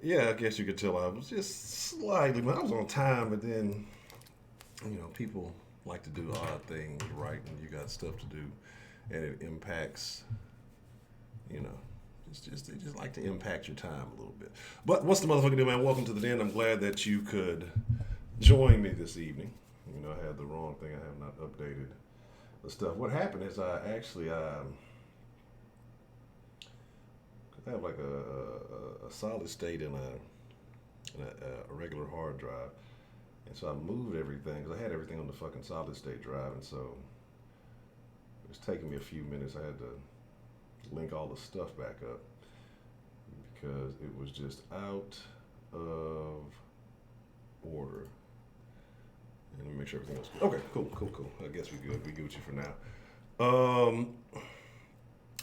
Yeah, I guess you could tell I was just slightly. I was on time, but then people like to do odd things, right? And you got stuff to do, and it impacts. You know, they just like to impact your time a little bit. But what's the motherfucking deal, man? Welcome to the den. I'm glad that you could join me this evening. I had the wrong thing. I have not updated the stuff. What happened is I actually I have like a solid state in a regular hard drive, and so I moved everything because I had everything on the fucking solid state drive, and so it was taking me a few minutes. I had to link all the stuff back up because it was just out of order. And let me make sure everything else is good. Okay, cool. I guess we good. We Gucci for now.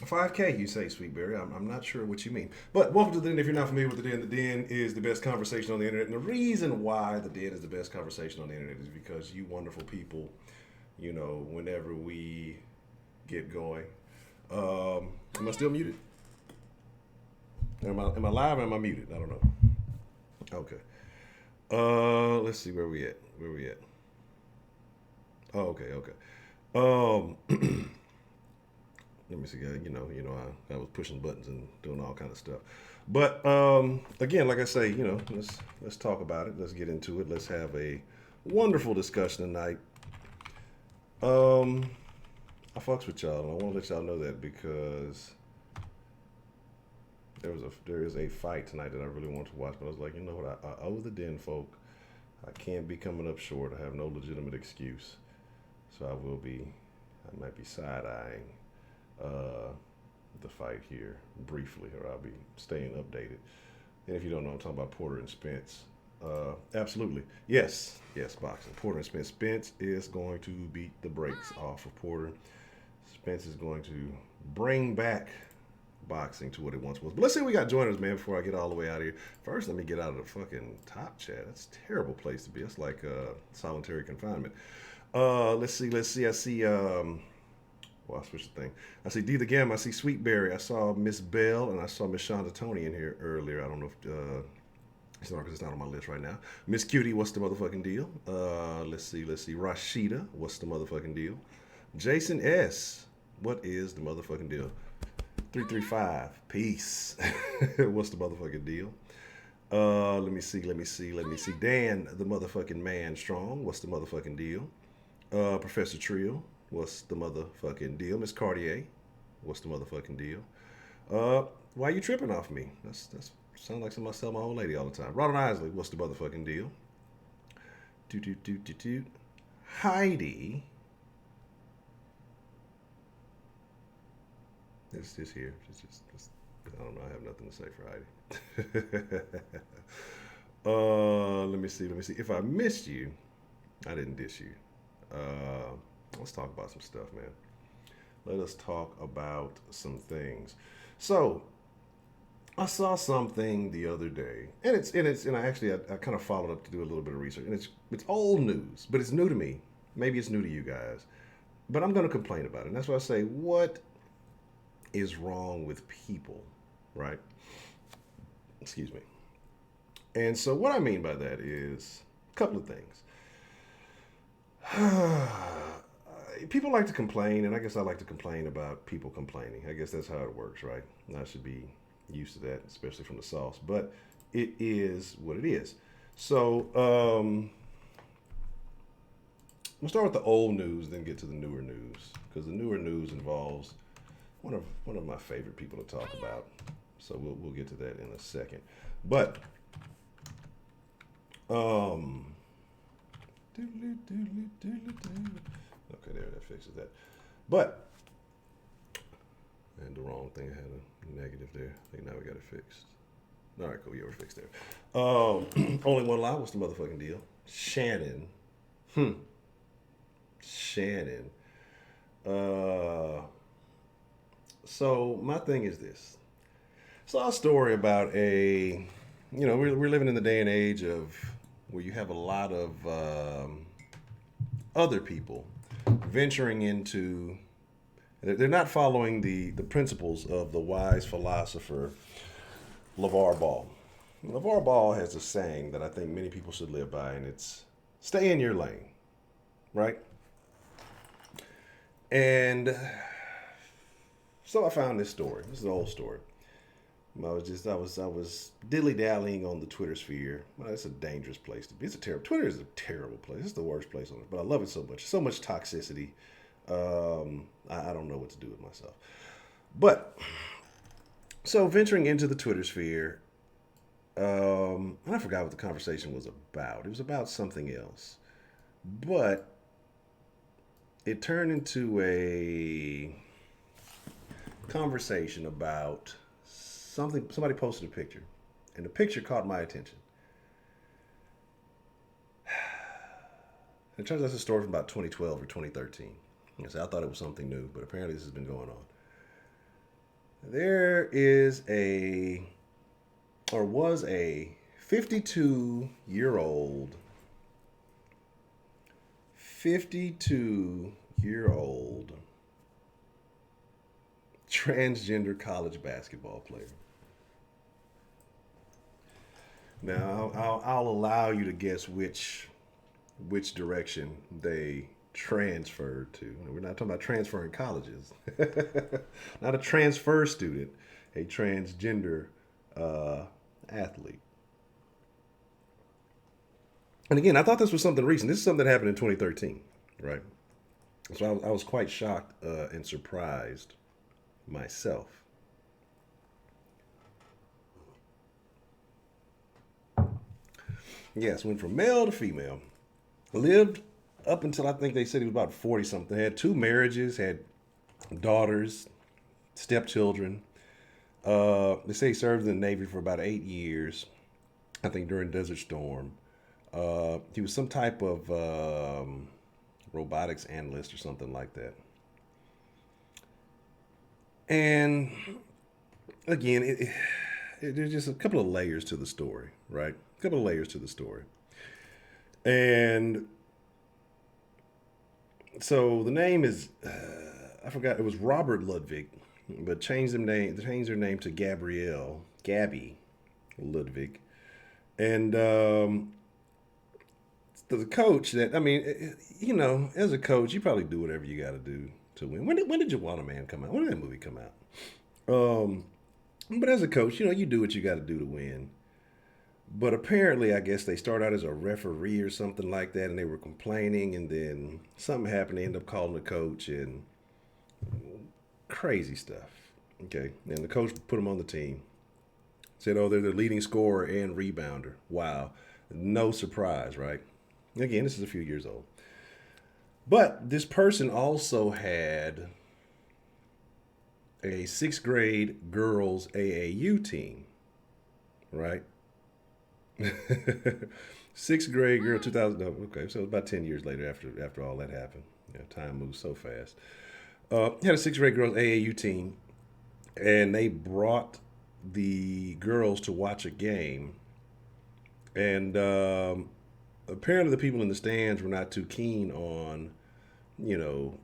5K, you say, Sweet Berry. I'm not sure what you mean. But welcome to the Den. If you're not familiar with the Den is the best conversation on the internet. And the reason why the Den is the best conversation on the internet is because you wonderful people, whenever we get going. Am I still muted? Am I live or am I muted? I don't know. Okay. Let's see where we at. Oh, okay. Um, let me see. I was pushing buttons and doing all kind of stuff. But again, like I say, let's talk about it. Let's get into it. Let's have a wonderful discussion tonight. I fucks with y'all, and I want to let y'all know that because there is a fight tonight that I really want to watch. But I was like, you know what? I owe the Den folk. I can't be coming up short. I have no legitimate excuse. So I might be side-eyeing the fight here briefly, or I'll be staying updated. And if you don't know, I'm talking about Porter and Spence. Absolutely. Yes, boxing. Porter and Spence. Spence is going to beat the brakes off of Porter. Spence is going to bring back boxing to what it once was. But let's see what we got joiners, man, before I get all the way out of here. First, let me get out of the fucking top chat. That's a terrible place to be. That's like solitary confinement. Let's see. I see, well, I'll switch the thing. I see D the Gam. I see Sweet Berry. I saw Miss Bell, and I saw Miss Shonda Tony in here earlier. I don't know if, it's not because it's not on my list right now. Miss Cutie, what's the motherfucking deal? Let's see. Rashida, what's the motherfucking deal? Jason S, what is the motherfucking deal? 335, peace. What's the motherfucking deal? Let me see. Dan, the motherfucking man strong. What's the motherfucking deal? Professor Trill, what's the motherfucking deal? Miss Cartier, what's the motherfucking deal? Why you tripping off me? That's sounds like somebody tell my old lady all the time. Ronald Isley, what's the motherfucking deal? Doot. Heidi. It's just here. Just, I don't know. I have nothing to say for Heidi. Let me see. If I missed you, I didn't diss you. Let's talk about some stuff, man. Let us talk about some things. So, I saw something the other day, and I kind of followed up to do a little bit of research, and it's old news, but it's new to me. Maybe it's new to you guys, but I'm going to complain about it. And that's why I say, what is wrong with people, right? Excuse me. And so what I mean by that is a couple of things. People like to complain, and I guess I like to complain about people complaining. I guess that's how it works, right? And I should be used to that, especially from the sauce. But it is what it is. So I'm gonna start with the old news, then get to the newer news, because the newer news involves one of my favorite people to talk about. So we'll get to that in a second. But okay, there, that fixes that. But I had the wrong thing. I had a negative there. I think now we got it fixed. All right, cool. Yeah, we're fixed there. Only one lie. What's the motherfucking deal? Shannon. Shannon. So my thing is this. Saw a story about we're living in the day and age of where you have a lot of other people venturing into. They're not following the principles of the wise philosopher LeVar Ball. LeVar Ball has a saying that I think many people should live by, and it's stay in your lane, right? And so I found this story. This is an old story. I was dilly dallying on the Twitter sphere. Well, it's a dangerous place to be. It's a terrible. Twitter is a terrible place. It's the worst place on earth, but I love it so much. So much toxicity. I don't know what to do with myself. But so venturing into the Twitter sphere, and I forgot what the conversation was about. It was about something else, but it turned into a conversation about something. Somebody posted a picture, and the picture caught my attention. It turns out it's a story from about 2012 or 2013. So I thought it was something new, but apparently this has been going on. There is a, or was a 52-year-old transgender college basketball player. Now I'll allow you to guess which direction they transferred to. We're not talking about transferring colleges. Not a transfer student, a transgender athlete. And again, I thought this was something recent. This is something that happened in 2013, right? So I was quite shocked and surprised myself. Yes, went from male to female. Lived up until I think they said he was about 40 something. Had two marriages, had daughters, stepchildren. They say he served in the Navy for about 8 years, I think during Desert Storm. He was some type of robotics analyst or something like that. And again, there's just a couple of layers to the story, right? A couple of layers to the story. And so the name is, I forgot, it was Robert Ludwig, but changed their name to Gabby Ludwig. And the coach that, I mean, as a coach, you probably do whatever you got to do to win. When did You Want a Man come out? When did that movie come out? But as a coach, you do what you got to do to win. But apparently, I guess they start out as a referee or something like that, and they were complaining, and then something happened. They end up calling the coach and crazy stuff. Okay, and the coach put them on the team. Said, "Oh, they're the leading scorer and rebounder." Wow, no surprise, right? Again, this is a few years old. But this person also had a sixth grade girls AAU team, right? Sixth grade girl, 2000. Oh, okay, so about 10 years later, after all that happened, time moves so fast. Had a sixth grade girls AAU team, and they brought the girls to watch a game, and apparently the people in the stands were not too keen on, you know,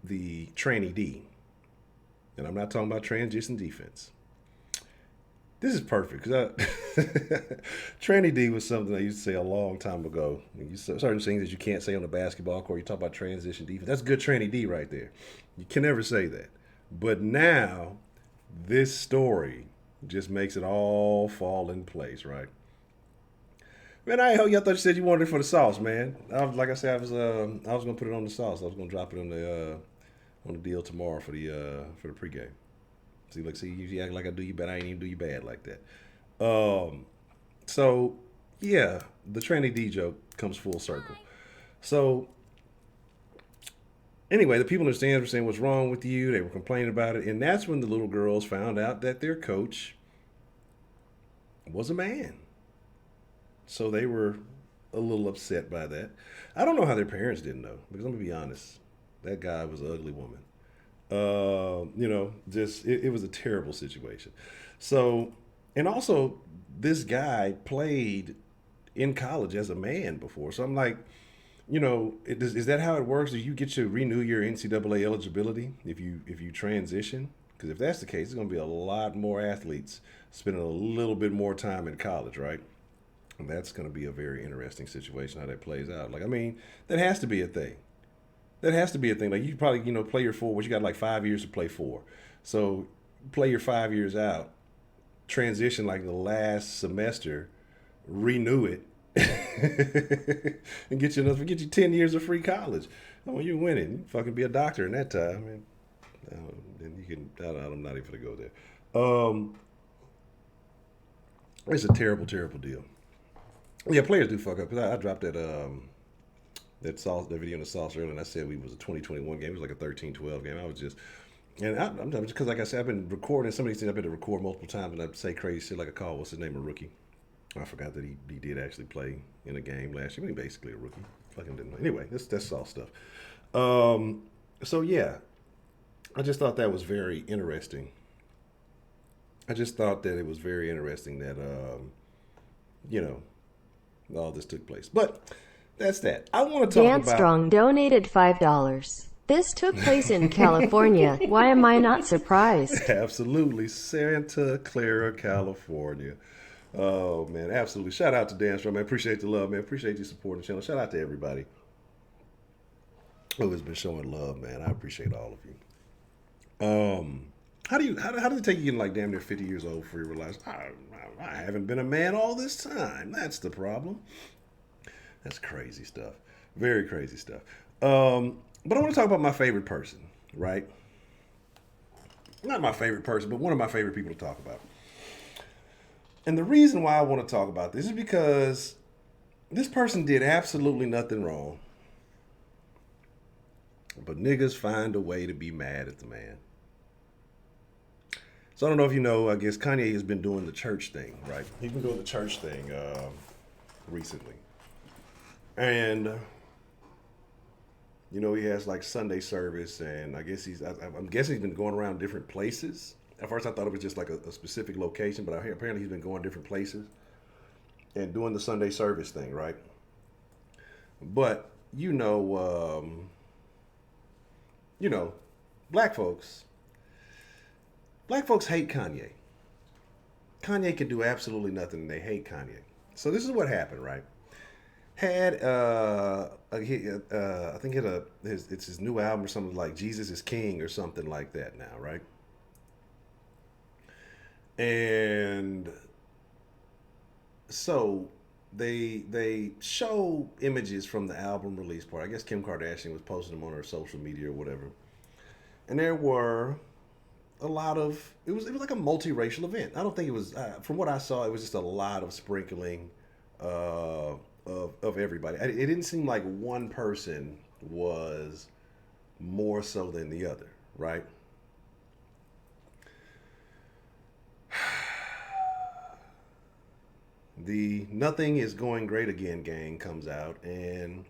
the trainee D, and I'm not talking about transition defense. This is perfect because tranny D was something I used to say a long time ago. Certain things that you can't say on the basketball court. You talk about transition defense. That's good tranny D right there. You can never say that. But now, this story just makes it all fall in place, right? Man, I thought you said you wanted it for the sauce, man. Like I said, I was gonna put it on the sauce. I was gonna drop it on the deal tomorrow for the pregame. See, you act like I do you bad. I ain't even do you bad like that. So yeah, the tranny D joke comes full circle. So anyway, the people in the stands were saying, "What's wrong with you?" They were complaining about it, and that's when the little girls found out that their coach was a man. So they were a little upset by that. I don't know how their parents didn't know because I'm gonna be honest, that guy was an ugly woman. Just it was a terrible situation. So, and also, this guy played in college as a man before. So I'm like, is that how it works? Do you get to renew your NCAA eligibility if you transition? Because if that's the case, there's going to be a lot more athletes spending a little bit more time in college, right? And that's going to be a very interesting situation how that plays out. Like, I mean, that has to be a thing. That has to be a thing. Like, you probably, play your 4, but you got like 5 years to play 4. So play your 5 years out, transition like the last semester, renew it, and get you 10 years of free college. And when you're winning, you fucking be a doctor in that time. I mean, then you can. I'm not even gonna go there. It's a terrible, terrible deal. Yeah, players do fuck up. Cause I dropped that video in the sauce earlier, and I said we was a 2021 game. It was like a 13-12 game. I was just, and I'm just because like I said, I've been recording some of these things. I've been to record multiple times, and I say crazy shit like I call what's his name, a rookie. I forgot that he did actually play in a game last year. I mean, basically a rookie. Fucking didn't know. Anyway, that's all stuff. So yeah, I just thought that was very interesting. I just thought that it was very interesting that you know all this took place. But that's that. I want to talk Dan about. Strong donated $5. This took place in California. Why am I not surprised? Absolutely, Santa Clara, California. Oh man, absolutely. Shout out to Dan Strong, man. Appreciate the love, man. Appreciate you supporting the channel. Shout out to everybody who has been showing love, man. I appreciate all of you. How did it take you getting like damn near 50 years old before you realize I haven't been a man all this time? That's the problem. That's crazy stuff. Very crazy stuff. But I want to talk about my favorite person, right? Not my favorite person, but one of my favorite people to talk about. And the reason why I want to talk about this is because this person did absolutely nothing wrong. But niggas find a way to be mad at the man. So I don't know if you know, I guess Kanye has been doing the church thing, right? He's been doing the church thing recently. And, he has like Sunday service, and I guess I'm guessing he's been going around different places. At first I thought it was just like a specific location, but apparently he's been going different places and doing the Sunday service thing, right? But, black folks hate Kanye. Kanye can do absolutely nothing, and they hate Kanye. So this is what happened, right? Had I think it's his new album or something like Jesus is King or something like that now, right? And so they show images from the album release party. I guess Kim Kardashian was posting them on her social media or whatever. And there were a lot of it was like a multiracial event. I don't think it was from what I saw, it was just a lot of sprinkling of everybody. It didn't seem like one person was more so than the other, right? The Nothing Is Going Great Again gang comes out and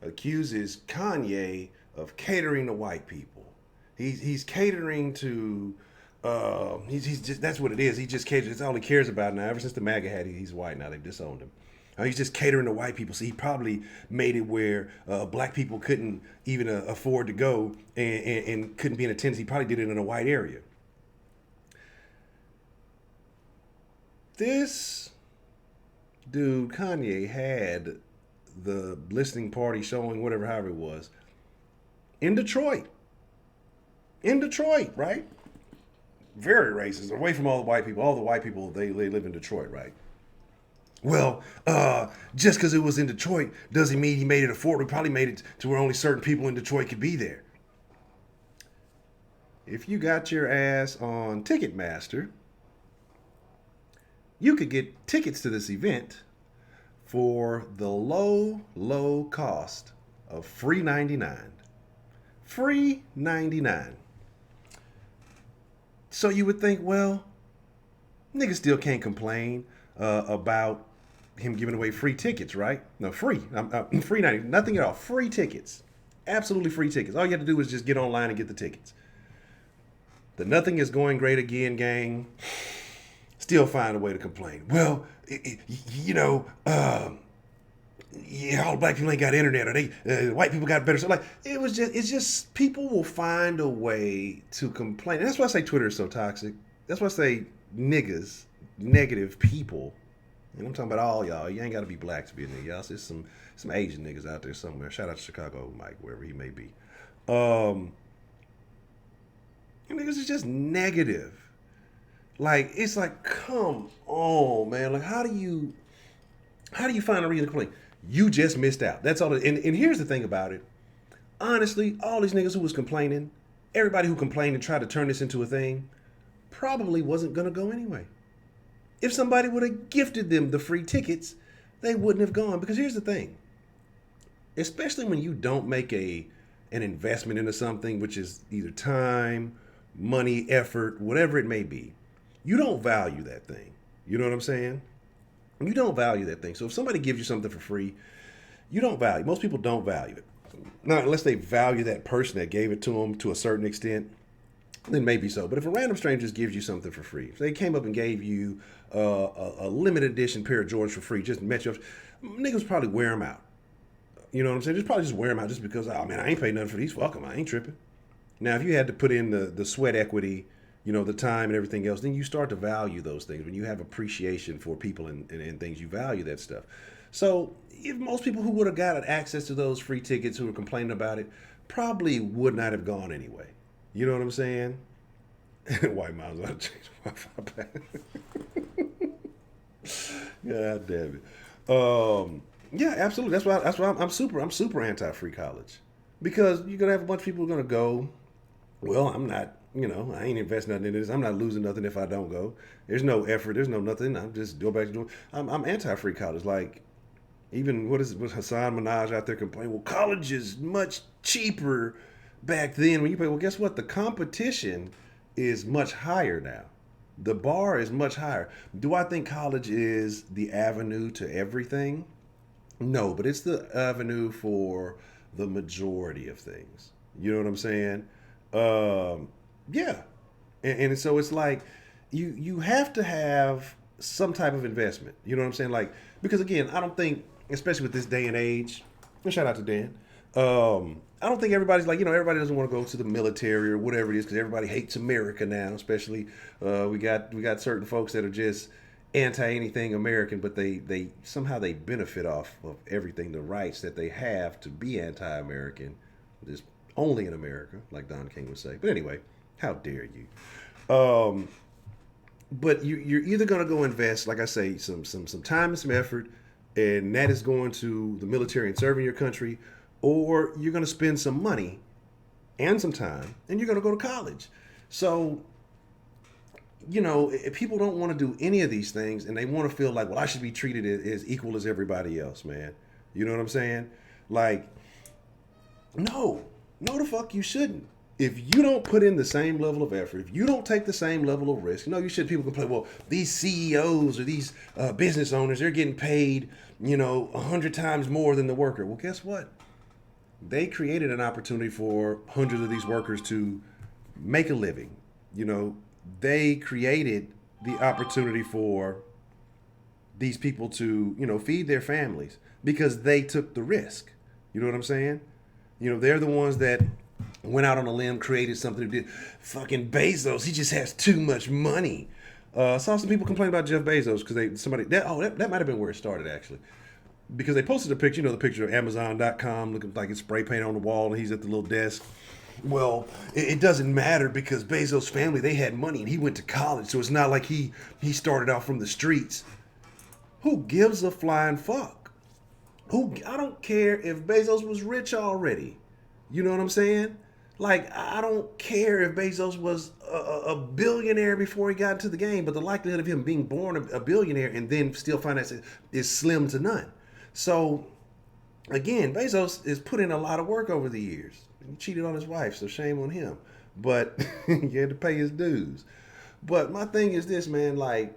accuses Kanye of catering to white people. He's catering to he's just, that's what it is. He just caters. That's all he cares about now. Ever since the MAGA had he's white now. They've disowned him. He's just catering to white people. So he probably made it where black people couldn't even afford to go and couldn't be in attendance. He probably did it in a white area. This dude, Kanye, had the listening party showing, however it was, in Detroit. In Detroit, right? Very racist. Away from all the white people. All the white people, they live in Detroit, right? Well, just because it was in Detroit doesn't mean he made it affordable. He probably made it to where only certain people in Detroit could be there. If you got your ass on Ticketmaster, you could get tickets to this event for the low cost of free $99. Free $99. So you would think, well, niggas still can't complain about him giving away free tickets, right? No, free. Free $90. Nothing at all. Free tickets. Absolutely free tickets. All you have to do is just get online and get the tickets. The Nothing Is Going Great Again gang still find a way to complain. Well, yeah, all black people ain't got internet, or white people got better. So like, it's just people will find a way to complain. And that's why I say Twitter is so toxic. That's why I say niggas, negative people. And I'm talking about all y'all. You ain't got to be black to be a nigga. Y'all, there's some Asian niggas out there somewhere. Shout out to Chicago Mike, wherever he may be. Um, niggas is just negative. Like it's like, come on, man. Like how do you find a reason to complain? You just missed out. That's all. And here's the thing about it. Honestly, all these niggas who was complaining, everybody who complained and tried to turn this into a thing, probably wasn't gonna go anyway. If somebody would have gifted them the free tickets, they wouldn't have gone. Because here's the thing, especially when you don't make an investment into something, which is either time, money, effort, whatever it may be, you don't value that thing. You know what I'm saying? You don't value that thing. So if somebody gives you something for free, you don't value. Most people don't value it. Now, unless they value that person that gave it to them to a certain extent, then maybe so. But if a random stranger just gives you something for free, if they came up and gave you a limited edition pair of Jordans for free, just met you up, niggas probably wear them out. You know what I'm saying? Just probably just wear them out just because, oh man, I ain't paid nothing for these. Fuck them. I ain't tripping. Now, if you had to put in the sweat equity, the time and everything else, then you start to value those things. When you have appreciation for people and things, you value that stuff. So if most people who would have got access to those free tickets who were complaining about it probably would not have gone anyway. You know what I'm saying? White Mouse ought to change the Wi-Fi password. God damn it. Yeah, absolutely. That's why I'm super anti-free college, because you're gonna have a bunch of people who are gonna go. Well, I'm not. I ain't investing nothing in this. I'm not losing nothing if I don't go. There's no effort. There's no nothing. I'm just go back to doing. I'm anti-free college. Like, even what Hassan Minaj out there complaining? Well, college is much cheaper back then when you pay. Well, guess what? The competition is much higher now. The bar is much higher. Do I think college is the avenue to everything? No, but it's the avenue for the majority of things. You know what I'm saying? Yeah, and so it's like you have to have some type of investment. You know what I'm saying? Like, because again, I don't think, especially with this day and age, and shout out to Dan. I don't think everybody's like, everybody doesn't want to go to the military or whatever it is, because everybody hates America now. Especially we got certain folks that are just anti anything American, but they somehow they benefit off of everything, the rights that they have to be anti-American, just only in America, like Don King would say. But anyway, how dare you? But you're either going to go invest, like I say, some time and some effort, and that is going to the military and serving your country, or you're going to spend some money and some time, and you're going to go to college. So, if people don't want to do any of these things, and they want to feel like, well, I should be treated as equal as everybody else, man. You know what I'm saying? Like, no, the fuck you shouldn't. If you don't put in the same level of effort, if you don't take the same level of risk, you should. People complain, well, these CEOs or these business owners, they're getting paid, 100 times more than the worker. Well, guess what? They created an opportunity for hundreds of these workers to make a living. They created the opportunity for these people to, feed their families because they took the risk. You know what I'm saying? They're the ones that went out on a limb, created something. Did fucking Bezos? He just has too much money. Saw some people complain about Jeff Bezos because that might have been where it started actually, because they posted a picture, the picture of Amazon.com looking like it's spray paint on the wall and he's at the little desk. Well, it doesn't matter because Bezos' family, they had money and he went to college, so it's not like he started out from the streets. Who gives a flying fuck? I don't care if Bezos was rich already. You know what I'm saying? Like, I don't care if Bezos was a billionaire before he got into the game, but the likelihood of him being born a billionaire and then still finance is slim to none. So, again, Bezos has put in a lot of work over the years. He cheated on his wife, so shame on him. But he had to pay his dues. But my thing is this, man, like,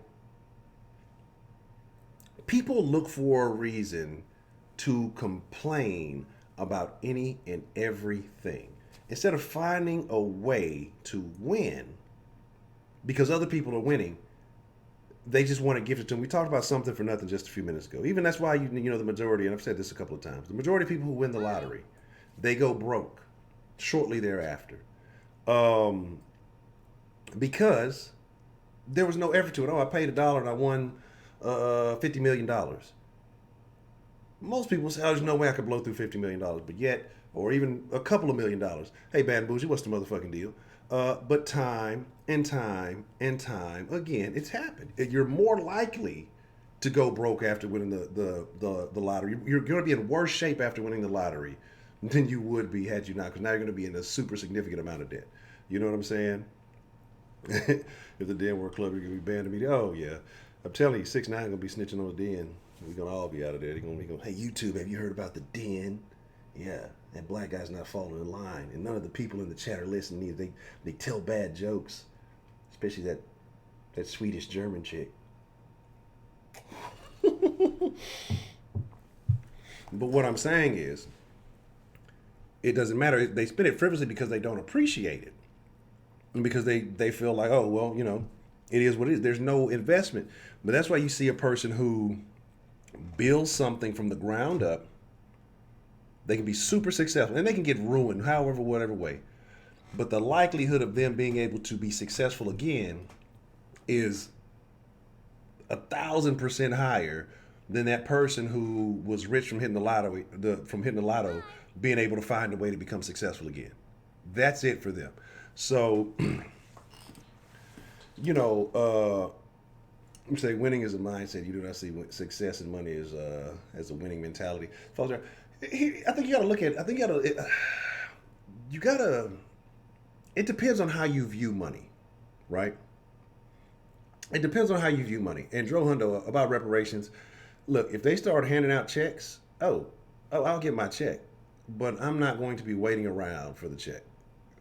people look for a reason to complain about any and everything instead of finding a way to win because other people are winning. they just want to give it to them. We talked about something for nothing just a few minutes ago. Even that's why you know the majority, and I've said this a couple of times, the majority of people who win the lottery, they go broke shortly thereafter, because there was no effort to it. Oh, I paid $1 and I won $50 million. Most people say, "Oh, there's no way I could blow through $50 million," but yet, or even a couple of $1,000,000. Hey, Bad and Bougie, what's the motherfucking deal? But time and time and time again, it's happened. You're more likely to go broke after winning the lottery. You're going to be in worse shape after winning the lottery than you would be had you not, because now you're going to be in a super significant amount of debt. You know what I'm saying? If the Den were a club, you're going to be banned immediately. Oh, yeah. I'm telling you, 6ix9ine going to be snitching on the Den. We're going to all be out of there. They're going to be hey, YouTube, have you heard about the Den? Yeah, that black guy's not falling in line. And none of the people in the chat are listening either. They tell bad jokes, especially that Swedish German chick. But what I'm saying is, it doesn't matter. They spend it frivolously because they don't appreciate it. And because they feel like, oh, well, you know, it is what it is. There's no investment. But that's why you see a person who builds something from the ground up. They can be super successful and they can get ruined, however, whatever way. But the likelihood of them being able to be successful again is 1,000% higher than that person who was rich from hitting the lotto, being able to find a way to become successful again. That's it for them. So, you know, you say winning is a mindset. You do not see success and money as a winning mentality. I think you got to look at. You got to. It depends on how you view money, right? It depends on how you view money. And Dro Hundo about reparations. Look, if they start handing out checks, I'll get my check, but I'm not going to be waiting around for the check.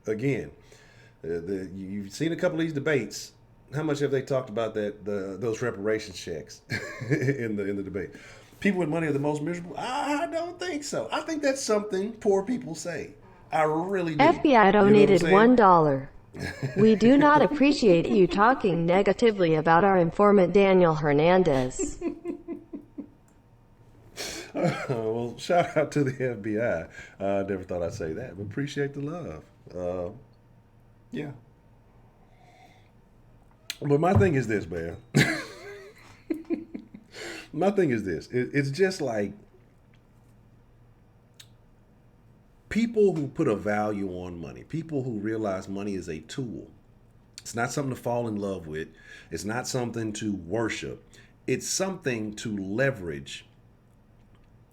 Again, you've seen a couple of these debates. How much have they talked about those reparations checks in the debate? People with money are the most miserable? I don't think so. I think that's something poor people say. I really do. FBI donated $1. We do not appreciate you talking negatively about our informant Daniel Hernandez. Well, shout out to the FBI. I never thought I'd say that, but appreciate the love. Yeah. But my thing is this, man. My thing is this. It's just like people who put a value on money, people who realize money is a tool. It's not something to fall in love with. It's not something to worship. It's something to leverage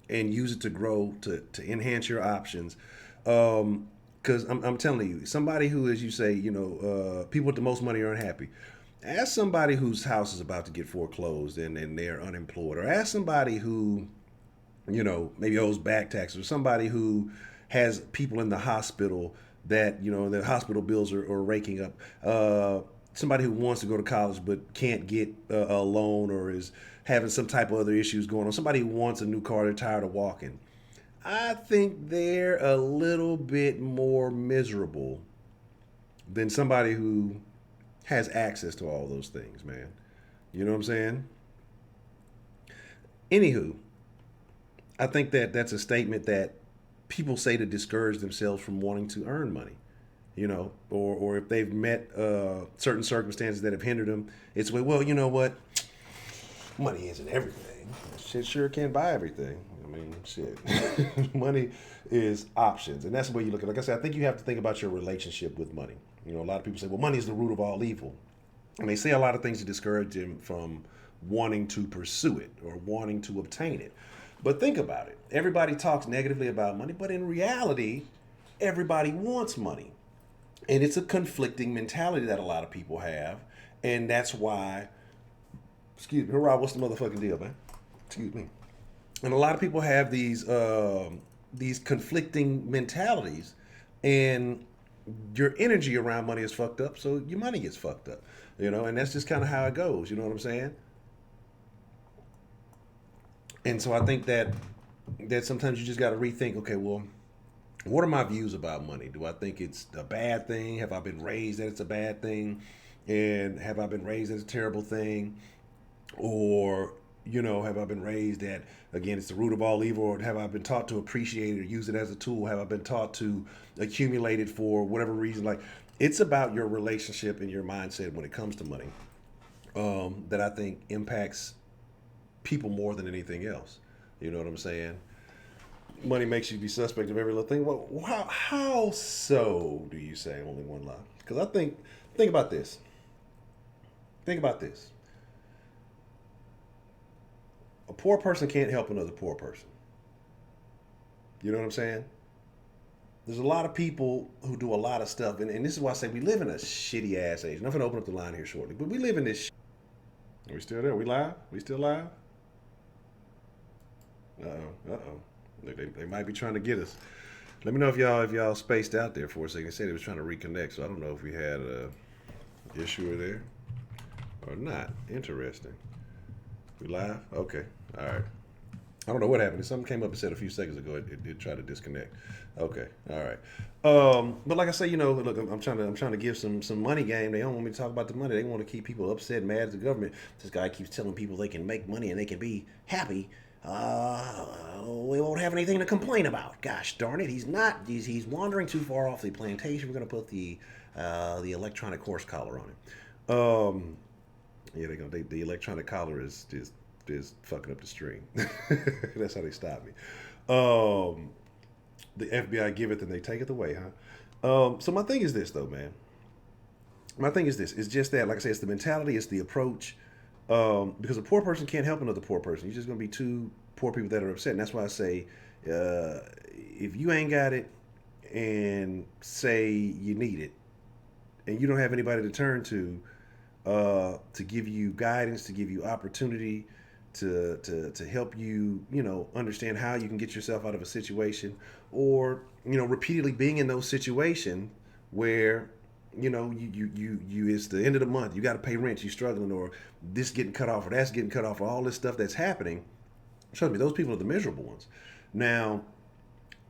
and use it to grow, to enhance your options. Because I'm telling you, somebody who, as you say, you know, people with the most money are unhappy. Ask somebody whose house is about to get foreclosed and they're unemployed, or ask somebody who, you know, maybe owes back taxes, or somebody who has people in the hospital that, you know, their hospital bills are raking up. Somebody who wants to go to college but can't get a loan, or is having some type of other issues going on. Somebody who wants a new car, they're tired of walking. I think they're a little bit more miserable than somebody who has access to all those things, man. You know what I'm saying? Anywho, I think that's a statement that people say to discourage themselves from wanting to earn money, you know, or if they've met certain circumstances that have hindered them, it's well, you know what? Money isn't everything. Shit sure can't buy everything. I mean, shit. Money is options. And that's the way you look at it. Like I said, I think you have to think about your relationship with money. You know, a lot of people say, well, money is the root of all evil. And they say a lot of things to discourage them from wanting to pursue it or wanting to obtain it. But think about it. Everybody talks negatively about money, but in reality, everybody wants money. And it's a conflicting mentality that a lot of people have. And that's why, excuse me, hurrah, what's the motherfucking deal, man? Excuse me. And a lot of people have these conflicting mentalities, and your energy around money is fucked up, so your money gets fucked up, you know, and that's just kind of how it goes, you know what I'm saying? And so I think that sometimes you just got to rethink, okay, well, what are my views about money? Do I think it's a bad thing? Have I been raised that it's a bad thing? And have I been raised as a terrible thing? Or, have I been raised that, again, it's the root of all evil? Or have I been taught to appreciate it or use it as a tool? Have I been taught to accumulate it for whatever reason? Like, it's about your relationship and your mindset when it comes to money, that I think impacts people more than anything else. You know what I'm saying? Money makes you be suspect of every little thing. Well, how so do you say only one lie? Because think about this. Think about this. A poor person can't help another poor person. You know what I'm saying? There's a lot of people who do a lot of stuff, and this is why I say we live in a shitty ass age. I'm going to open up the line here shortly, but we live in this. Are we still there? We live? We still live? Uh oh. Uh oh. They might be trying to get us. Let me know if y'all spaced out there for a second. They said they was trying to reconnect, so I don't know if we had a issue there or not. Interesting. We live? Okay. All right. I don't know what happened. Something came up and said a few seconds ago. It did try to disconnect. Okay. All right. But like I say, look, I'm trying to give some money game. They don't want me to talk about the money. They want to keep people upset, mad at the government. This guy keeps telling people they can make money and they can be happy. We won't have anything to complain about. Gosh darn it, he's not. He's wandering too far off the plantation. We're going to put the electronic horse collar on him. Yeah, the electronic collar is fucking up the string. That's how they stop me. The FBI giveth and they taketh away, huh? So my thing is this though, man. My thing is this. It's just that, like I say, it's the mentality, it's the approach. Because a poor person can't help another poor person. You're just gonna be two poor people that are upset. And that's why I say, if you ain't got it and say you need it, and you don't have anybody to turn to give you guidance, to give you opportunity, to help you, understand how you can get yourself out of a situation, or repeatedly being in those situations where you it's the end of the month, you got to pay rent, you struggling, or this getting cut off, or that's getting cut off, or all this stuff that's happening. Trust me, those people are the miserable ones. Now,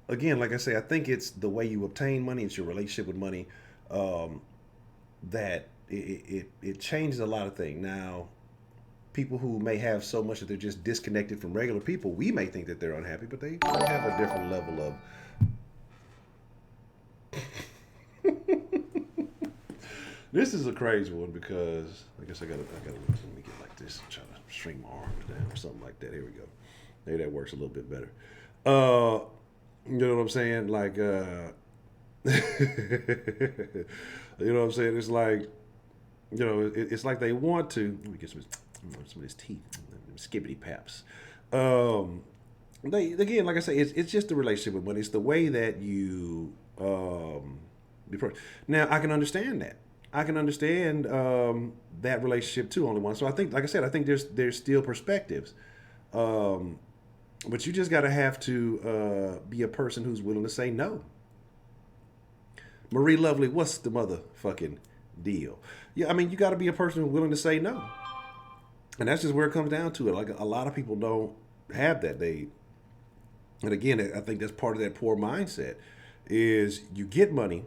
again, like I say, I think it's the way you obtain money, it's your relationship with money, that it changes a lot of things. Now, people who may have so much that they're just disconnected from regular people, we may think that they're unhappy, but they have a different level of. This is a crazy one because I guess I gotta let me get like this and try to string my arms down or something like that. Here we go. Maybe that works a little bit better. You know what I'm saying? Like, you know what I'm saying? It's like, it's like they want to. Let me get some of this tea, skibbity paps. They again, like I say, it's just the relationship with money. It's the way that you now I can understand that. I can understand that relationship too. Only one. So I think, like I said, I think there's still perspectives. But you just gotta have to be a person who's willing to say no. Marie Lovely, what's the motherfucking deal? Yeah, I mean, you got to be a person who's willing to say no, and that's just where it comes down to it. Like a lot of people don't have that. And again, I think that's part of that poor mindset. Is you get money,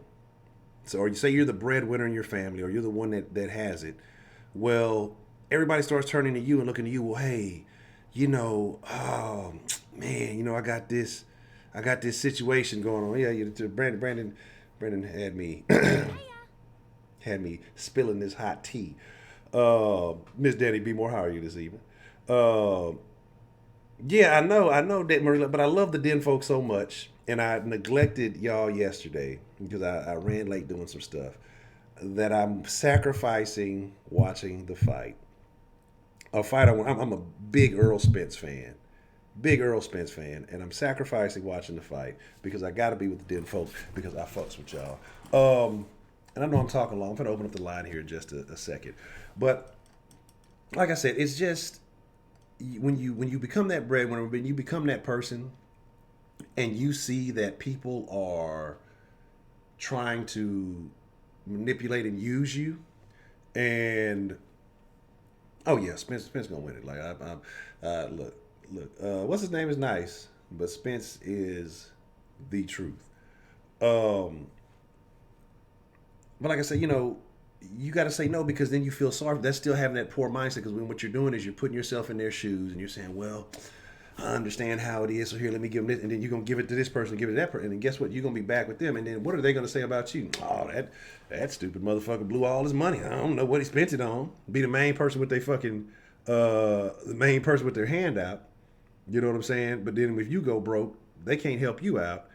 so or you say you're the breadwinner in your family, or you're the one that has it. Well, everybody starts turning to you and looking to you. Well, hey, oh man, I got this situation going on. Yeah, Brandon had me spilling this hot tea. Miss Danny B. Moore, how are you this evening? Uh, yeah, I know that Marie, but I love the Den folk so much, and I neglected y'all yesterday because I ran late doing some stuff that I'm sacrificing watching the fight. A fight I'm a big Earl Spence fan. Big Earl Spence fan, and I'm sacrificing watching the fight because I got to be with the Den folks because I fucks with y'all. And I know I'm talking long. I'm gonna open up the line here in just a second, but like I said, it's just when you become that breadwinner, when you become that person, and you see that people are trying to manipulate and use you, and oh yeah, Spence gonna win it. Like look, what's his name is nice, but Spence is the truth. Um, but like I said, you got to say no, because then you feel sorry. That's still having that poor mindset, because when what you're doing is you're putting yourself in their shoes and you're saying, well, I understand how it is, so here, let me give them this, and then you're gonna give it to this person, give it to that person, and then guess what? You're gonna be back with them, and then what are they gonna say about you? Oh, that stupid motherfucker blew all his money. I don't know what he spent it on. Be the main person with their fucking the main person with their hand out. You know what I'm saying? But then if you go broke, they can't help you out,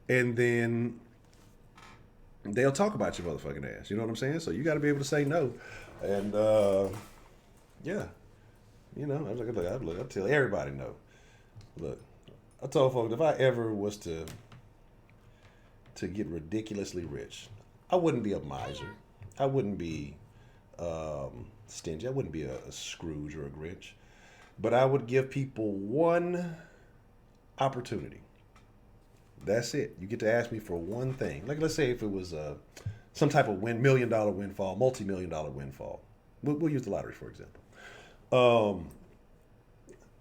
and then they'll talk about your motherfucking ass. You know what I'm saying? So you got to be able to say no, and yeah, you know, I was like, look, I tell everybody no. Look, I told folks if I ever was to get ridiculously rich, I wouldn't be a miser. I wouldn't be stingy. I wouldn't be a Scrooge or a Grinch. But I would give people one opportunity. That's it. You get to ask me for one thing. Like, let's say if it was some type of $1 million windfall, multi-million-dollar windfall. We'll use the lottery, for example.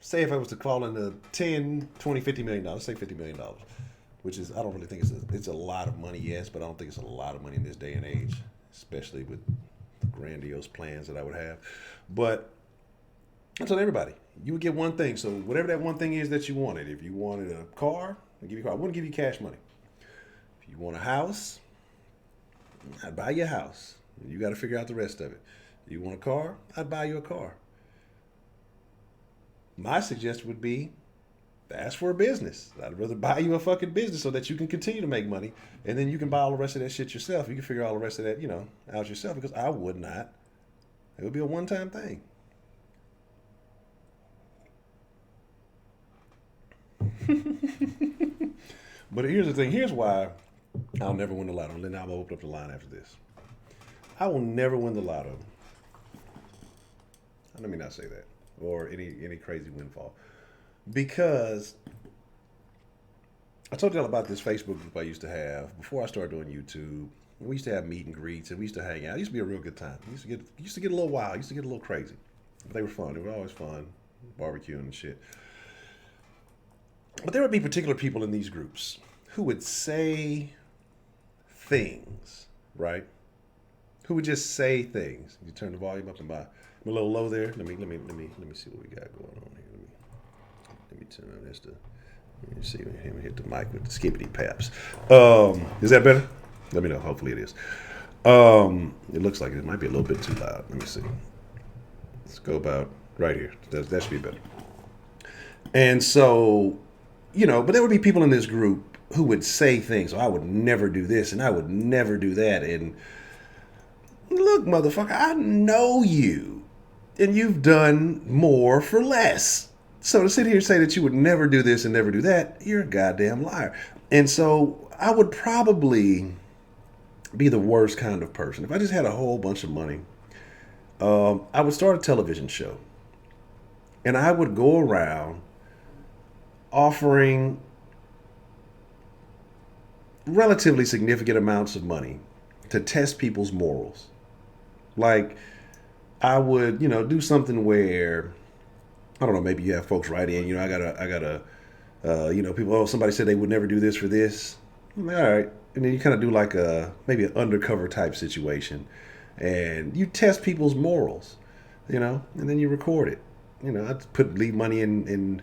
Say if I was to call in the 10, 20, $50 million, say $50 million, which is, I don't really think it's a lot of money, yes, but I don't think it's a lot of money in this day and age, especially with the grandiose plans that I would have. But I told everybody, you would get one thing. So whatever that one thing is that you wanted, if you wanted a car, I'd give you a car. I wouldn't give you cash money. If you want a house, I'd buy you a house. You got to figure out the rest of it. You want a car, I'd buy you a car. My suggestion would be ask for a business. I'd rather buy you a fucking business so that you can continue to make money, and then you can buy all the rest of that shit yourself. You can figure all the rest of that, out yourself, because I would not. It would be a one-time thing. But here's the thing. Here's why I'll never win the lotto. And then I'm going to open up the line after this. I will never win the lotto. Let me not say that. Or any crazy windfall. Because I told y'all about this Facebook group I used to have before I started doing YouTube. We used to have meet and greets, and we used to hang out. It used to be a real good time. It used to get a little wild. It used to get a little crazy. But they were fun. They were always fun. Barbecuing and shit. But there would be particular people in these groups who would say things, right? Who would just say things. You turn the volume up, and I'm a little low there. Let me see what we got going on here. Let me turn on this. Let me see. Let me hit the mic with the skippity paps. Is that better? Let me know. Hopefully it is. It looks like it might be a little bit too loud. Let me see. Let's go about right here. That should be better. And so, but there would be people in this group who would say things. Oh, I would never do this, and I would never do that. And look, motherfucker, I know you, and you've done more for less. So to sit here and say that you would never do this and never do that, you're a goddamn liar. And so I would probably be the worst kind of person. If I just had a whole bunch of money, I would start a television show. And I would go around offering relatively significant amounts of money to test people's morals. Like, I would, do something where, I don't know, maybe you have folks write in, I gotta, people, somebody said they would never do this for this. I'm like, all right. And then you kind of do like maybe an undercover type situation. And you test people's morals, and then you record it. I'd leave money in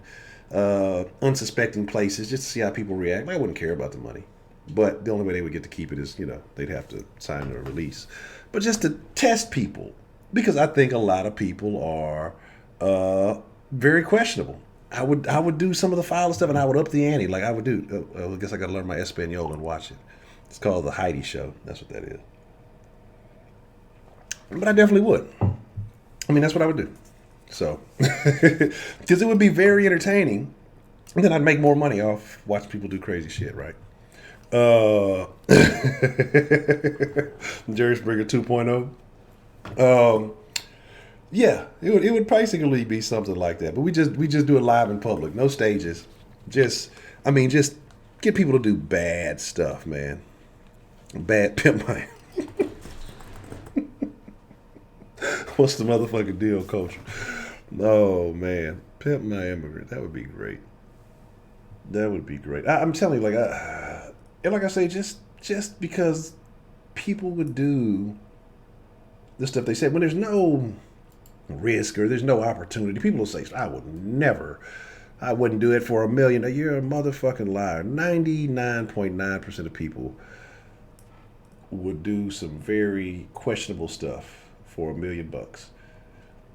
unsuspecting places just to see how people react. I wouldn't care about the money. But the only way they would get to keep it is, they'd have to sign a release. But just to test people, because I think a lot of people are very questionable. I would do some of the foul stuff, and I would up the ante. Like I would do. I guess I got to learn my Espanol and watch it. It's called The Heidi Show. That's what that is. But I definitely would. I mean, that's what I would do. So, because it would be very entertaining, and then I'd make more money off watching people do crazy shit, right? Jerry Springer 2.0. Yeah, it would basically be something like that. But we just do it live in public, no stages. Just get people to do bad stuff, man. Bad pimp my. What's the motherfucking deal, culture? Oh man, pimp my immigrant. That would be great. That would be great. I'm telling you, and like I say, just because people would do the stuff they said, when there's no risk or there's no opportunity, people will say, I wouldn't do it for $1 million. You're a motherfucking liar. 99.9% of people would do some very questionable stuff for $1 million.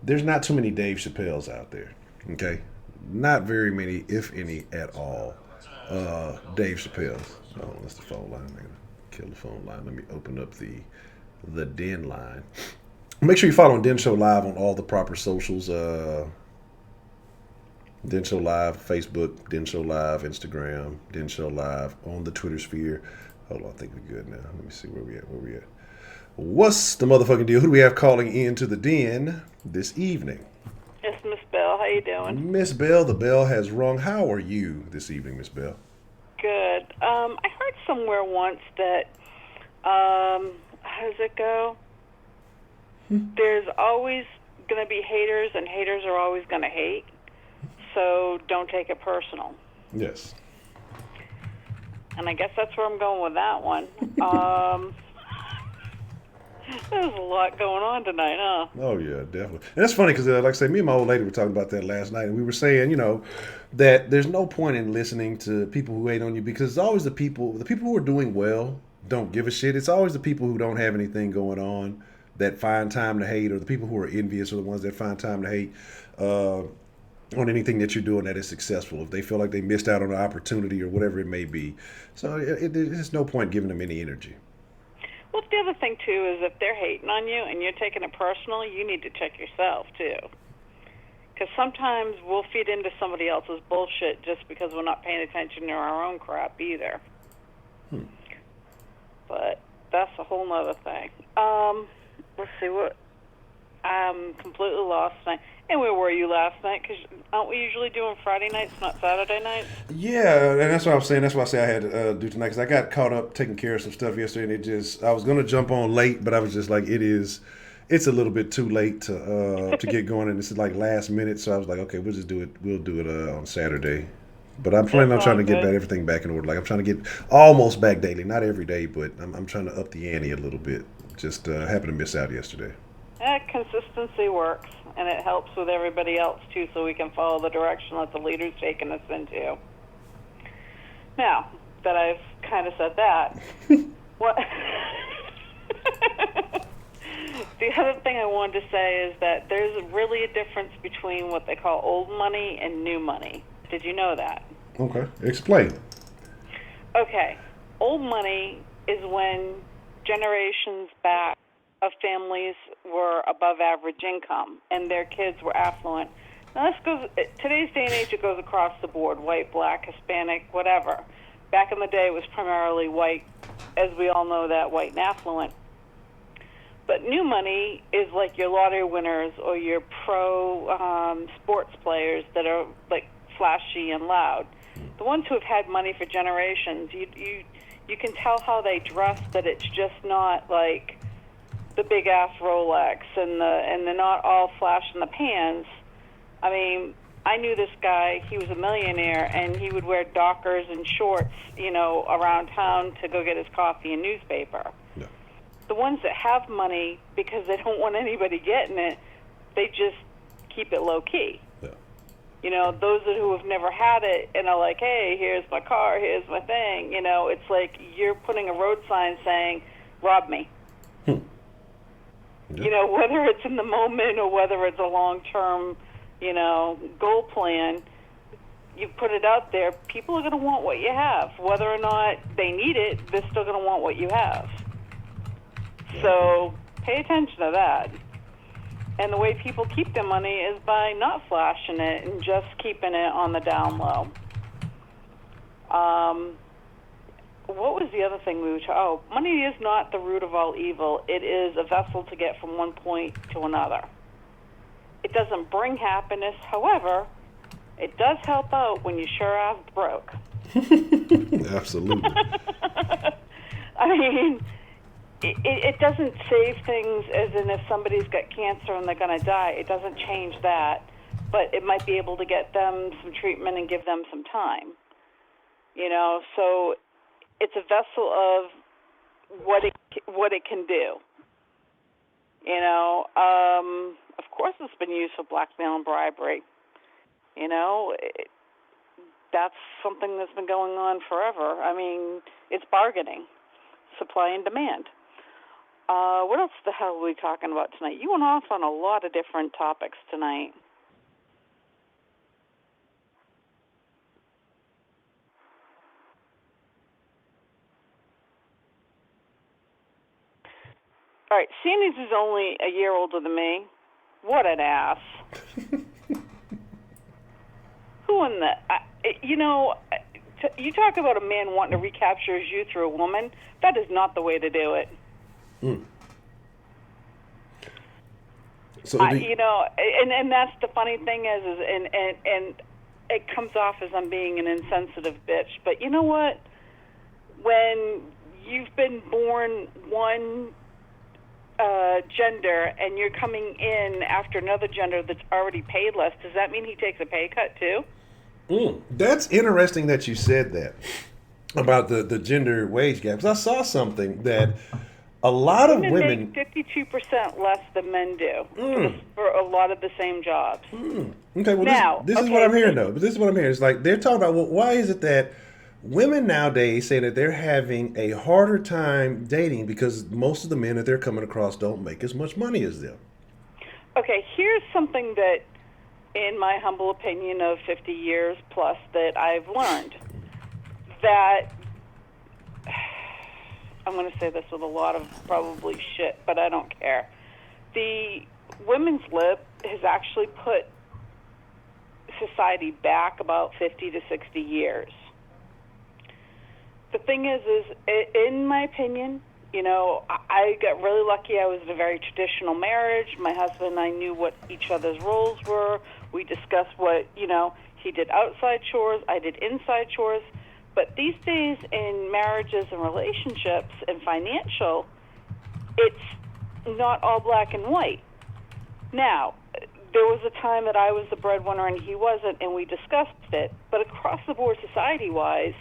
There's not too many Dave Chappelles out there. Okay, not very many, if any, at all. Dave Chappelles. Oh, that's the phone line. I'm gonna kill the phone line. Let me open up the Den line. Make sure you follow Den Show Live on all the proper socials. Den Show Live, Facebook, Den Show Live, Instagram, Den Show Live on the Twitter sphere. Hold on, I think we're good now. Let me see where we at. What's the motherfucking deal? Who do we have calling into the Den this evening? It's Miss Bell. How you doing? Miss Bell, the bell has rung. How are you this evening, Miss Bell? Good. I heard somewhere once that, how does it go? There's always going to be haters, and haters are always going to hate. So don't take it personal. Yes. And I guess that's where I'm going with that one. There's a lot going on tonight, huh? Oh, yeah, definitely. And that's funny because, like I say, me and my old lady were talking about that last night, and we were saying, that there's no point in listening to people who hate on you, because it's always the people who are doing well don't give a shit. It's always the people who don't have anything going on that find time to hate, or the people who are envious are the ones that find time to hate on anything that you're doing that is successful, if they feel like they missed out on an opportunity or whatever it may be. So there's no point giving them any energy. Well, the other thing, too, is if they're hating on you and you're taking it personal, you need to check yourself, too. Because sometimes we'll feed into somebody else's bullshit just because we're not paying attention to our own crap either. But that's a whole nother thing. Let's see what... I'm completely lost tonight. And where were you last night? Because aren't we usually doing Friday nights, not Saturday nights? Yeah, and that's what I'm saying. That's why I say I had to do tonight, because I got caught up taking care of some stuff yesterday, and I was going to jump on late, but I was just like, it's a little bit too late to get going, and this is like last minute, so I was like, okay, we'll do it on Saturday. But I'm planning on trying to get everything back in order. Like, I'm trying to get almost back daily, not every day, but I'm trying to up the ante a little bit. Just happened to miss out yesterday. Consistency works, and it helps with everybody else, too, so we can follow the direction that the leader's taking us into. Now, that I've kind of said that, what... The other thing I wanted to say is that there's really a difference between what they call old money and new money. Did you know that? Okay. Explain. Okay. Old money is when generations back of families were above average income and their kids were affluent. Now today's day and age, it goes across the board, white, black, Hispanic, whatever. Back in the day, it was primarily white, as we all know that, white and affluent. But new money is like your lottery winners or your pro sports players that are like flashy and loud. The ones who have had money for generations, you can tell how they dress, that it's just not like the big ass Rolex and they're not all flash in the pans. I mean, I knew this guy. He was a millionaire, and he would wear Dockers and shorts, around town to go get his coffee and newspaper. Yeah. The ones that have money, because they don't want anybody getting it, they just keep it low key. Yeah. Those who have never had it and are like, hey, here's my car, here's my thing. It's like you're putting a road sign saying, rob me. Yeah. Whether it's in the moment or whether it's a long-term, goal plan, you put it out there, people are going to want what you have. Whether or not they need it, they're still going to want what you have. So pay attention to that. And the way people keep their money is by not flashing it and just keeping it on the down low. What was the other thing we were talking? Oh, money is not the root of all evil. It is a vessel to get from one point to another. It doesn't bring happiness. However, it does help out when you're sure ass broke. Absolutely. I mean, it doesn't save things as in if somebody's got cancer and they're going to die. It doesn't change that. But it might be able to get them some treatment and give them some time. So it's a vessel of what it can do. Of course it's been used for blackmail and bribery. That's something that's been going on forever. I mean, it's bargaining, supply and demand. What else the hell are we talking about tonight? You went off on a lot of different topics tonight. All right, Sandy's is only a year older than me. What an ass. Who in the... you talk about a man wanting to recapture his youth through a woman. That is not the way to do it. So and that's the funny thing is and it comes off as I'm being an insensitive bitch. But you know what? When you've been born one gender and you're coming in after another gender that's already paid less, does that mean he takes a pay cut too? That's interesting that you said that about the gender wage gaps. I saw something that a lot of women make 52% less than men do for a lot of the same jobs. Okay, well, this is what I'm hearing, though. But this is what I'm hearing. It's like they're talking about, well, why is it that women nowadays say that they're having a harder time dating because most of the men that they're coming across don't make as much money as them? Okay, here's something that, in my humble opinion of 50 years plus, that I've learned. That, I'm going to say this with a lot of probably shit, but I don't care. The women's lib has actually put society back about 50 to 60 years. The thing is in my opinion, I got really lucky. I was in a very traditional marriage. My husband and I knew what each other's roles were. We discussed what, he did outside chores, I did inside chores. But these days in marriages and relationships and financial, it's not all black and white. Now, there was a time that I was the breadwinner and he wasn't, and we discussed it. But across the board, society-wise,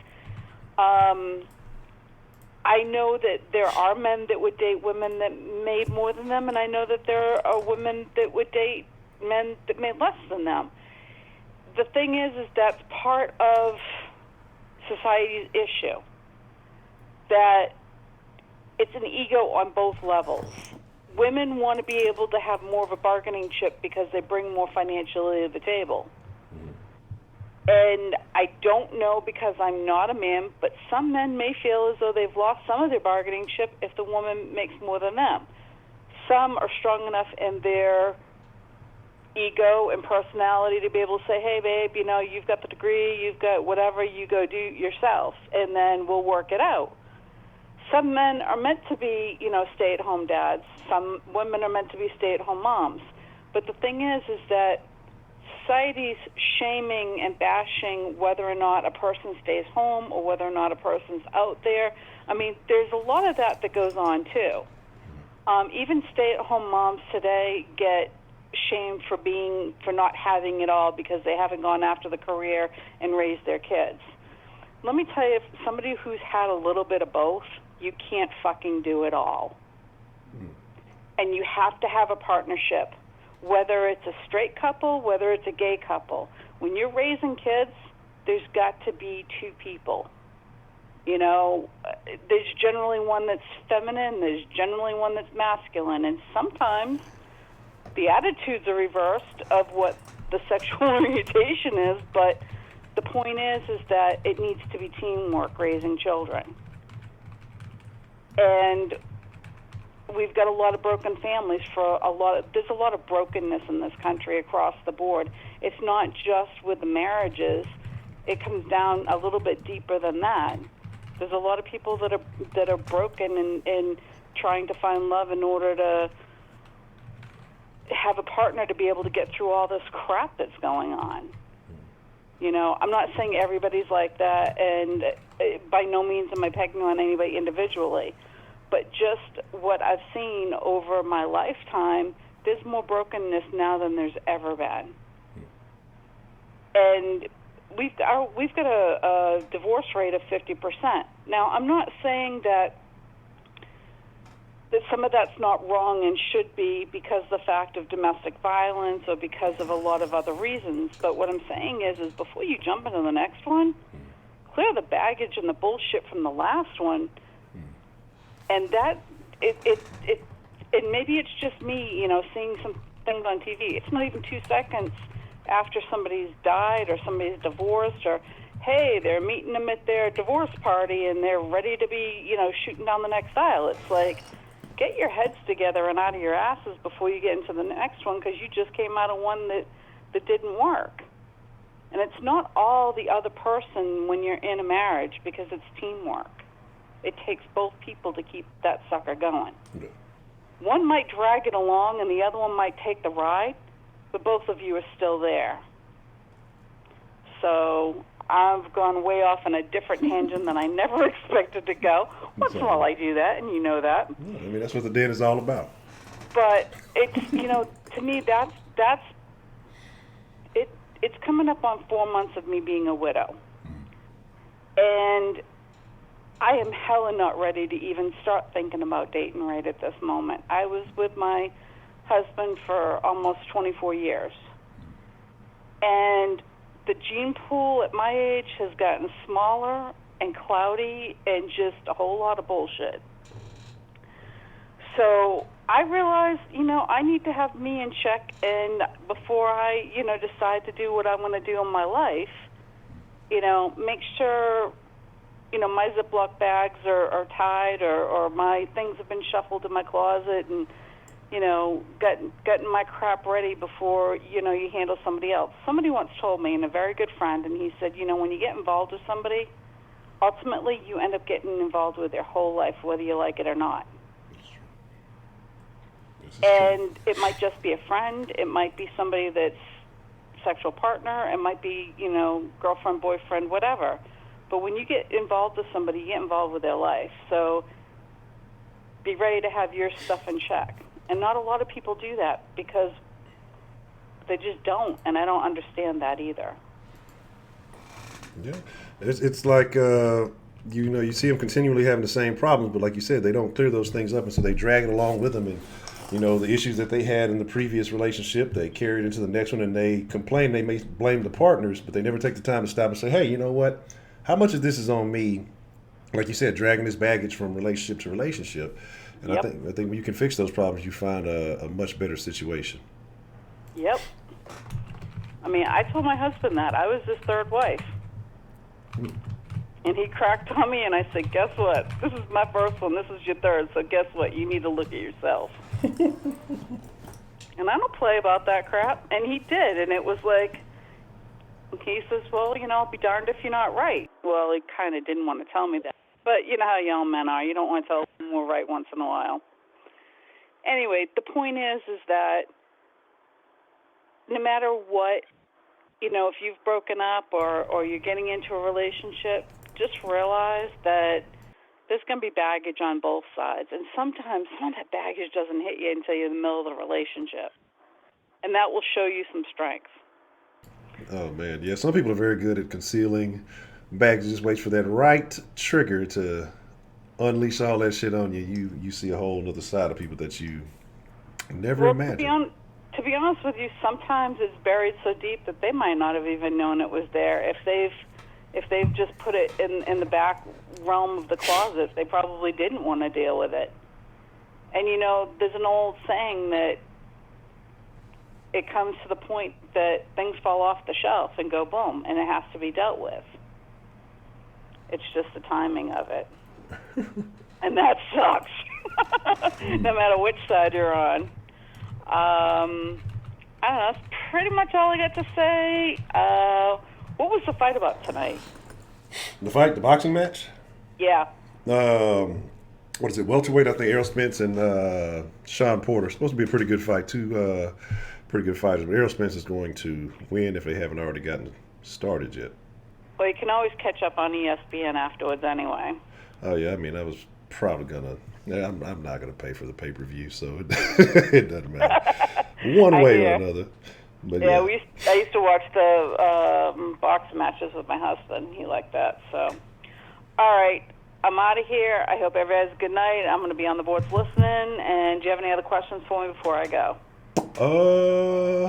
I know that there are men that would date women that made more than them, and I know that there are women that would date men that made less than them. The thing is that's part of society's issue, that it's an ego on both levels. Women want to be able to have more of a bargaining chip because they bring more financially to the table. And I don't know, because I'm not a man, but some men may feel as though they've lost some of their bargaining chip if the woman makes more than them. Some are strong enough in their ego and personality to be able to say, hey, babe, you've got the degree, you've got whatever, you go do yourself, and then we'll work it out. Some men are meant to be, stay-at-home dads. Some women are meant to be stay-at-home moms. But the thing is that society's shaming and bashing whether or not a person stays home or whether or not a person's out there. I mean, there's a lot of that goes on, too. Even stay-at-home moms today get shamed for not having it all because they haven't gone after the career and raised their kids. Let me tell you, if somebody who's had a little bit of both, you can't fucking do it all. And you have to have a partnership, whether it's a straight couple, whether it's a gay couple. When you're raising kids, there's got to be two people. There's generally one that's feminine, there's generally one that's masculine, and sometimes the attitudes are reversed of what the sexual orientation is, but the point is that it needs to be teamwork raising children. And we've got a lot of broken families there's a lot of brokenness in this country across the board. It's not just with the marriages. It comes down a little bit deeper than that. There's a lot of people that are broken and trying to find love in order to have a partner to be able to get through all this crap that's going on. I'm not saying everybody's like that, and by no means am I pegging on anybody individually, but just what I've seen over my lifetime, there's more brokenness now than there's ever been. And we've got a divorce rate of 50%. Now, I'm not saying that that some of that's not wrong and should be because of the fact of domestic violence or because of a lot of other reasons. But what I'm saying is before you jump into the next one, clear the baggage and the bullshit from the last one. And that, and maybe it's just me, seeing some things on TV. It's not even 2 seconds after somebody's died or somebody's divorced, or hey, they're meeting them at their divorce party and they're ready to be, shooting down the next aisle. It's like, get your heads together and out of your asses before you get into the next one, because you just came out of one that didn't work. And it's not all the other person when you're in a marriage, because it's teamwork. It takes both people to keep that sucker going. Yeah. One might drag it along and the other one might take the ride, but both of you are still there. So I've gone way off on a different tangent than I never expected to go. Once in a while I do that, and you know that. Yeah, I mean, that's what the den is all about. But it's, to me, that's it. It's coming up on 4 months of me being a widow. And I am hella not ready to even start thinking about dating right at this moment. I was with my husband for almost 24 years. And the gene pool at my age has gotten smaller and cloudy and just a whole lot of bullshit. So I realized, I need to have me in check, and before I, decide to do what I want to do in my life, make sure, my Ziploc bags are tied, or my things have been shuffled in my closet, and, getting my crap ready before, you handle somebody else. Somebody once told me, and a very good friend, and he said, when you get involved with somebody, ultimately you end up getting involved with their whole life, whether you like it or not. And it might just be a friend. It might be somebody that's sexual partner. It might be, girlfriend, boyfriend, whatever. But when you get involved with somebody, you get involved with their life. So be ready to have your stuff in check. And not a lot of people do that because they just don't. And I don't understand that either. Yeah. It's like, you see them continually having the same problems, but like you said, they don't clear those things up, and so they drag it along with them. And the issues that they had in the previous relationship, they carry it into the next one, and they complain. They may blame the partners, but they never take the time to stop and say, hey, you know what? How much of this is on me? Like you said, dragging this baggage from relationship to relationship. And Yep. I think when you can fix those problems, you find a much better situation. Yep. I mean, I told my husband that. I was his third wife. And he cracked on me, and I said, guess what? This is my first one. This is your third. So guess what? You need to look at yourself. And I don't play about that crap. And he did. And it was like, he says, well, I'll be darned if you're not right. Well, he kind of didn't want to tell me that. But you know how young men are. You don't want to tell them we're right once in a while. Anyway, the point is that no matter what, if you've broken up or you're getting into a relationship, just realize that there's going to be baggage on both sides. And sometimes some of that baggage doesn't hit you until you're in the middle of the relationship. And that will show you some strength. Oh, man. Yeah, some people are very good at concealing baggage. Just waits for that right trigger to unleash all that shit on you. You see a whole other side of people that you never imagined. To be honest with you, sometimes it's buried so deep that they might not have even known it was there. If they've just put it in the back realm of the closet, they probably didn't want to deal with it. And there's an old saying that it comes to the point that things fall off the shelf and go boom, and it has to be dealt with. It's just the timing of it. And that sucks. No matter which side you're on. I don't know. That's pretty much all I got to say. What was the fight about tonight? The boxing match? Yeah. What is it? Welterweight, I think Errol Spence and Sean Porter. Supposed to be a pretty good fight. Two pretty good fighters. But Errol Spence is going to win if they haven't already gotten started yet. Well, you can always catch up on ESPN afterwards anyway. Oh, yeah. I mean, I was probably going to. Yeah, I'm not going to pay for the pay-per-view, so it doesn't matter. One way or another. But yeah, I used to watch the boxing matches with my husband. He liked that. So, all right. I'm out of here. I hope everybody has a good night. I'm going to be on the boards listening. And do you have any other questions for me before I go?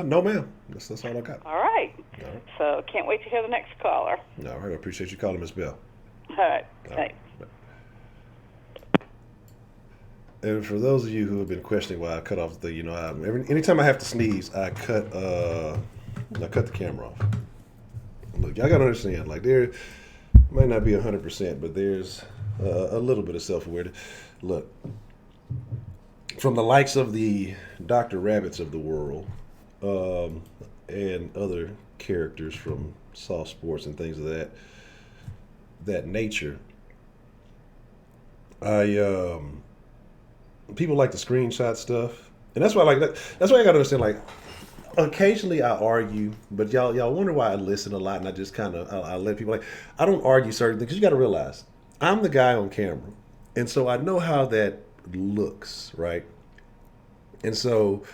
No, ma'am. That's all I got. All right. All right. So can't wait to hear the next caller. All right. I appreciate you calling, Miss Bell. All right. All Thanks. right. And for those of you who have been questioning why I cut off the, anytime I have to sneeze, I cut the camera off. Look, y'all gotta understand, like there might not be 100%, but there's a little bit of self-awareness. Look, from the likes of the Dr. Rabbits of the world, and other characters from soft sports and things of that nature, people like to screenshot stuff, and that's why that's why I gotta understand. Like, occasionally I argue, but y'all wonder why I listen a lot, and I just kind of I let people I don't argue certain things because you got to realize I'm the guy on camera, and so I know how that looks, right? And so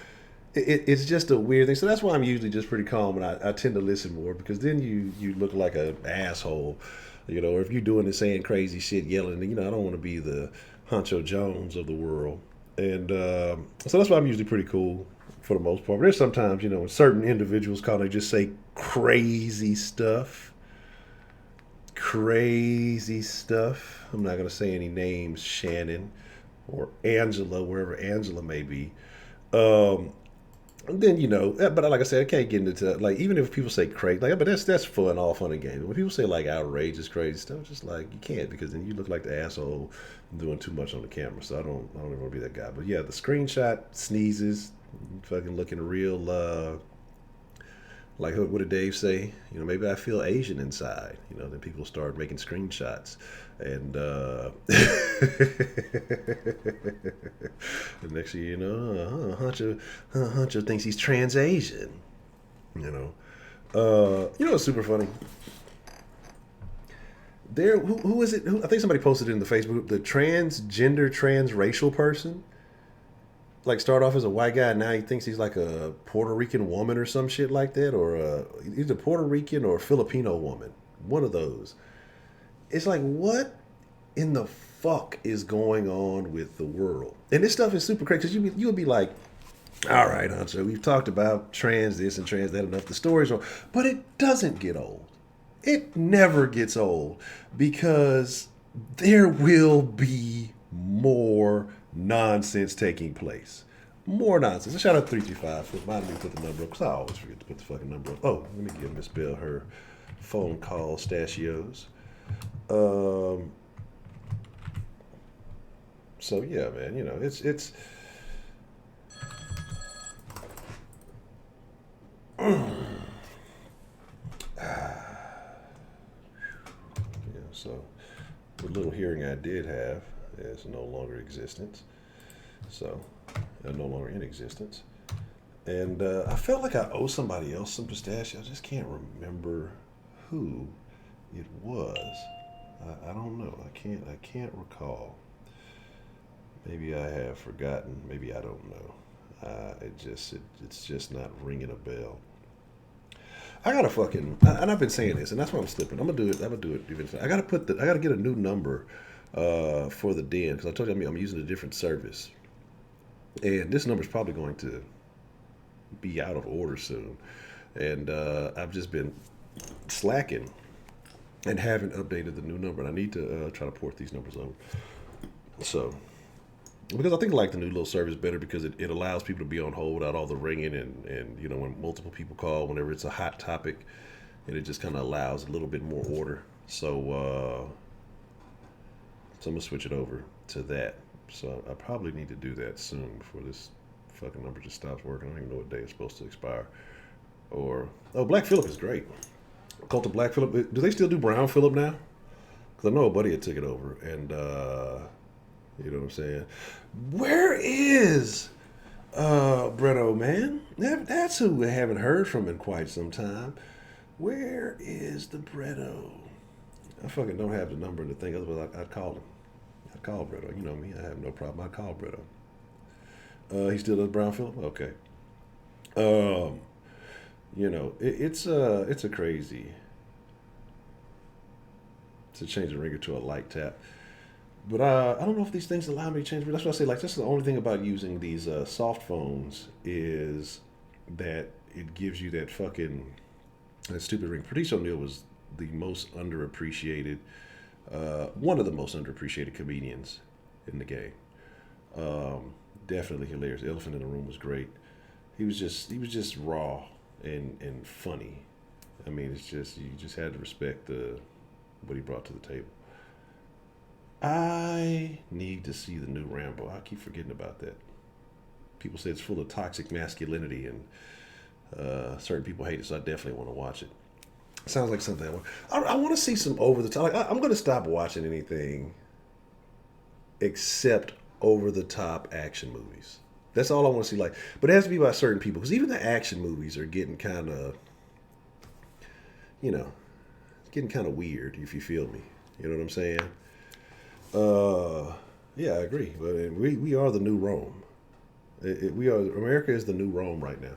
it's just a weird thing. So that's why I'm usually just pretty calm, and I tend to listen more because then you look like an asshole, or if you're doing and saying crazy shit, yelling, I don't want to be the Honcho Jones of the world. And so that's why I'm usually pretty cool for the most part. But there's sometimes, when certain individuals they just say crazy stuff. Crazy stuff. I'm not going to say any names, Shannon or Angela, wherever Angela may be. Then, but like I said, I can't get into even if people say crazy, but that's fun, all fun and games. When people say outrageous, crazy stuff, just you can't, because then you look like the asshole doing too much on the camera. So I don't even want to be that guy. But yeah, the screenshot sneezes, fucking looking real, what did Dave say? Maybe I feel Asian inside. Then people start making screenshots, and the next thing you know, Honcho thinks he's trans Asian. It's super funny. Who is it? I think somebody posted it in the Facebook group. The transgender, transracial person, start off as a white guy, and now he thinks he's like a Puerto Rican woman or some shit like that, or either Puerto Rican or Filipino woman. One of those. It's what in the fuck is going on with the world? And this stuff is super crazy because you would be like, all right, Honcho, we've talked about trans this and trans that enough. The stories are, but it doesn't get old. It never gets old because there will be more nonsense taking place. More nonsense. A shout out to 325 for reminding me to put the number up, because I always forget to put the fucking number up. Oh, let me give Miss Bell her phone call stachios. So yeah, man, it's so the little hearing I did have is no longer existence. So, no longer in existence. And I felt like I owe somebody else some pistachio. I just can't remember who it was. I don't know. I can't recall. Maybe I have forgotten. Maybe I don't know. It's just not ringing a bell. I gotta and I've been saying this, and that's why I'm slipping. I'm gonna do it eventually. I gotta get a new number for the den, because I told you I'm using a different service, and this number is probably going to be out of order soon. And I've just been slacking and haven't updated the new number. And I need to try to port these numbers over. So, because I think I like the new little service better, because it allows people to be on hold without all the ringing and when multiple people call, whenever it's a hot topic, and it just kind of allows a little bit more order. So I'm gonna switch it over to that. So I probably need to do that soon before this fucking number just stops working. I don't even know what day it's supposed to expire. Black Phillip is great. Cult of Black Phillip. Do they still do Brown Phillip now? Because I know a buddy had took it over, and you know what I'm saying? Where is Bretto, man? That's who we haven't heard from in quite some time. Where is the Bretto? I fucking don't have the number and the thing, otherwise I'd call him. I'd call Bretto. You know me, I have no problem. I'd call Bretto. He still does Brown Phillip? Okay. It's a crazy, to change the ringer to a light tap. But I don't know if these things allow me to change. But that's what I say. Like, that's the only thing about using these soft phones is that it gives you that fucking that stupid ring. Patrice O'Neal was the most underappreciated, one of the most underappreciated comedians in the game. Definitely hilarious. Elephant in the Room was great. He was just raw and funny. I mean, it's just you just had to respect what he brought to the table. I need to see the new Rambo. I keep forgetting about that. People say it's full of toxic masculinity, and certain people hate it, so I definitely want to watch it. Sounds like something I want to see some over the top. Like, I'm going to stop watching anything except over the top action movies. That's all I want to see. Like, but it has to be by certain people, because even the action movies are getting kind of, getting kind of weird. If you feel me, you know what I'm saying? Yeah, I agree. But we are the new Rome. We are America is the new Rome right now,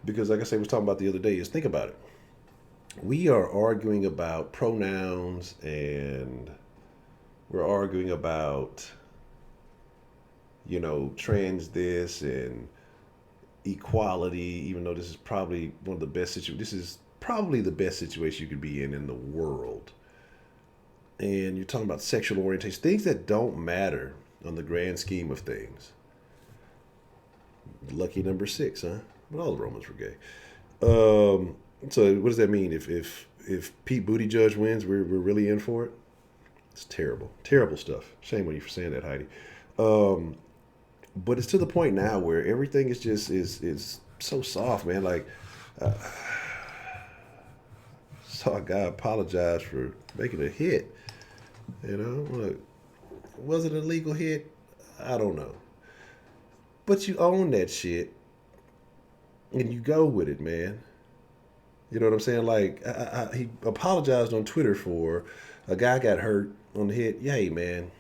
because like I was talking about the other day, is think about it. We are arguing about pronouns, and we're arguing about trans this and equality. Even though this is probably one of the best this is probably the best situation you could be in the world. And you're talking about sexual orientation, things that don't matter on the grand scheme of things. Lucky number 6, huh? But all the Romans were gay. So what does that mean? If Pete Buttigieg wins, we're really in for it? It's terrible. Terrible stuff. Shame on you for saying that, Heidi. But it's to the point now where everything is just is so soft, man. Like, saw a guy apologize for making a hit. Like, was it a legal hit? I don't know. But you own that shit, and you go with it, man. You know what I'm saying? Like, he apologized on Twitter for a guy got hurt on the hit. Yay, man.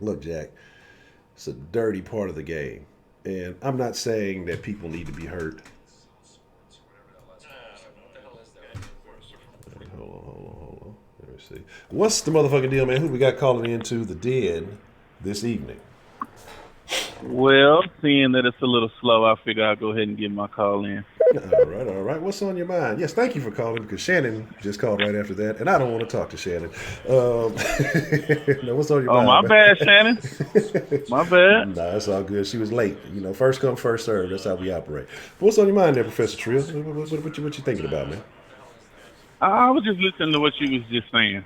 Look, Jack, it's a dirty part of the game. And I'm not saying that people need to be hurt. Hold on. Let me see. What's the motherfucking deal, man? Who we got calling into the den this evening? Well, seeing that it's a little slow, I figure I'll go ahead and get my call in. All right. What's on your mind? Yes, thank you for calling, because Shannon just called right after that, and I don't want to talk to Shannon. Now, what's on your mind? Oh, my bad, Shannon. My bad. Nah, it's all good. She was late. First come, first serve. That's how we operate. But what's on your mind there, Professor Trill? What you thinking about, man? I was just listening to what you was just saying.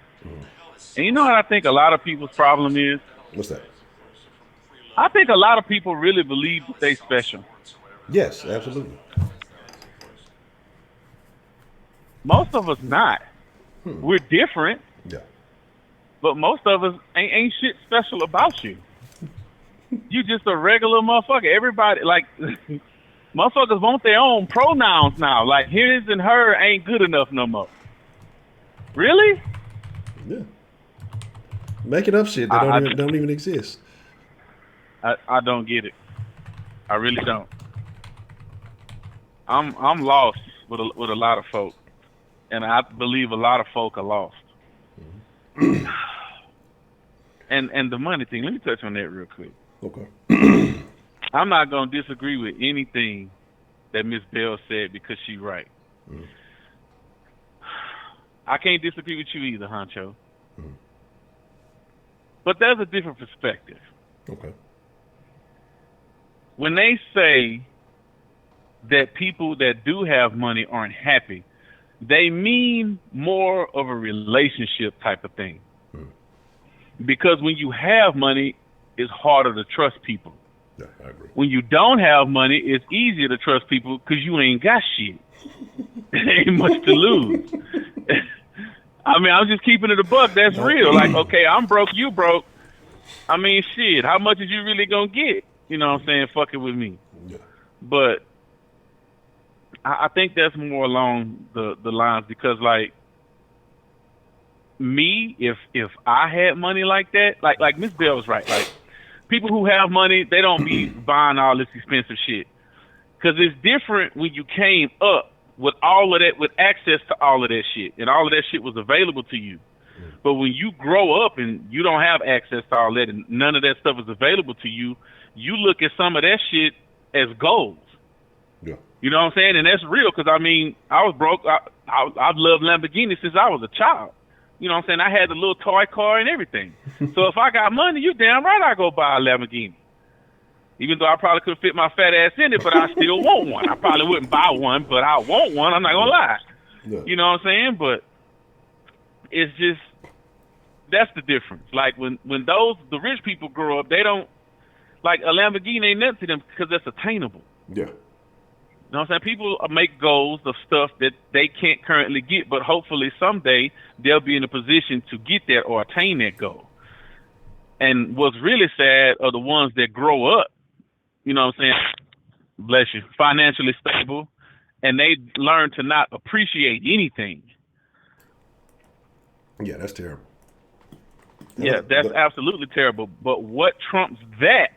And you know what I think a lot of people's problem is? What's that? I think a lot of people really believe that they special. Yes, absolutely. Most of us not. We're different. Yeah. But most of us ain't shit special about you. You just a regular motherfucker. Everybody, like, motherfuckers want their own pronouns now. Like, his and her ain't good enough no more. Really? Yeah. Making up shit that don't even exist. I don't get it. I really don't. I'm lost with a lot of folk, and I believe a lot of folk are lost. Mm-hmm. and the money thing. Let me touch on that real quick. Okay. I'm not gonna disagree with anything that Miss Bell said, because she's right. Mm-hmm. I can't disagree with you either, Honcho. Mm-hmm. But there's a different perspective. Okay. When they say that people that do have money aren't happy, they mean more of a relationship type of thing. Because when you have money, it's harder to trust people. Yeah, I agree. When you don't have money, it's easier to trust people because you ain't got shit. Ain't much to lose. I mean, I'm just keeping it a buck. That's real. Like, okay, I'm broke, you broke. I mean, shit, how much is you really going to get? You know what I'm saying? Fuck it with me. Yeah. But I think that's more along the lines, because, like, me, if I had money like that, like Miss Bell was right. Like, people who have money, they don't be buying all this expensive shit. Because it's different when you came up with all of that, with access to all of that shit, and all of that shit was available to you. But when you grow up and you don't have access to all that and none of that stuff is available to you, you look at some of that shit as goals. Yeah. You know what I'm saying? And that's real because, I mean, I was broke. I've loved Lamborghini since I was a child. You know what I'm saying? I had the little toy car and everything. So if I got money, you damn right I go buy a Lamborghini. Even though I probably could fit my fat ass in it, but I still want one. I probably wouldn't buy one, but I want one. I'm not going to lie. Yeah. You know what I'm saying? But it's just, that's the difference. Like when the rich people grow up, they don't, like a Lamborghini ain't nothing to them because that's attainable. Yeah. You know what I'm saying? People make goals of stuff that they can't currently get, but hopefully someday they'll be in a position to get that or attain that goal. And what's really sad are the ones that grow up, you know what I'm saying, bless you, financially stable, and they learn to not appreciate anything. Yeah, that's terrible. Yeah, that's absolutely terrible. But what trumps that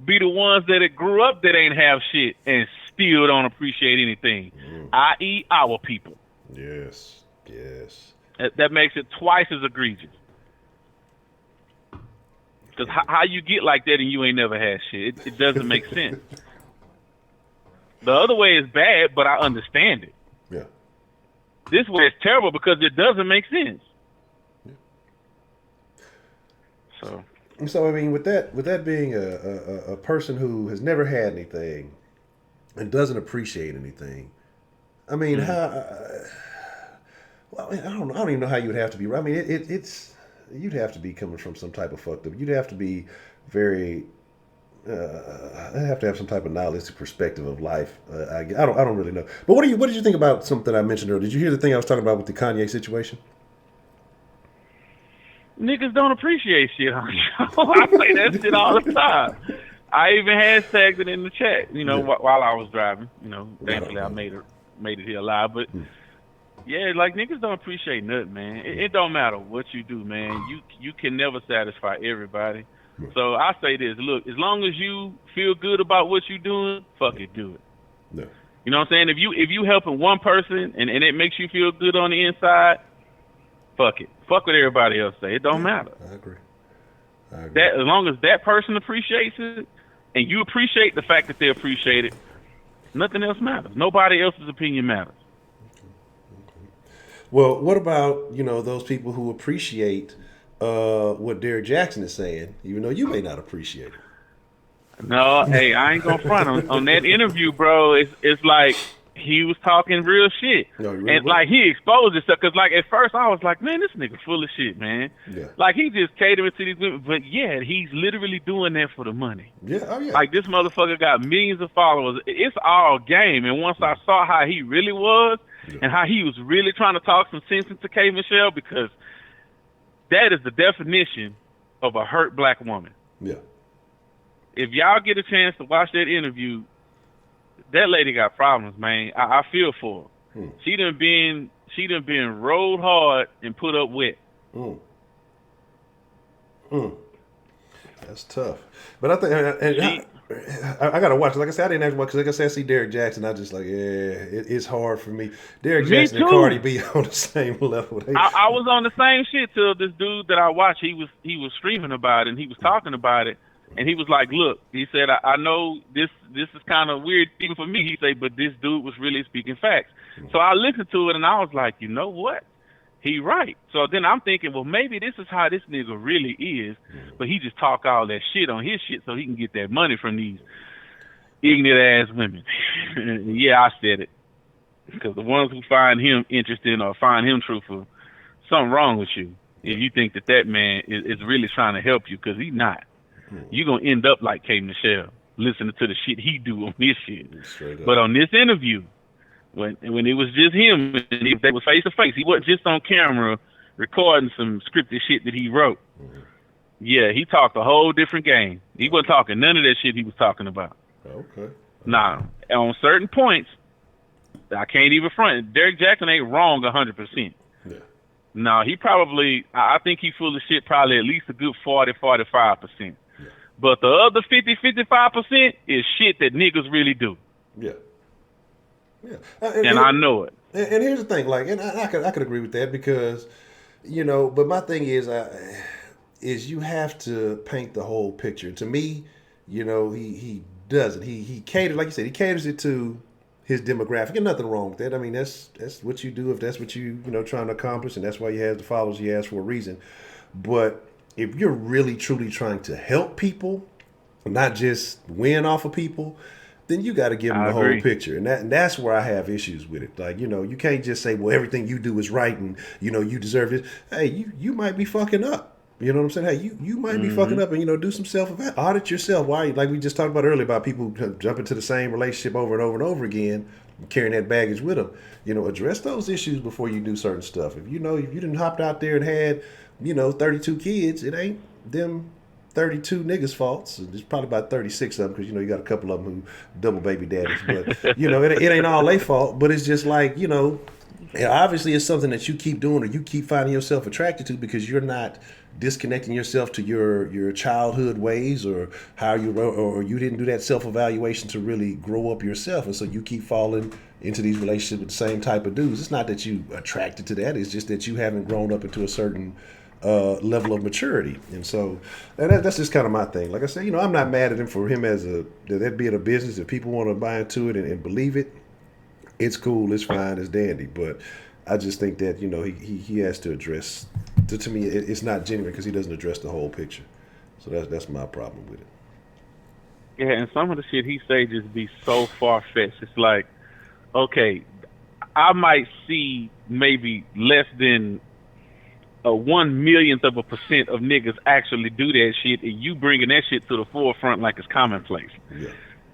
be the ones that grew up that ain't have shit and still don't appreciate anything, i.e. our people. Yes, yes. That makes it twice as egregious. Because how you get like that and you ain't never had shit, it doesn't make sense. The other way is bad, but I understand it. Yeah. This way is terrible because it doesn't make sense. Yeah. So I mean, with that being a person who has never had anything and doesn't appreciate anything, I mean, well, I don't even know how you would have to be. I mean, it's you'd have to be coming from some type of fucked up. You'd have to be very. Have to have some type of nihilistic perspective of life. I don't really know. But what did you think about something I mentioned earlier? Did you hear the thing I was talking about with the Kanye situation? Niggas don't appreciate shit on the show. I say that shit all the time. I even hashtagged it in the chat, you know, while I was driving. You know, thankfully I made it here alive. But yeah, like niggas don't appreciate nothing, man. It don't matter what you do, man. You can never satisfy everybody. So I say this, look, as long as you feel good about what you're doing, fuck it, do it. No. You know what I'm saying? If you helping one person and it makes you feel good on the inside, fuck it. Fuck what everybody else say. It don't matter. I agree. That as long as that person appreciates it and you appreciate the fact that they appreciate it, nothing else matters. Nobody else's opinion matters. Okay. Well, what about, those people who appreciate what Derek Jackson is saying, even though you may not appreciate it? No, hey, I ain't gonna front on that interview, bro. It's like he was talking real shit, and like he exposed himself. Cause like at first I was like, man, this nigga full of shit, man. Yeah. Like he just catering to these women, but yeah, he's literally doing that for the money. Yeah, oh yeah. Like this motherfucker got millions of followers. It's all game. And once I saw how he really was and how he was really trying to talk some sense into K. Michelle, because that is the definition of a hurt black woman. Yeah. If y'all get a chance to watch that interview, that lady got problems, man. I feel for her. She done been rolled hard and put up wet. That's tough. But I think I gotta watch it. Like I said, I didn't actually watch because, like I said, I see Derek Jackson. I just like, it's hard for me. Derek Jackson and Cardi B on the same level. I was on the same shit till this dude that I watched. He was streaming about it and he was talking about it. And he was like, look, he said, I know this is kind of weird even for me. He said, but this dude was really speaking facts. So I listened to it and I was like, you know what? He right. So then I'm thinking, well, maybe this is how this nigga really is, but he just talk all that shit on his shit so he can get that money from these ignorant ass women. Yeah, I said it. Because the ones who find him interesting or find him truthful, something wrong with you. If you think that man is really trying to help you, because he's not. You're going to end up like K. Michelle, listening to the shit he do on his shit. But on this interview, when it was just him, and they was face to face, he wasn't just on camera recording some scripted shit that he wrote. Yeah, he talked a whole different game. He wasn't talking none of that shit he was talking about. Okay. Now, on certain points, I can't even front. Derek Jackson ain't wrong 100%. Yeah. No, he probably, I think he full of shit probably at least a good 40-45%. But the other 50-55% is shit that niggas really do. Yeah. Yeah. And I know it. And here's the thing, like, and I could agree with that because, But my thing is you have to paint the whole picture. To me, he doesn't. He caters, like you said, he caters it to his demographic, and nothing wrong with that. I mean, that's what you do if that's what trying to accomplish, and that's why you have the followers he has for a reason. But if you're really truly trying to help people, not just win off of people, then you got to give them the whole picture, and that's where I have issues with it. Like, you can't just say, well, everything you do is right, and you deserve it. Hey, you might be fucking up. You know what I'm saying? Hey, you might be fucking up, and do some audit yourself. Why? Like we just talked about earlier about people jumping to the same relationship over and over and over again, carrying that baggage with them. Address those issues before you do certain stuff. If you didn't hopped out there and had 32 kids, it ain't them 32 niggas' faults. It's probably about 36 of them because you got a couple of them who double baby daddies. But it ain't all their fault. But it's just like obviously it's something that you keep doing or you keep finding yourself attracted to because you're not disconnecting yourself to your childhood ways or how or you didn't do that self-evaluation to really grow up yourself, and so you keep falling into these relationships with the same type of dudes. It's not that you attracted to that, it's just that you haven't grown up into a certain level of maturity. And so that's just kind of my thing. Like I said, I'm not mad at him for him as that being a business. If people want to buy into it and believe it, it's cool, it's fine, it's dandy. But I just think that he has to address. To me, it's not genuine because he doesn't address the whole picture. So that's my problem with it. Yeah, and some of the shit he say just be so far fetched. It's like, okay, I might see maybe less than a 1/1,000,000th of a percent of niggas actually do that shit, and you bringing that shit to the forefront like it's commonplace. Yeah.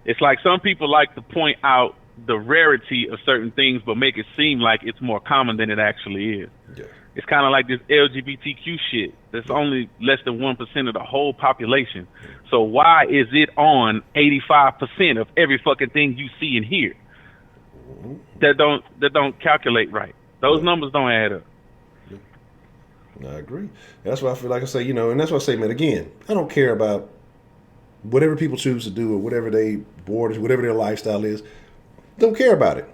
It's like some people like to point out the rarity of certain things, but make it seem like it's more common than it actually is. Yeah. It's kind of like this LGBTQ shit. That's only less than 1% of the whole population. So why is it on 85% of every fucking thing you see and hear? That don't calculate right. Those numbers don't add up. I agree. That's why I feel like I say, and that's why I say, man, again, I don't care about whatever people choose to do or whatever whatever their lifestyle is. Don't care about it.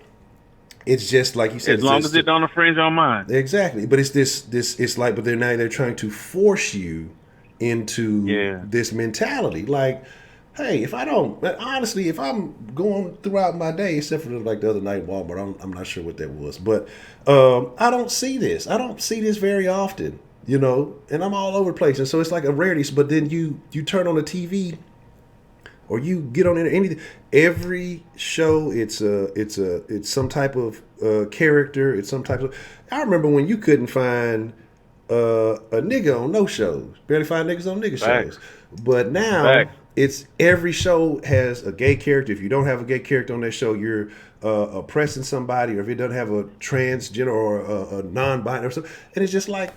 It's just like you said. As long as it don't infringe on mine. Exactly. But it's it's like, but they're trying to force you into this mentality. Like, hey, if I'm going throughout my day, except for like the other night at Walmart, I'm not sure what that was, but I don't see this. I don't see this very often, and I'm all over the place. And so it's like a rarity. But then you turn on the TV or you get on anything, every show, it's some type of character. It's some type of. I remember when you couldn't find a nigga on no shows, barely find niggas on nigga shows. But now it's every show has a gay character. If you don't have a gay character on that show, you're oppressing somebody, or if it doesn't have a transgender or a non-binary or something. And it's just like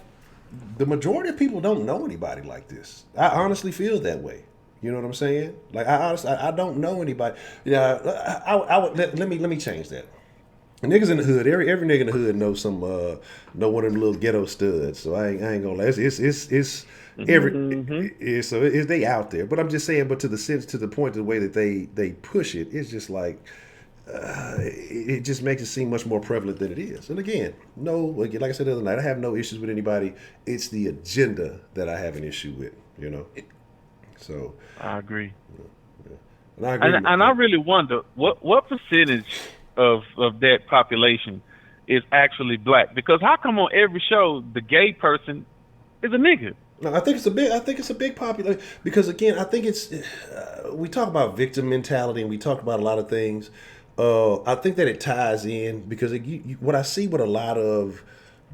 the majority of people don't know anybody like this. I honestly feel that way. You know what I'm saying? Like I don't know anybody. Yeah, I would let me change that. Niggas in the hood, every nigga in the hood knows know one of them little ghetto studs. So I ain't gonna lie. It's every so they out there. But I'm just saying. But to the point, the way that they push it, it's just like it just makes it seem much more prevalent than it is. And again, like I said the other night, I have no issues with anybody. It's the agenda that I have an issue with. So I agree. And I agree. And I really wonder what percentage of that population is actually black, because how come on every show the gay person is a nigga? No, I think it's a big population, because again, I think it's we talk about victim mentality and we talk about a lot of things. I think that it ties in because what I see with a lot of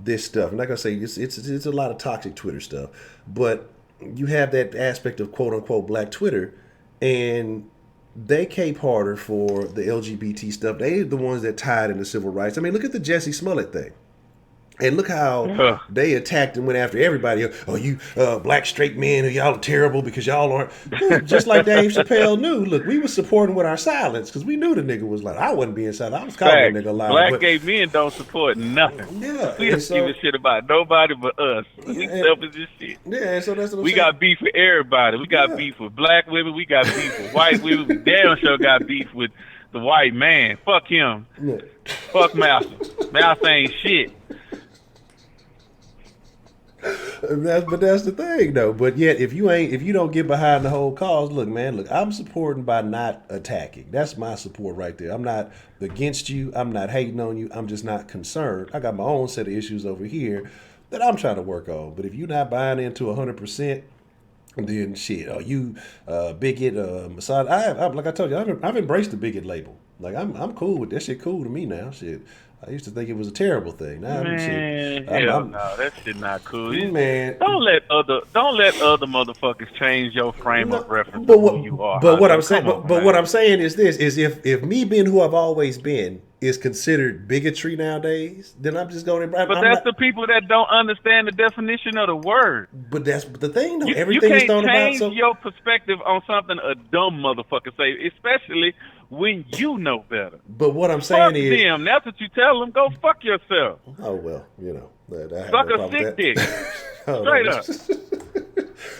this stuff, and like I say, it's a lot of toxic Twitter stuff, but you have that aspect of quote unquote black Twitter, and they cape harder for the LGBT stuff. They're the ones that tied into civil rights. I mean, look at the Jussie Smollett thing. And look how they attacked and went after everybody. Oh, you black straight men, y'all are terrible because y'all aren't. Just like Dave Chappelle knew. Look, we were supporting with our silence because we knew the nigga was like, I wasn't being silent. I was calling that nigga loud. Black gay men don't support nothing. Yeah, we don't give a shit about nobody but us. We selfish as shit. Yeah, so that's what we got beef with everybody. We got beef with black women. We got beef with white women. We damn sure got beef with the white man. Fuck him. Yeah. Fuck Master. Master ain't shit. But that's the thing, though. But yet, if you don't get behind the whole cause, look, man, look, I'm supporting by not attacking. That's my support right there. I'm not against you. I'm not hating on you. I'm just not concerned. I got my own set of issues over here that I'm trying to work on. But if you're not buying into 100%, then shit, oh, you bigot, massage. Like I told you, I've embraced the bigot label. Like I'm cool with that shit. Cool to me now. Shit. I used to think it was a terrible thing. Now, Man, shit, hell no, that shit not cool. Man, Don't let other motherfuckers change your frame of reference but of what, who you are. but what I'm Come saying, on, but man. what I'm saying is this: is if me being who I've always been is considered bigotry nowadays, then I'm just going to. But that's the people that don't understand the definition of the word. But that's the thing, though. You Everything is can't thrown about. change So your perspective on something a dumb motherfucker say, especially when you know better. but what I'm Fuck saying is, them. That's what you tell them. Go fuck yourself. oh well, you know, I have Suck no a problem sick with dick. that. Oh, Straight no. up.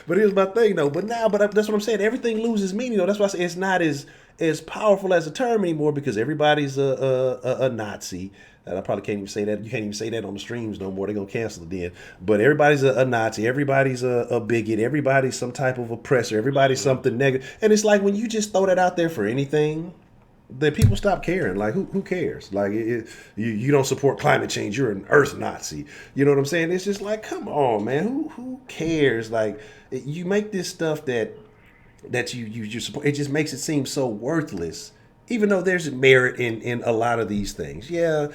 But here's my thing, though. But that's what I'm saying. Everything loses meaning, though. That's why I say it's not as powerful as a term anymore because everybody's a Nazi. And I probably can't even say that. You can't even say that on the streams no more. They're gonna cancel it then. But everybody's a Nazi. Everybody's a bigot. Everybody's some type of oppressor. Everybody's something negative. And it's like when you just throw that out there for anything, then people stop caring. Like who cares? Like you don't support climate change. You're an Earth Nazi. You know what I'm saying? It's just like, come on, man. Who cares? Like you make this stuff that you support. It just makes it seem so worthless. Even though there's merit in a lot of these things. Yeah,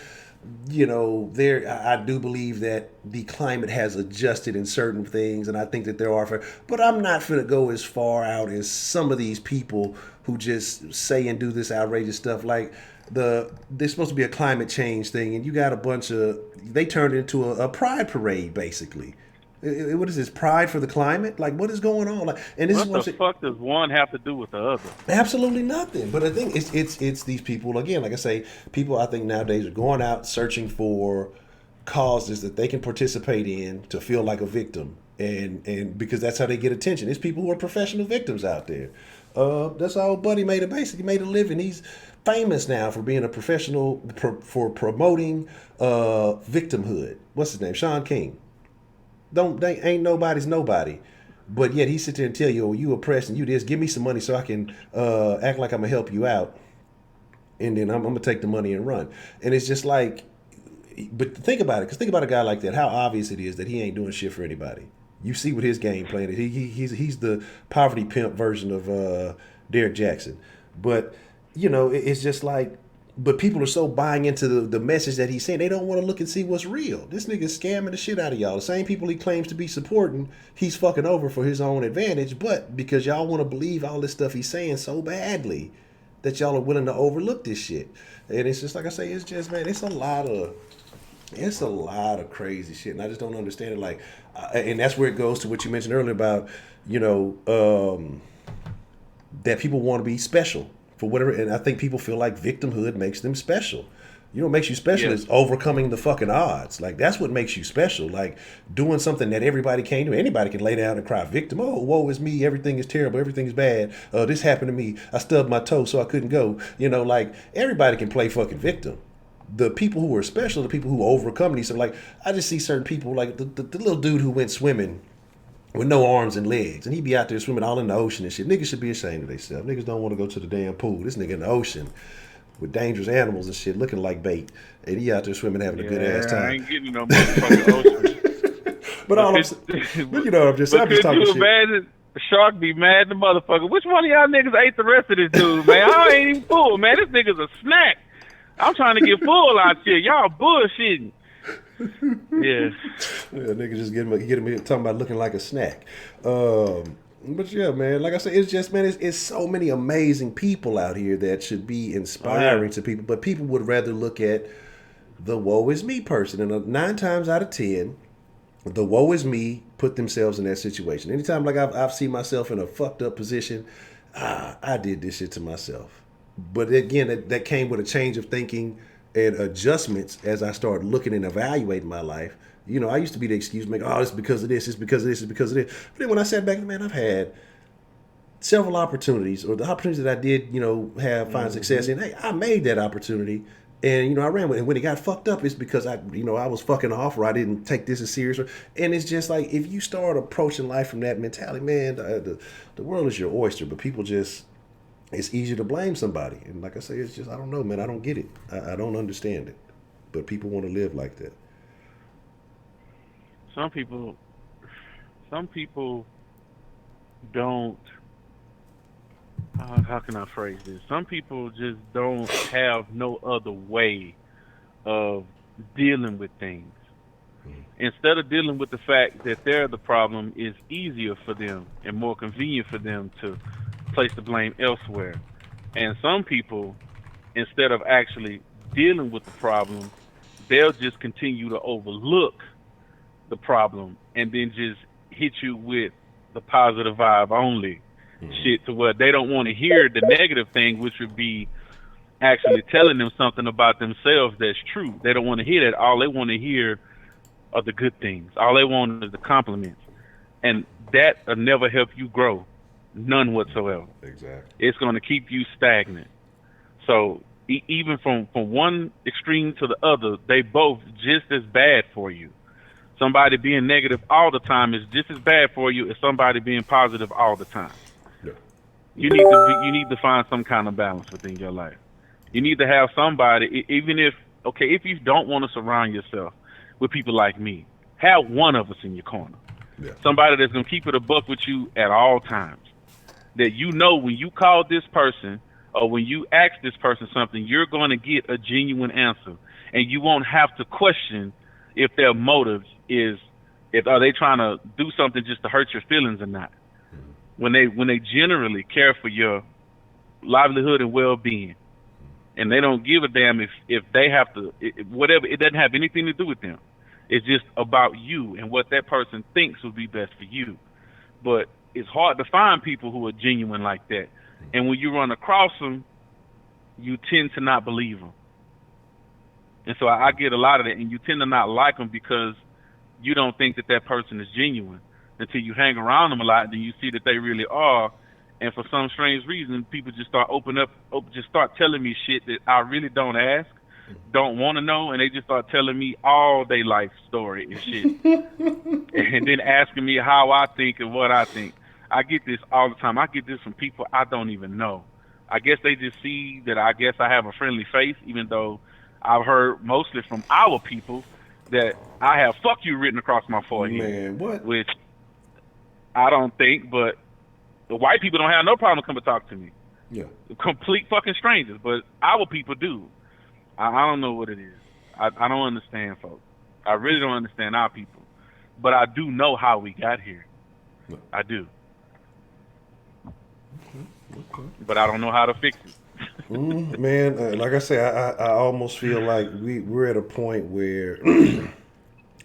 you know, I do believe that the climate has adjusted in certain things, and I think that there are. But I'm not going to go as far out as some of these people who just say and do this outrageous stuff. Like there's supposed to be a climate change thing, and you got a bunch of they turned it into a pride parade basically. What is this? Pride for the climate? Like, what is going on? Like, and this What is the fuck does one have to do with the other? Absolutely nothing. But I think it's these people again. Like I say, people I think nowadays are going out searching for causes that they can participate in to feel like a victim, and because that's how they get attention. There's people who are professional victims out there. That's our buddy made a living. He's famous now for being a professional for promoting victimhood. What's his name? Sean King. They ain't nobody's nobody. But yet he sit there and tell you, oh, you oppressed and you this, give me some money so I can act like I'm going to help you out. And then I'm going to take the money and run. And it's just like, but think about it. Because think about a guy like that, how obvious it is that he ain't doing shit for anybody. You see what his game plan is. He's the poverty pimp version of Derek Jackson. But, you know, it's just like, but people are so buying into the message that he's saying, they don't want to look and see what's real. This nigga's scamming the shit out of y'all. The same people he claims to be supporting, he's fucking over for his own advantage. But because y'all want to believe all this stuff he's saying so badly that y'all are willing to overlook this shit. And it's just like I say, it's just, man, it's a lot of crazy shit. And I just don't understand it. Like, and that's where it goes to what you mentioned earlier about, you know, that people want to be special. For whatever, and I think people feel like victimhood makes them special. You know what makes you special is overcoming the fucking odds. Like, that's what makes you special. Like, doing something that everybody can't do. Anybody can lay down and cry victim. Oh, woe is me. Everything is terrible. Everything is bad. This happened to me. I stubbed my toe so I couldn't go. You know, like, everybody can play fucking victim. The people who are special, the people who overcome these. So, like, I just see certain people, like the little dude who went swimming with no arms and legs, and he be out there swimming all in the ocean and shit. Niggas should be ashamed of themselves. Niggas don't want to go to the damn pool. This nigga in the ocean with dangerous animals and shit, looking like bait, and he out there swimming, having a good ass time. I ain't getting no motherfucking ocean. But you know, I'm just talking shit. Imagine the shark be mad the motherfucker. Which one of y'all niggas ate the rest of this dude, man? I ain't even full, man. This nigga's a snack. I'm trying to get full out here. Y'all bullshitting. Yeah, nigga just get me talking about looking like a snack. But yeah, man, like I said, it's just, man, it's so many amazing people out here that should be inspiring to people, but people would rather look at the woe is me person. And 9 times out of 10, the woe is me put themselves in that situation. Anytime like I've seen myself in a fucked up position, I did this shit to myself. But again, that came with a change of thinking and adjustments as I started looking and evaluating my life. You know, I used to be the excuse maker, oh, it's because of this, it's because of this, it's because of this. But then when I sat back, man, I've had several opportunities, or the opportunities that I did, you know, find success in. Hey, I made that opportunity And I ran with it. And when it got fucked up, it's because I was fucking off, or I didn't take this as serious. And it's just like, if you start approaching life from that mentality, man, the world is your oyster. But people just, it's easier to blame somebody. And like I say, it's just, I don't know, man. I don't get it. I don't understand it. But people want to live like that. Some people don't. How can I phrase this? Some people just don't have no other way of dealing with things. Instead of dealing with the fact that they're the problem, it's easier for them and more convenient for them to place the blame elsewhere. And some people, instead of actually dealing with the problem, they'll just continue to overlook the problem and then just hit you with the positive vibe only shit, to where they don't want to hear the negative thing, which would be actually telling them something about themselves that's true. They don't want to hear that. All they want to hear are the good things. All they want is the compliments. And that will never help you grow. None whatsoever. Exactly. It's going to keep you stagnant. So even from one extreme to the other, they both just as bad for you. Somebody being negative all the time is just as bad for you as somebody being positive all the time. Yeah. You need to find some kind of balance within your life. You need to have somebody, even if you don't want to surround yourself with people like me, have one of us in your corner. Yeah. Somebody that's going to keep it a buck with you at all times. That when you call this person or when you ask this person something, you're going to get a genuine answer. And you won't have to question if their motive is, are they trying to do something just to hurt your feelings or not. When they generally care for your livelihood and well-being, and they don't give a damn if they have to, whatever, it doesn't have anything to do with them. It's just about you and what that person thinks would be best for you. But it's hard to find people who are genuine like that. And when you run across them, you tend to not believe them. And so I get a lot of that, and you tend to not like them because you don't think that person is genuine until you hang around them a lot, and then you see that they really are. And for some strange reason, people just start just start telling me shit that I really don't ask, don't want to know, and they just start telling me all their life story and shit. And then asking me how I think and what I think. I get this all the time. I get this from people I don't even know. I guess they just see that I have a friendly face, even though I've heard mostly from our people that I have "fuck you" written across my forehead. Man, what? Which I don't think, but the white people don't have no problem coming to talk to me. Yeah. Complete fucking strangers, but our people do. I don't know what it is. I don't understand, folks. I really don't understand our people. But I do know how we got here. Yeah. I do. Okay. But I don't know how to fix it. Man, like I say, I almost feel like we're at a point where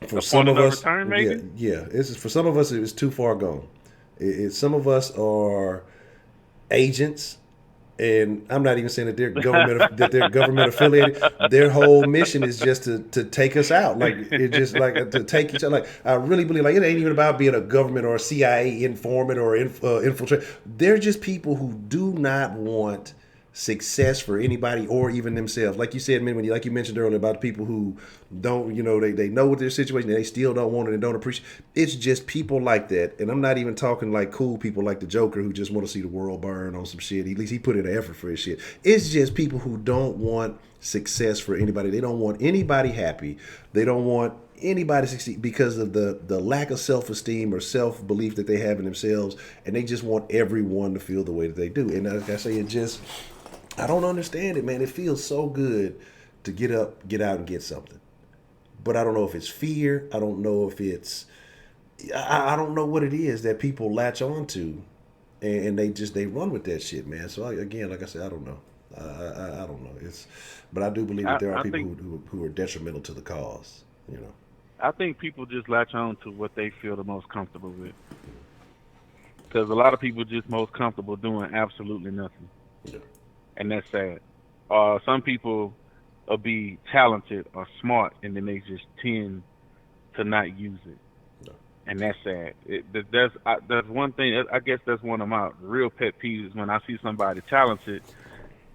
for some of us, return, maybe? yeah, for some of us it's too far gone. Some of us are agents, and I'm not even saying that they're government affiliated. Their whole mission is just to take us out. Like, it's just like to take each other. Like, I really believe, like, it ain't even about being a government or a CIA informant or infiltrate. They're just people who do not want success for anybody or even themselves. Like you said, man, like you mentioned earlier about people who don't, they know what their situation, and they still don't want it and don't appreciate. It's just people like that. And I'm not even talking like cool people like the Joker who just want to see the world burn on some shit. At least he put in an effort for his shit. It's just people who don't want success for anybody. They don't want anybody happy. They don't want anybody to succeed because of the lack of self-esteem or self-belief that they have in themselves. And they just want everyone to feel the way that they do. And like I say, I don't understand it, man. It feels so good to get up, get out, and get something. But I don't know if it's fear. I don't know if it's... I don't know what it is that people latch on to, and they run with that shit, man. So, again, like I said, I don't know. I don't know. But I do believe that there are people who are detrimental to the cause, I think people just latch on to what they feel the most comfortable with. Because a lot of people just most comfortable doing absolutely nothing. Yeah. And that's sad. Some people will be talented or smart, and then they just tend to not use it. No. And that's sad. That's one thing. I guess that's one of my real pet peeves when I see somebody talented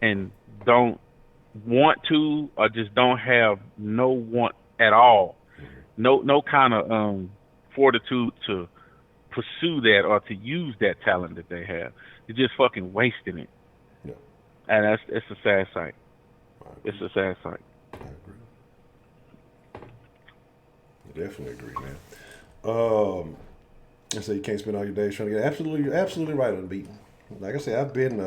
and don't want to or just don't have no want at all, no kind of fortitude to pursue that or to use that talent that they have. You're just fucking wasting it. Yeah. And it's a sad sight. I agree. It's a sad sight. I agree. I definitely agree, man. I say you can't spend all your days trying to get absolutely right, Unbeaten. Like I said, I've been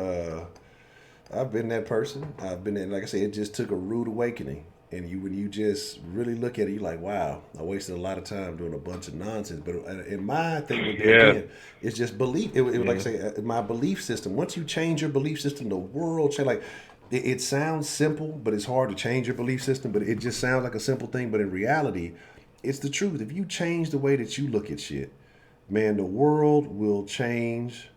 that person. I've been in, like I said, it just took a rude awakening. And when you just really look at it, you're like, wow, I wasted a lot of time doing a bunch of nonsense. But in my thing would be, again, it's just belief. It was like I say, my belief system. Once you change your belief system, the world change. Like it sounds simple, but it's hard to change your belief system. But it just sounds like a simple thing. But in reality, it's the truth. If you change the way that you look at shit, man, the world will change.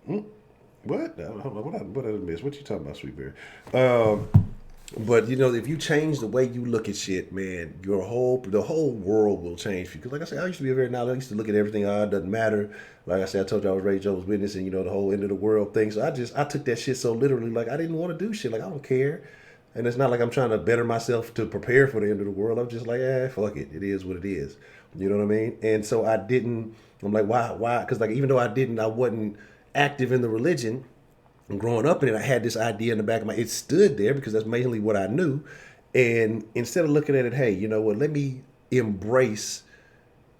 What? Hold on, what did I miss? What you talking about, Sweet Berry? But you know, if you change the way you look at shit, man, the whole world will change for you. Because like I said, I used to be a very knowledgeable. I used to look at everything. It doesn't matter. Like I said, I told you I was Ray Joe's witness, and you know the whole end of the world thing. So I took that shit so literally. Like I didn't want to do shit. Like I don't care. And it's not like I'm trying to better myself to prepare for the end of the world. I'm just like, fuck it. It is what it is. You know what I mean? And so I didn't. I'm like, why? Because like even though I wasn't active in the religion. And growing up in it, I had this idea in the back of it stood there because that's mainly what I knew. And instead of looking at it, hey, you know what, let me embrace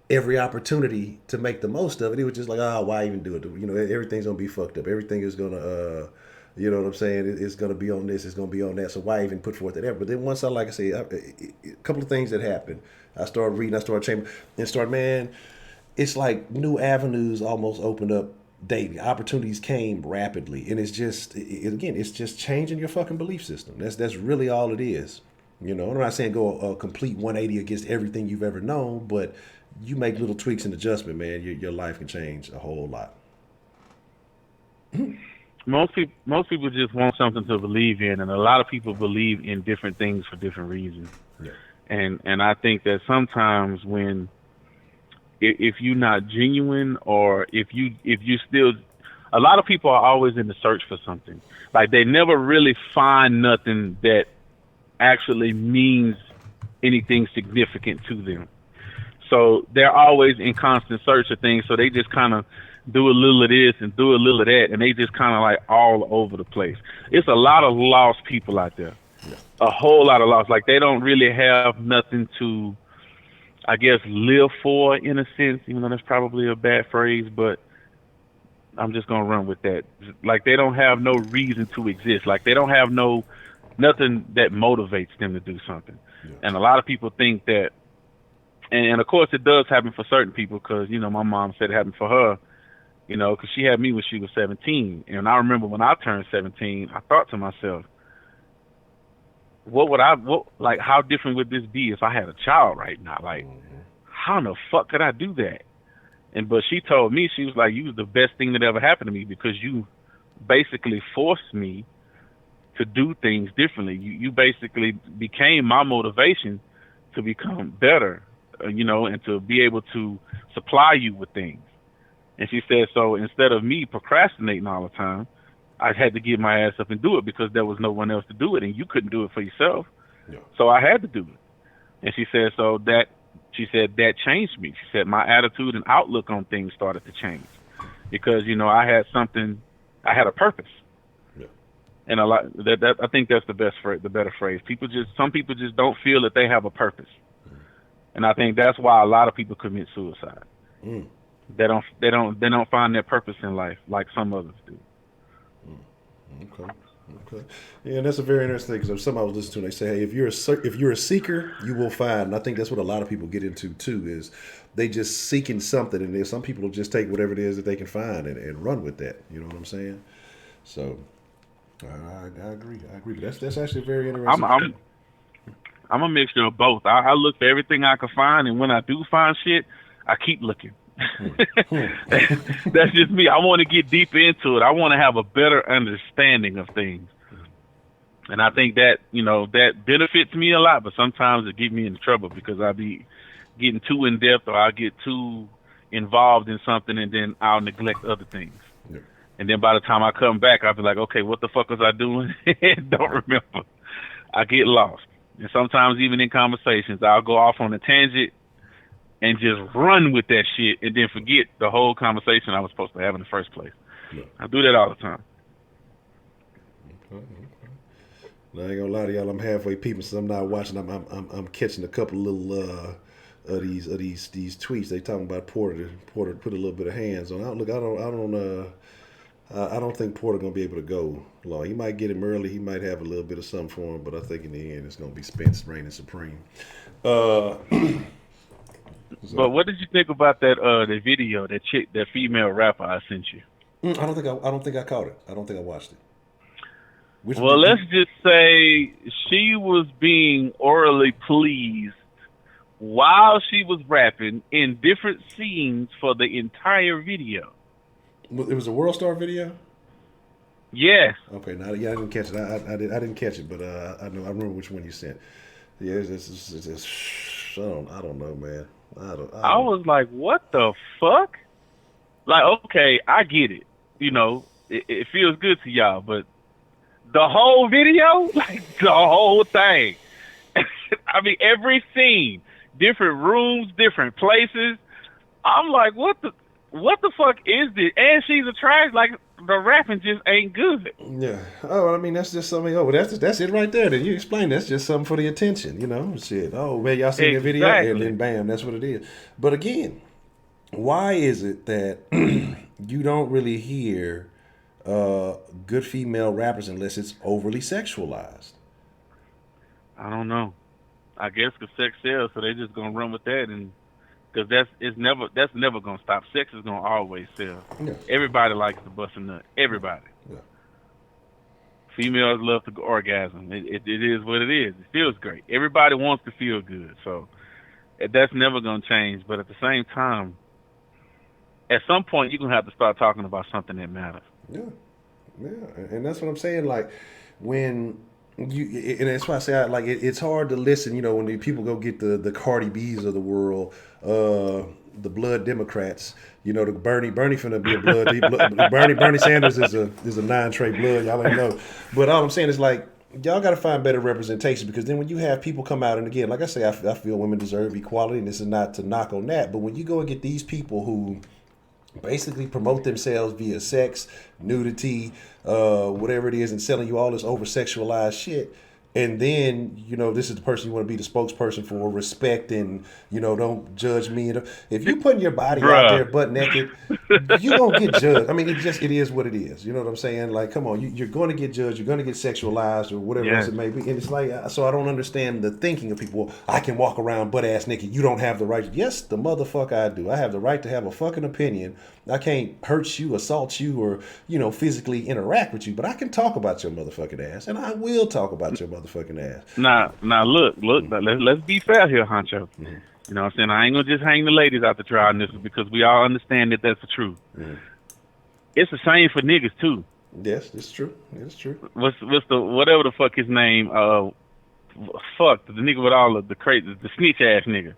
every opportunity to make the most of it. It was just like, why even do it? You know, everything's going to be fucked up. Everything is going to, you know what I'm saying? It's going to be on this. It's going to be on that. So why even put forth that effort? But then once like I say, a couple of things that happened. I started reading, I started changing, and man, it's like new avenues almost opened up daily. Opportunities came rapidly, and it's just again, it's just changing your fucking belief system. That's really all it is. You know, I'm not saying go a complete 180 against everything you've ever known, but you make little tweaks and adjustment, man. Your life can change a whole lot. Most people just want something to believe in, and a lot of people believe in different things for different reasons. Yeah. And I think that sometimes when if you're not genuine, or if you still, a lot of people are always in the search for something. Like they never really find nothing that actually means anything significant to them. So they're always in constant search of things. So they just kind of do a little of this and do a little of that, and they just kind of like all over the place. It's a lot of lost people out there. Yeah. A whole lot of lost. Like they don't really have nothing to, I guess, live for, in a sense, even though that's probably a bad phrase, but I'm just going to run with that. Like they don't have no reason to exist. Like they don't have nothing that motivates them to do something. Yeah. And a lot of people think that, and of course it does happen for certain people, because, you know, my mom said it happened for her, you know, because she had me when she was 17. And I remember when I turned 17, I thought to myself, how different would this be if I had a child right now? Like, how in the fuck could I do that? But she told me, she was like, you was the best thing that ever happened to me, because you basically forced me to do things differently. You basically became my motivation to become better, you know, and to be able to supply you with things. And she said, so instead of me procrastinating all the time, I had to get my ass up and do it, because there was no one else to do it, and you couldn't do it for yourself. Yeah. So I had to do it. And she said, that changed me. She said my attitude and outlook on things started to change, because, you know, I had a purpose. Yeah. And I think that's the better phrase. Some people just don't feel that they have a purpose. And I think that's why a lot of people commit suicide. They don't find their purpose in life like some others do. Okay. Yeah, and that's a very interesting thing, because somebody I was listening to, they say, hey, if you're a seeker, you will find. And I think that's what a lot of people get into too, is they just seeking something, and there's some people will just take whatever it is that they can find and run with that. You know what I'm saying? So I agree. But that's actually very interesting. I'm a mixture of both. I look for everything I can find, and when I do find shit, I keep looking. That's just me. I want to get deep into it. I want to have a better understanding of things. And I think that, you know, that benefits me a lot, but sometimes it gets me into trouble, because I'll be getting too in depth, or I'll get too involved in something, and then I'll neglect other things. Yeah. And then by the time I come back, I'll be like, okay, what the fuck was I doing? Don't remember. I get lost. And sometimes even in conversations, I'll go off on a tangent and just run with that shit and then forget the whole conversation I was supposed to have in the first place. Yeah. I do that all the time. Now, I ain't gonna lie to y'all. I'm halfway peeping, so I'm not watching. I'm catching a couple little of these tweets. They talking about Porter. Porter put a little bit of hands on. I don't think Porter gonna be able to go long. He might get him early. He might have a little bit of something for him, but I think in the end it's gonna be Spence reigning supreme. But what did you think about that the video, that female rapper I sent you? I don't think I caught it. I don't think I watched it. Well, let's just say she was being orally pleased while she was rapping in different scenes for the entire video. It was a World Star video? Yes. Okay, I didn't catch it. I didn't catch it, but I remember which one you sent. Yeah, I don't know, man. I was like, what the fuck? Like, okay, I get it. You know, it feels good to y'all, but the whole video, like the whole thing. I mean, every scene, different rooms, different places. I'm like, what the fuck is this? And she's a trash. Like, the rapping just ain't good. Yeah. Oh, I mean, that's just something. Oh, that's it right there. Then you explain that's just something for the attention. You know, shit. Oh man, y'all seen the video, and then bam, that's what it is. But again, why is it that you don't really hear good female rappers unless it's overly sexualized? I don't know. I guess because sex sells, so they're just gonna run with that, and because that's never gonna stop. Sex is gonna always sell. Yeah. Everybody likes to bust a nut. Everybody. Yeah. Females love to orgasm. It is what it is. It feels great. Everybody wants to feel good, so that's never gonna change. But at the same time, at some point, you're gonna have to start talking about something that matters. Yeah, and that's what I'm saying. Like when you, and that's why I say it's hard to listen. You know, when the people go get the Cardi B's of the world, the blood Democrats. You know, the Bernie finna be a blood. Bernie Sanders is a 9-tray blood. Y'all ain't know. But all I'm saying is like y'all got to find better representation, because then when you have people come out, and again, like I say, I feel women deserve equality, and this is not to knock on that. But when you go and get these people who basically promote themselves via sex, nudity, whatever it is, and selling you all this over-sexualized shit, and then, you know, this is the person you want to be the spokesperson for, respect, and, you know, don't judge me. If you putting your body out there butt naked, you gonna get judged. I mean, it is what it is. You know what I'm saying? Like, come on, you're going to get judged. You're going to get sexualized or whatever else it may be. And it's like, so I don't understand the thinking of people. I can walk around butt ass naked. You don't have the right. Yes, the motherfucker I do. I have the right to have a fucking opinion. I can't hurt you, assault you, or, you know, physically interact with you, but I can talk about your motherfucking ass, and I will talk about your motherfucking ass. Now look, let's be fair here, Honcho. Mm-hmm. You know what I'm saying? I ain't gonna just hang the ladies out the dry on this one, because we all understand that that's the truth. Mm-hmm. It's the same for niggas too. Yes, it's true. It's true. What's the whatever the fuck his name? Fuck the nigga with all of the crazy, the snitch ass nigga.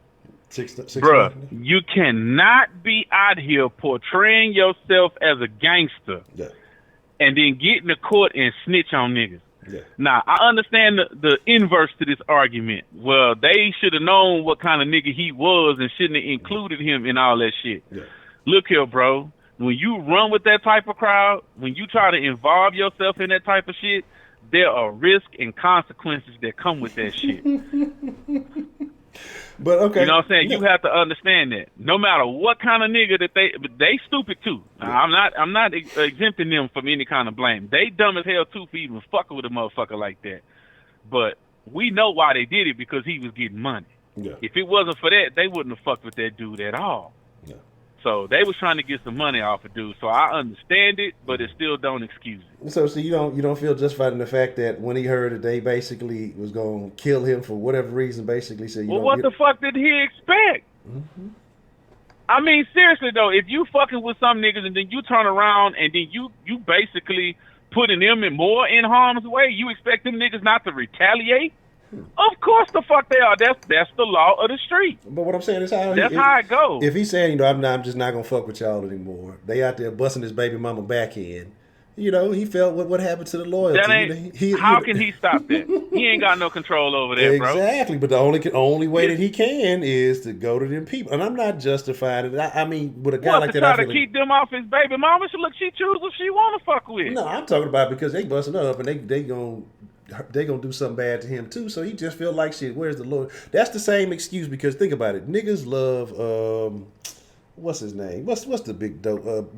Bruh, you cannot be out here portraying yourself as a gangster, and then get in the court and snitch on niggas. Yeah. Now, I understand the inverse to this argument. Well, they should have known what kind of nigga he was and shouldn't have included him in all that shit. Yeah. Look here, bro. When you run with that type of crowd, when you try to involve yourself in that type of shit, there are risks and consequences that come with that shit. But okay, you know what I'm saying? Yeah. You have to understand that. No matter what kind of nigga that they stupid too. Yeah. I'm not exempting them from any kind of blame. They dumb as hell too for even fucking with a motherfucker like that. But we know why they did it, because he was getting money. Yeah. If it wasn't for that, they wouldn't have fucked with that dude at all. Yeah. So they was trying to get some money off a dude. So I understand it, but it still don't excuse it. So you don't feel justified in the fact that when he heard that they basically was gonna kill him for whatever reason, basically said, what the fuck did he expect? Mm-hmm. I mean, seriously though, if you fucking with some niggas and then you turn around and then you basically putting them more in harm's way, you expect them niggas not to retaliate? Of course the fuck they are. That's the law of the street. But what I'm saying is how How it goes. If he's saying, I'm just not gonna fuck with y'all anymore. They out there busting his baby mama back in. He felt what happened to the loyalty. That ain't, how can he stop that? He ain't got no control over that, bro. Exactly, but the only way that he can is to go to them people. And I'm not justifying it. I mean, with a guy like that, I try to keep them off his baby mama. She choose who she want to fuck with. No, I'm talking about because they busting up and they gonna do something bad to him too. So he just feel like shit. Where's the Lord? That's the same excuse because think about it. Niggas love what's his name? What's the big dope?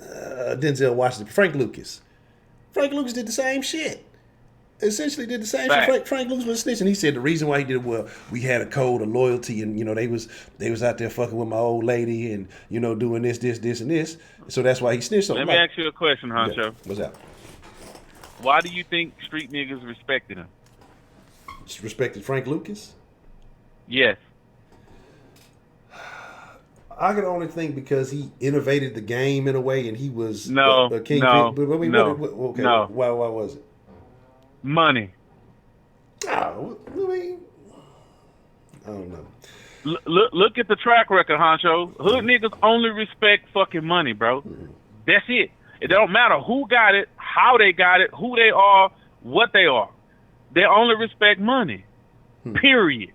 Denzel Washington, Frank Lucas. Frank Lucas did the same shit. Essentially did the same shit. Frank Lucas was snitching. He said the reason why he did it, well, we had a code of loyalty, and they was out there fucking with my old lady, and doing this, and this. So that's why he snitched. Let me ask you a question, Honcho. Yeah. What's that? Why do you think street niggas respected him? Respected Frank Lucas? Yes. I can only think because he innovated the game in a way, and he was a king. No. Why was it? Money. Oh, I mean, I don't know. Look at the track record, Honcho. Hood niggas only respect fucking money, bro. Mm-hmm. That's it. It don't matter who got it, how they got it, who they are, what they are. They only respect money. Period.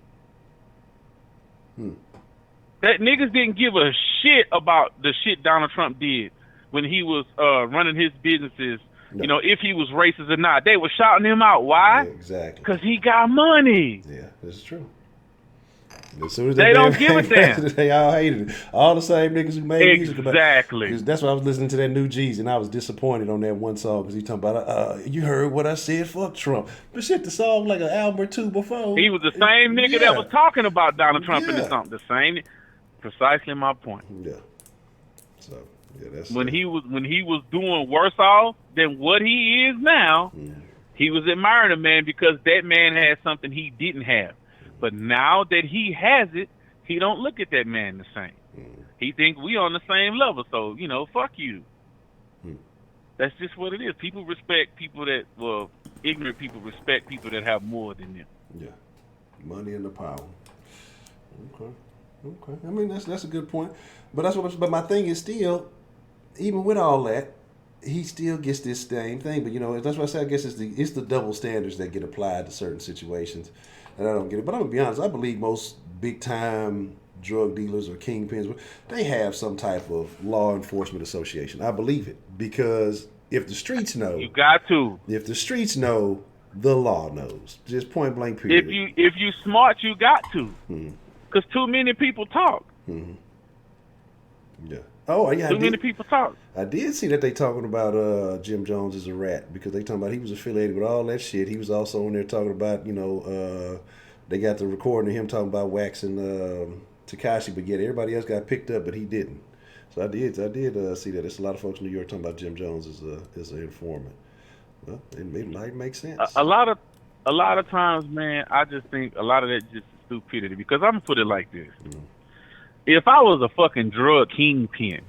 That niggas didn't give a shit about the shit Donald Trump did when he was running his businesses. No. If he was racist or not. They were shouting him out. Why? Yeah, exactly. Because he got money. Yeah, this is true. As soon as they don't give a damn. They all hated it. All the same niggas who made music about it. Exactly. That's why I was listening to that new Jeezy, and I was disappointed on that one song because he talking about, you heard what I said, fuck Trump. But shit, the song like an album or two before. He was the same nigga that was talking about Donald Trump in the song. The same. Precisely my point. Yeah. So that's when he was doing worse off than what he is now. He was admiring a man because that man had something he didn't have. But now that he has it, he don't look at that man the same. He think we on the same level. So fuck you. That's just what it is. People respect people ignorant people respect people that have more than them. Yeah, money and the power. Okay. I mean that's a good point, but but my thing is still, even with all that, he still gets this same thing. But that's why I say I guess it's the double standards that get applied to certain situations, and I don't get it. But I'm gonna be honest, I believe most big time drug dealers or kingpins, they have some type of law enforcement association. I believe it because if the streets know, you got to. If the streets know, the law knows. Just point blank period. If you smart, you got to. Because too many people talk. Yeah. Oh, yeah. Too many people talk. I did see that they talking about Jim Jones as a rat because they talking about he was affiliated with all that shit. He was also on there talking about, they got the recording of him talking about waxing Tekashi, but yet everybody else got picked up, but he didn't. So I did see that. There's a lot of folks in New York talking about Jim Jones as an informant. Well, it might make sense. A lot of times, man, I just think a lot of that just stupidity because I'm gonna put it like this. If I was a fucking drug kingpin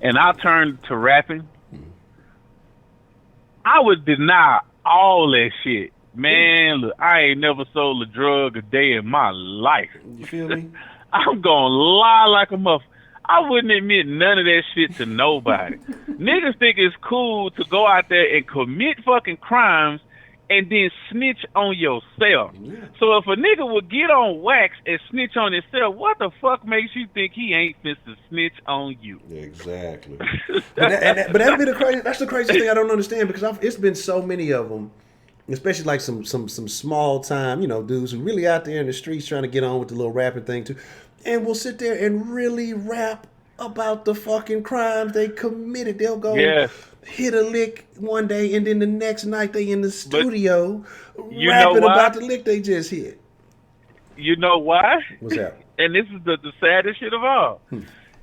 and I turned to rapping, I would deny all that shit. Man, look, I ain't never sold a drug a day in my life. You feel me? I'm gonna lie like a muff. I wouldn't admit none of that shit to nobody. Niggas think it's cool to go out there and commit fucking crimes and then snitch on yourself. Yeah. So if a nigga would get on wax and snitch on himself, what the fuck makes you think he ain't fit to snitch on you? Exactly. but that'd be that's the craziest thing I don't understand because it's been so many of them, especially like some small time, dudes who really out there in the streets trying to get on with the little rapping thing too, and will sit there and really rap about the fucking crimes they committed. They'll go hit a lick one day, and then the next night they in the studio rapping about the lick they just hit. You know why? What's that? And this is the saddest shit of all.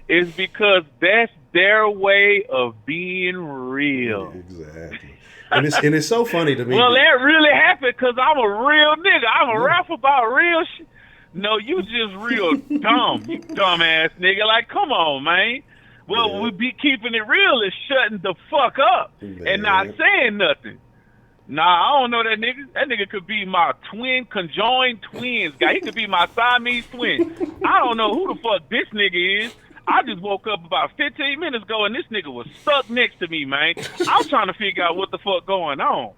It's because that's their way of being real. Exactly. And it's so funny to me. Well, that really happened because I'm a real nigga. I'm a rap about real shit. No, you just real dumb, you dumbass nigga. Like, come on, man. Well, we be keeping it real is shutting the fuck up and not saying nothing. Nah, I don't know that nigga. That nigga could be my conjoined twins guy. He could be my Siamese twin. I don't know who the fuck this nigga is. I just woke up about 15 minutes ago and this nigga was stuck next to me, man. I'm trying to figure out what the fuck going on.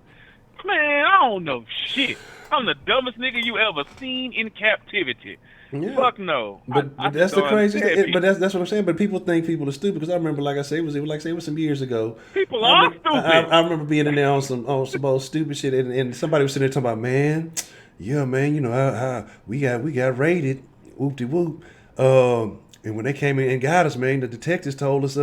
Man, I don't know shit. I'm the dumbest nigga you ever seen in captivity. Yeah. Fuck no. But that's the crazy thing. But that's what I'm saying. But people think people are stupid because I remember, like I said, it was some years ago. People are stupid. I remember being in there on some old stupid shit, and somebody was sitting there talking about, man, yeah, man, you know how we got raided, whoop de whoop. And when they came in and got us, man, the detectives told us,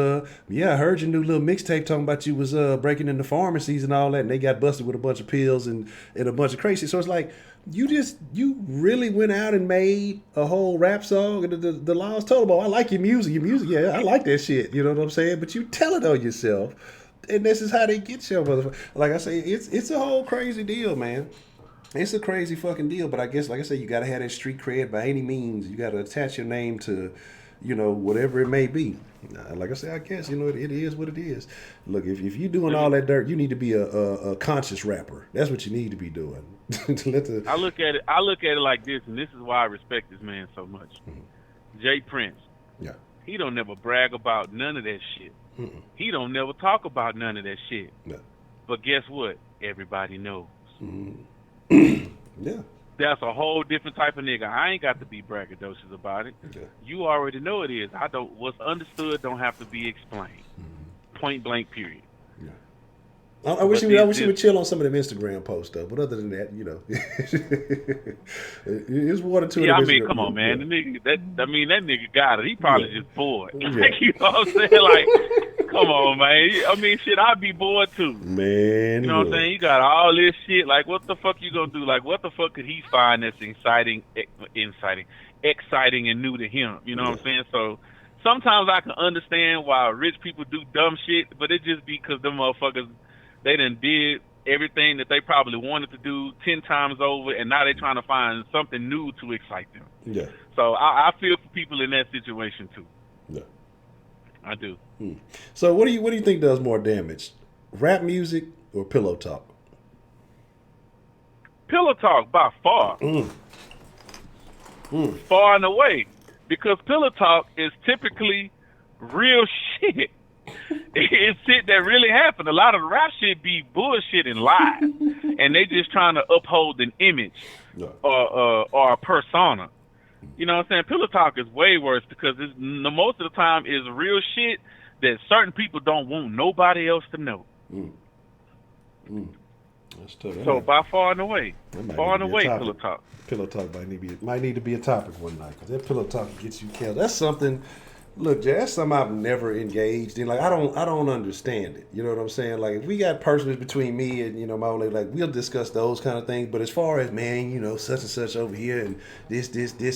yeah, I heard your new little mixtape talking about you was breaking into pharmacies and all that, and they got busted with a bunch of pills and a bunch of crazy. So it's like, you really went out and made a whole rap song, and the laws told them, oh, I like your music, yeah, I like that shit, you know what I'm saying? But you tell it on yourself, and this is how they get you, motherfucker. Like I say, it's a whole crazy deal, man. It's a crazy fucking deal, but I guess, like I said, you got to have that street cred by any means. You got to attach your name to, you know, whatever it may be. Like I said, I guess, you know, it is what it is. Look, if you're doing all that dirt, you need to be a conscious rapper. That's what you need to be doing. I look at it like this, and this is why I respect this man so much. Mm-hmm. Jay Prince. Yeah. He don't never brag about none of that shit. Mm-mm. He don't never talk about none of that shit. No. But guess what? Everybody knows. Mm-hmm. Yeah. That's a whole different type of nigga. I ain't got to be braggadocious about it. Okay. You already know it is. What's understood don't have to be explained. Mm-hmm. Point blank, period. Yeah. I wish he would chill on some of them Instagram posts though. But other than that, you know, it's one or two. Yeah, I mean, come on, man. Yeah. That nigga got it. He probably just bored. Yeah. Like, you know what I'm saying? Like, come on, man. I mean, shit, I'd be bored too. Man, you know what I'm saying? You got all this shit. Like, what the fuck you gonna do? Like, what the fuck could he find that's exciting and new to him? You know what I'm saying? So sometimes I can understand why rich people do dumb shit, but it just because them motherfuckers, they done did everything that they probably wanted to do 10 times over, and now they're trying to find something new to excite them. Yeah. So I feel for people in that situation too. Yeah. I do. So what do you think does more damage? Rap music or pillow talk? Pillow talk by far. Far and away. Because pillow talk is typically real shit. It's shit that really happened. A lot of the rap shit be bullshit and lies, and they just trying to uphold an image or a persona. You know what I'm saying? Pillow talk is way worse because most of the time is real shit that certain people don't want nobody else to know. That's tough. So by far and away, pillow talk. Pillow talk might need to be a topic one night because that pillow talk gets you killed. That's something. Look, Jay, that's something I've never engaged in. Like, I don't understand it. You know what I'm saying? Like, if we got personals between me and, you know, my old lady, like, we'll discuss those kind of things. But as far as, man, you know, such and such over here and this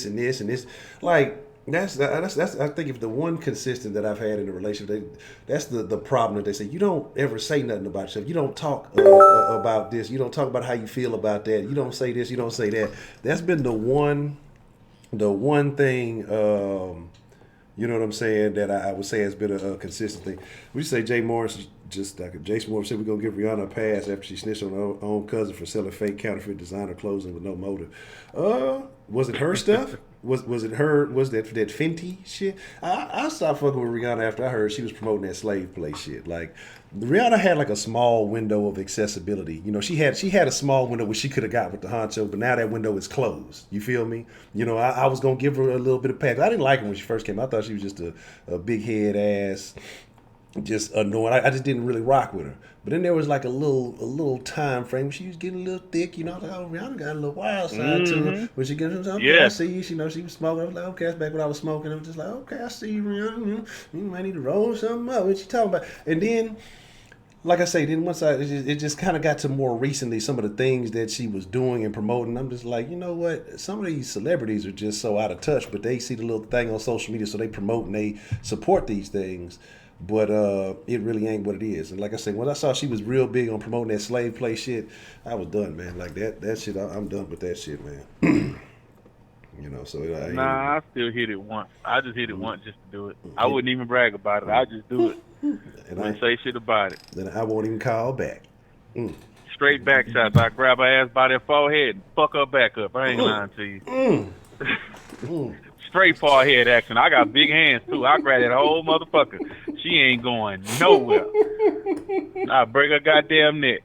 and this, like, that's I think if the one consistent that I've had in a relationship, that's the problem that they say. You don't ever say nothing about yourself. You don't talk about this. You don't talk about how you feel about that. You don't say this. You don't say that. That's been the one thing. You know what I'm saying? That I would say has been a consistent thing. We say Jason Morris said we're gonna give Rihanna a pass after she snitched on her own cousin for selling fake counterfeit designer clothing with no motive. Was it her stuff? Was it her? Was that Fenty shit? I stopped fucking with Rihanna after I heard she was promoting that slave play shit. Like, Rihanna had like a small window of accessibility. You know, she had a small window where she could have got with the Honcho, but now that window is closed. You feel me? You know, I was gonna give her a little bit of pass. I didn't like her when she first came. I thought she was just a big head ass, just annoying. I just didn't really rock with her. But then there was like a little time frame. She was getting a little thick, you know. I was like, oh, Rihanna got a little wild side to her. When she gets something, I see you. You know, she was smoking. I was like, okay, that's back when I was smoking. I was just like, okay, I see you, Rihanna. You might need to roll something up. What you talking about? And then, like I say, then once it just kind of got to more recently some of the things that she was doing and promoting. I'm just like, you know what? Some of these celebrities are just so out of touch, but they see the little thing on social media, so they promote and they support these things. But it really ain't what it is. And like I said, when I saw she was real big on promoting that slave play shit, I was done, man. Like that shit, I'm done with that shit, man. You know, so I still hit it once. I just hit it once just to do it. I wouldn't even brag about it. I just do it. And I say shit about it. Then I won't even call back. Straight back shots. I grab her ass by that forehead and fuck her back up. I ain't lying to you. Straight forehead action. I got big hands too. I grab that whole motherfucker. She ain't going nowhere. I break her goddamn neck.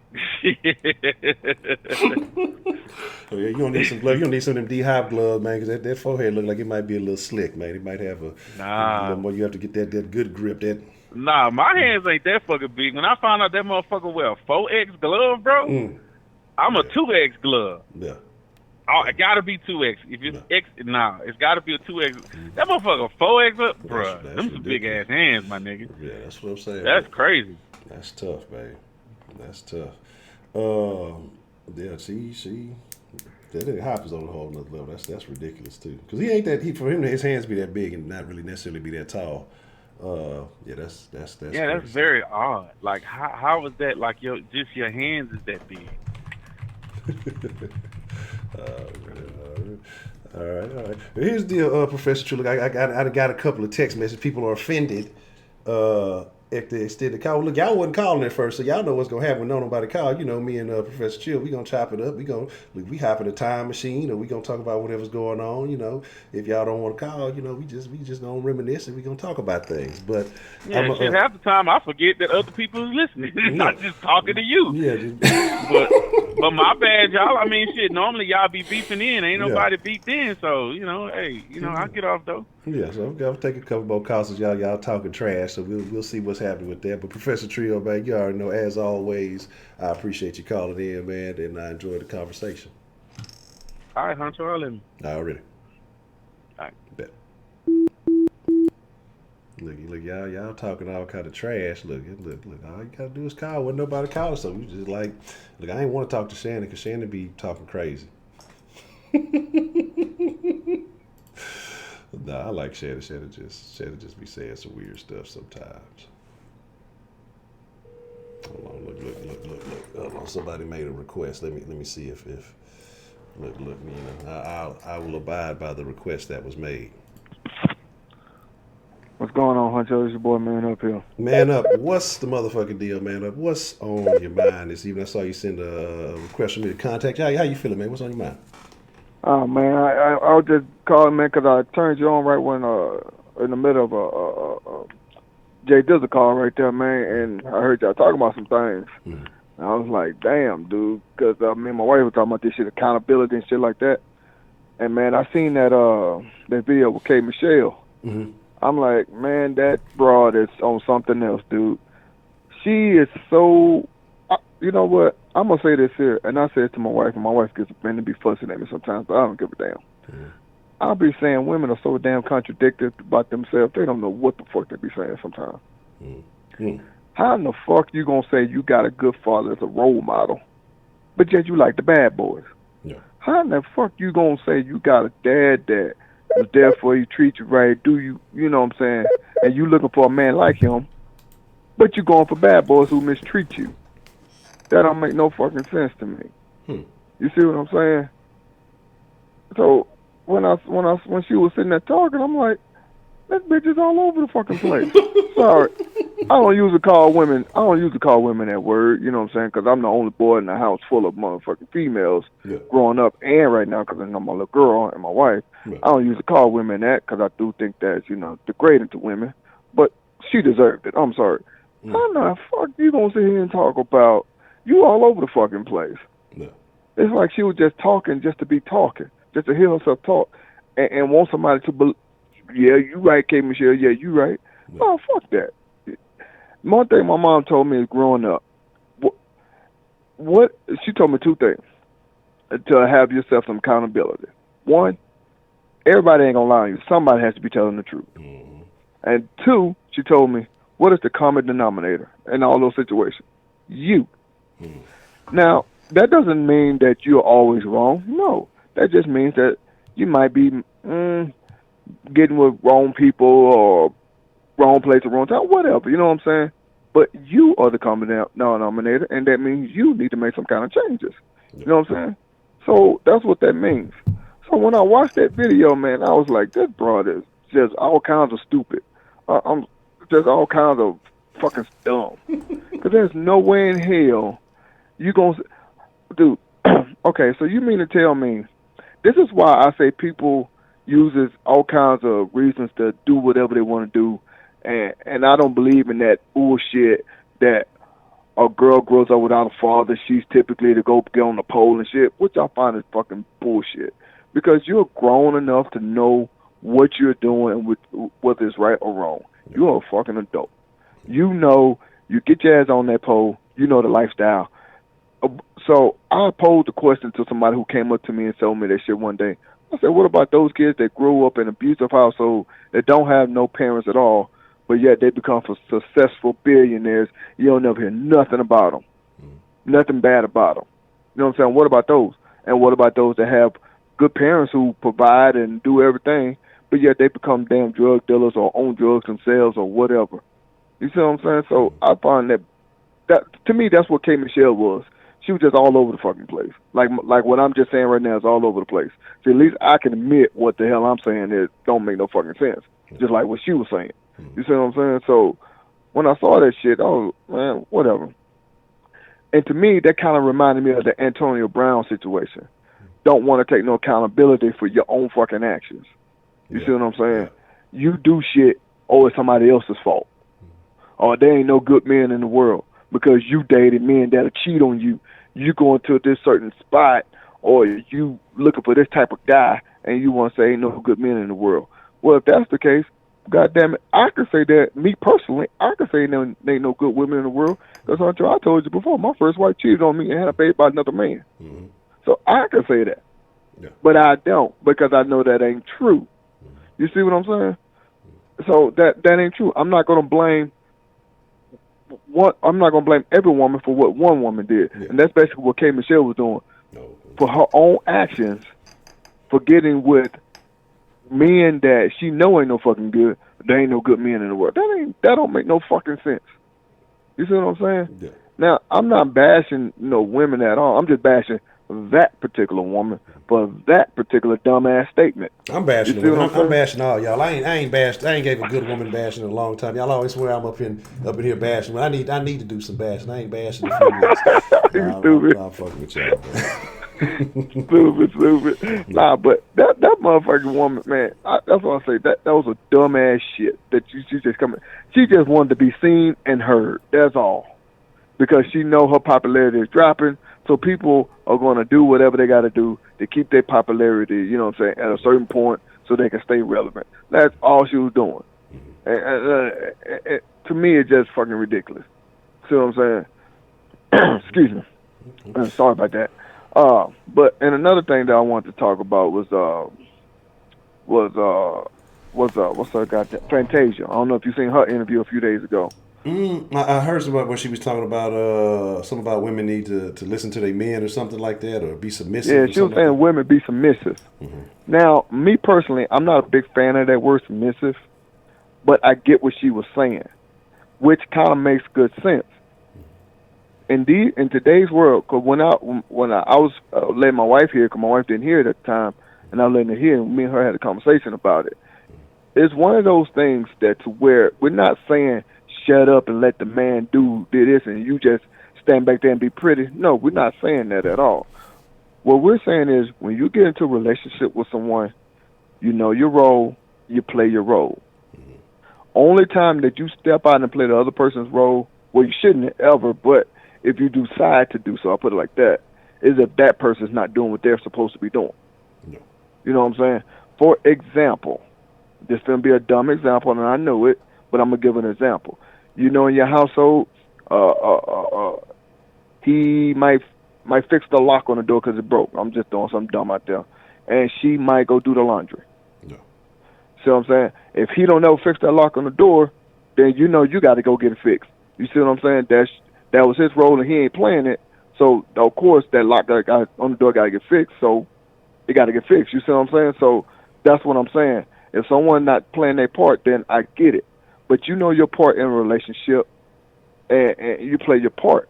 Oh, yeah, you don't need some gloves. You don't need some of them D-hop gloves, man, because that forehead look like it might be a little slick, man. It might have a little more. You have to get that good grip. Nah, my hands ain't that fucking big. When I found out that motherfucker wear a 4X glove, bro, I'm a 2X glove. Yeah. Oh, it gotta be 2X. If it's X, nah, it's gotta be a 2X. That motherfucker 4X up, bro. Them some big ass hands, my nigga. Yeah, that's what I'm saying. That's man. crazy. That's tough, man. That's tough. Yeah, see, that nigga Hop is on a whole nother level. That's ridiculous too. Because he ain't that. For him, his hands be that big and not really necessarily be that tall. Yeah, that's yeah, crazy. that's very odd. Like, how is that? Like, your hands is that big? All right. Here's the deal, Professor True. Look, I got a couple of text messages. People are offended if they extended call. Look, y'all wasn't calling at first, so y'all know what's gonna happen when nobody call. You know, me and Professor Chill, we gonna chop it up. We hop in a time machine, or we gonna talk about whatever's going on. You know, if y'all don't want to call, you know, we just gonna reminisce and we gonna talk about things. But yeah, half the time I forget that other people is listening. Not just talking to you. Yeah, but my bad, y'all. I mean, shit. Normally y'all be beefing in. Ain't nobody beefed in. So you know, hey, you know, I'll get off though. Yeah, so I'll take a couple more calls as y'all talking trash, so we'll see what's happening with that. But Professor Trio, man, you already know, as always, I appreciate you calling in, man, and I enjoyed the conversation. All right, Honcho, I'll let me. Already. All right. Bet. Look, y'all talking all kind of trash. Look, all you gotta do is call. Wasn't nobody calling, so we just like, look, I ain't want to talk to Shannon because Shannon be talking crazy. Nah, I like Shannon. Shannon just be saying some weird stuff sometimes. Hold on, look. Hold on, somebody made a request. Let me see if look. You know, I will abide by the request that was made. What's going on, Honcho? It's your boy, Man Up here. Man Up, what's the motherfucking deal, Man Up? What's on your mind this evening? I saw you send a request for me to contact you. How you feeling, man? What's on your mind? Oh, man, I was just calling, man, because I turned you on right when, in the middle of Jay Dizzle call right there, man, and I heard y'all talking about some things. And I was like, damn, dude, because me and my wife were talking about this shit, accountability and shit like that. And, man, I seen that video with K. Michelle. Mm-hmm. I'm like, man, that broad is on something else, dude. She is so, you know what? I'm going to say this here, and I say it to my wife, and my wife gets to be fussing at me sometimes, but I don't give a damn. Mm-hmm. I'll be saying women are so damn contradicted about themselves, they don't know what the fuck they be saying sometimes. Mm-hmm. How in the fuck you going to say you got a good father as a role model, but yet you like the bad boys? Yeah. How in the fuck you going to say you got a dad that was there for you, treat you right, do you know what I'm saying, and you looking for a man like him, but you going for bad boys who mistreat you? That don't make no fucking sense to me. You see what I'm saying? So when she was sitting there talking, I'm like, that bitch is all over the fucking place. Sorry, I don't usually call women that word. You know what I'm saying? Because I'm the only boy in the house full of motherfucking females growing up, and right now because I know my little girl and my wife. Yeah. I don't usually call women that because I do think that's degrading to women. But she deserved it. I'm sorry. How the fuck you gonna sit here and talk about? You all over the fucking place. Yeah. It's like she was just talking just to be talking, just to hear herself talk, and want somebody to believe. Yeah, you right, K. Michelle. Yeah, you right. Yeah. Oh, fuck that. One thing my mom told me is growing up. What she told me two things to have yourself some accountability. One, everybody ain't gonna lie on you. Somebody has to be telling the truth. Mm-hmm. And two, she told me, what is the common denominator in all those situations? You. Now, that doesn't mean that you're always wrong. No. That just means that you might be getting with wrong people or wrong place at wrong time, whatever. You know what I'm saying? But you are the common denominator, and that means you need to make some kind of changes. You know what I'm saying? So that's what that means. So when I watched that video, man, I was like, this broad is just all kinds of stupid. I'm just all kinds of fucking dumb. Because there's no way in hell you gonna. dude. Okay, so you mean to tell me this is why I say people uses all kinds of reasons to do whatever they want to do, and I don't believe in that bullshit that a girl grows up without a father. She's typically to go get on the pole and shit, which I find is fucking bullshit. Because you're grown enough to know what you're doing and whether it's right or wrong. You're a fucking adult. You know, you get your ass on that pole. You know the lifestyle. So I posed the question to somebody who came up to me and told me that shit one day. I said, what about those kids that grew up in an abusive household that don't have no parents at all, but yet they become successful billionaires? You don't never hear nothing about them, nothing bad about them. You know what I'm saying? What about those? And what about those that have good parents who provide and do everything, but yet they become damn drug dealers or own drugs themselves or whatever? You see what I'm saying? So I find that to me, that's what K. Michelle was. She was just all over the fucking place. Like what I'm just saying right now is all over the place. See, at least I can admit what the hell I'm saying is don't make no fucking sense. Just like what she was saying. You see what I'm saying? So when I saw that shit, oh man, whatever. And to me, that kind of reminded me of the Antonio Brown situation. Don't want to take no accountability for your own fucking actions. You see what I'm saying? You do shit, it's somebody else's fault. Or there ain't no good men in the world because you dated men that'll cheat on you. You going to this certain spot or you looking for this type of guy and you want to say ain't no good men in the world. Well, if that's the case, God damn it, I could say that, me personally, I could say there ain't no good women in the world because Honcho, I told you before, my first wife cheated on me and had a baby by another man. Mm-hmm. So I could say that. Yeah. But I don't because I know that ain't true. You see what I'm saying? So that ain't true. I'm not going to blame every woman for what one woman did. Yeah. And that's basically what K. Michelle was doing. No. For her own actions, for getting with men that she know ain't no fucking good, there ain't no good men in the world. That don't make no fucking sense. You see what I'm saying? Yeah. Now, I'm not bashing women at all. I'm just bashing that particular woman for that particular dumbass statement. I'm bashing women. I'm bashing all y'all. I ain't gave a good woman bashing in a long time. Y'all always swear I'm up in here bashing. But I need to do some bashing. I ain't bashing in a few weeks. Stupid. I'm fucking with y'all. Stupid. Nah, but that motherfucking woman, man. That's what I say. That was a dumbass shit. That she just coming. She just wanted to be seen and heard. That's all. Because she know her popularity is dropping. So people are going to do whatever they got to do to keep their popularity, you know what I'm saying, at a certain point so they can stay relevant. That's all she was doing. And to me, it's just fucking ridiculous. See what I'm saying? Excuse me. Sorry about that. And another thing that I wanted to talk about was what's her goddamn Fantasia. I don't know if you seen her interview a few days ago. I heard some about when she was talking about something about women need to listen to their men or something like that or be submissive. Yeah, she was saying women be submissive. Mm-hmm. Now, me personally, I'm not a big fan of that word submissive, but I get what she was saying, which kind of makes good sense. Indeed, in today's world, because when I was letting my wife hear, because my wife didn't hear it at the time, and I was letting her hear, and me and her had a conversation about it. It's one of those things that's where we're not saying shut up and let the man do this and you just stand back there and be pretty. No, we're not saying that at all. What we're saying is when you get into a relationship with someone, you know your role, you play your role. Mm-hmm. Only time that you step out and play the other person's role, well, you shouldn't ever, but if you decide to do so, I'll put it like that, is if that person's not doing what they're supposed to be doing. No. You know what I'm saying? For example, this is going to be a dumb example, and I know it, but I'm going to give an example. You know, in your household, he might fix the lock on the door because it broke. I'm just throwing something dumb out there. And she might go do the laundry. No. See what I'm saying? If he don't ever fix that lock on the door, then you know you got to go get it fixed. You see what I'm saying? That was his role, and he ain't playing it. So, of course, that lock that got on the door got to get fixed. So, it got to get fixed. You see what I'm saying? So, that's what I'm saying. If someone not playing their part, then I get it. But you know your part in a relationship, and you play your part.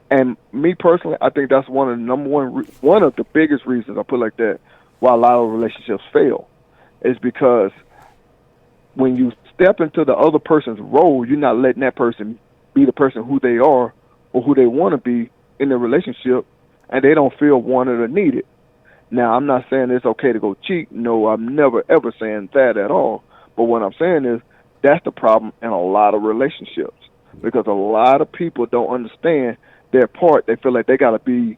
And me personally, I think that's one of the biggest reasons I put it like that why a lot of relationships fail, is because when you step into the other person's role, you're not letting that person be the person who they are or who they want to be in the relationship. and they don't feel wanted or needed. Now, I'm not saying it's okay to go cheat. No, I'm never ever saying that at all. But what I'm saying is that's the problem in a lot of relationships, because a lot of people don't understand their part. They feel like they got to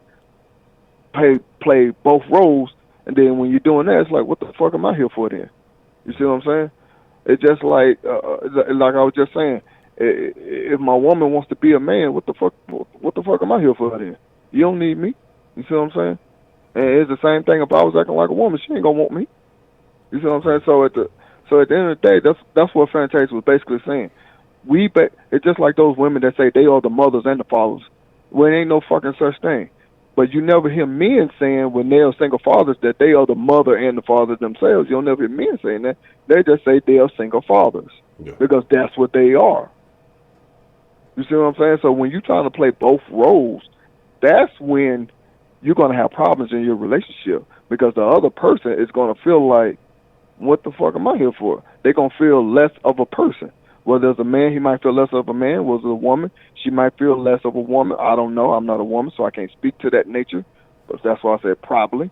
play both roles, and then when you're doing that, it's like, what the fuck am I here for then? You see what I'm saying? It's just like I was just saying, if my woman wants to be a man, what the fuck am I here for then? You don't need me. You see what I'm saying? And it's the same thing if I was acting like a woman, she ain't gonna want me. You see what I'm saying? So at the end of the day, that's what Fantasia was basically saying. It's just like those women that say they are the mothers and the fathers. Well, it ain't no fucking such thing. But you never hear men saying when they're single fathers that they are the mother and the father themselves. You'll never hear men saying that. They just say they are single fathers, because that's what they are. You see what I'm saying? So when you're trying to play both roles, that's when you're going to have problems in your relationship, because the other person is going to feel like, what the fuck am I here for? They're going to feel less of a person. Whether it's a man, he might feel less of a man. Whether it's a woman, she might feel less of a woman. I don't know. I'm not a woman, so I can't speak to that nature. But that's why I said probably.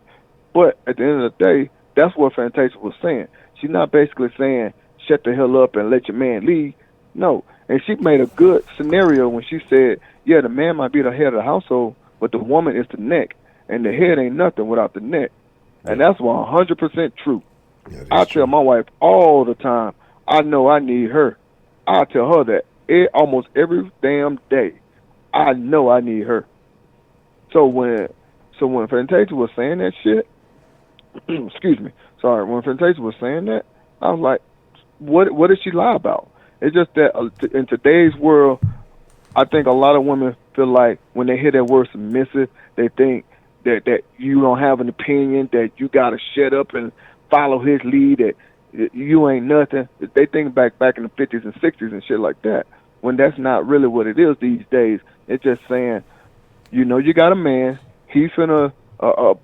But at the end of the day, that's what Fantasia was saying. She's not basically saying, shut the hell up and let your man leave. No. And she made a good scenario when she said, yeah, the man might be the head of the household, but the woman is the neck. And the head ain't nothing without the neck. And that's 100% true. I tell my wife all the time, I know I need her. I tell her that almost every damn day. I know I need her. So when Fantasia was saying that shit, excuse me, sorry, when Fantasia was saying that, I was like, what did she lie about? It's just that in today's world, I think a lot of women feel like when they hear that word submissive, they think that you don't have an opinion, that you got to shut up and follow his lead, that you ain't nothing. They think back in the 50s and 60s and shit like that, when that's not really what it is these days. It's just saying, you got a man, he's finna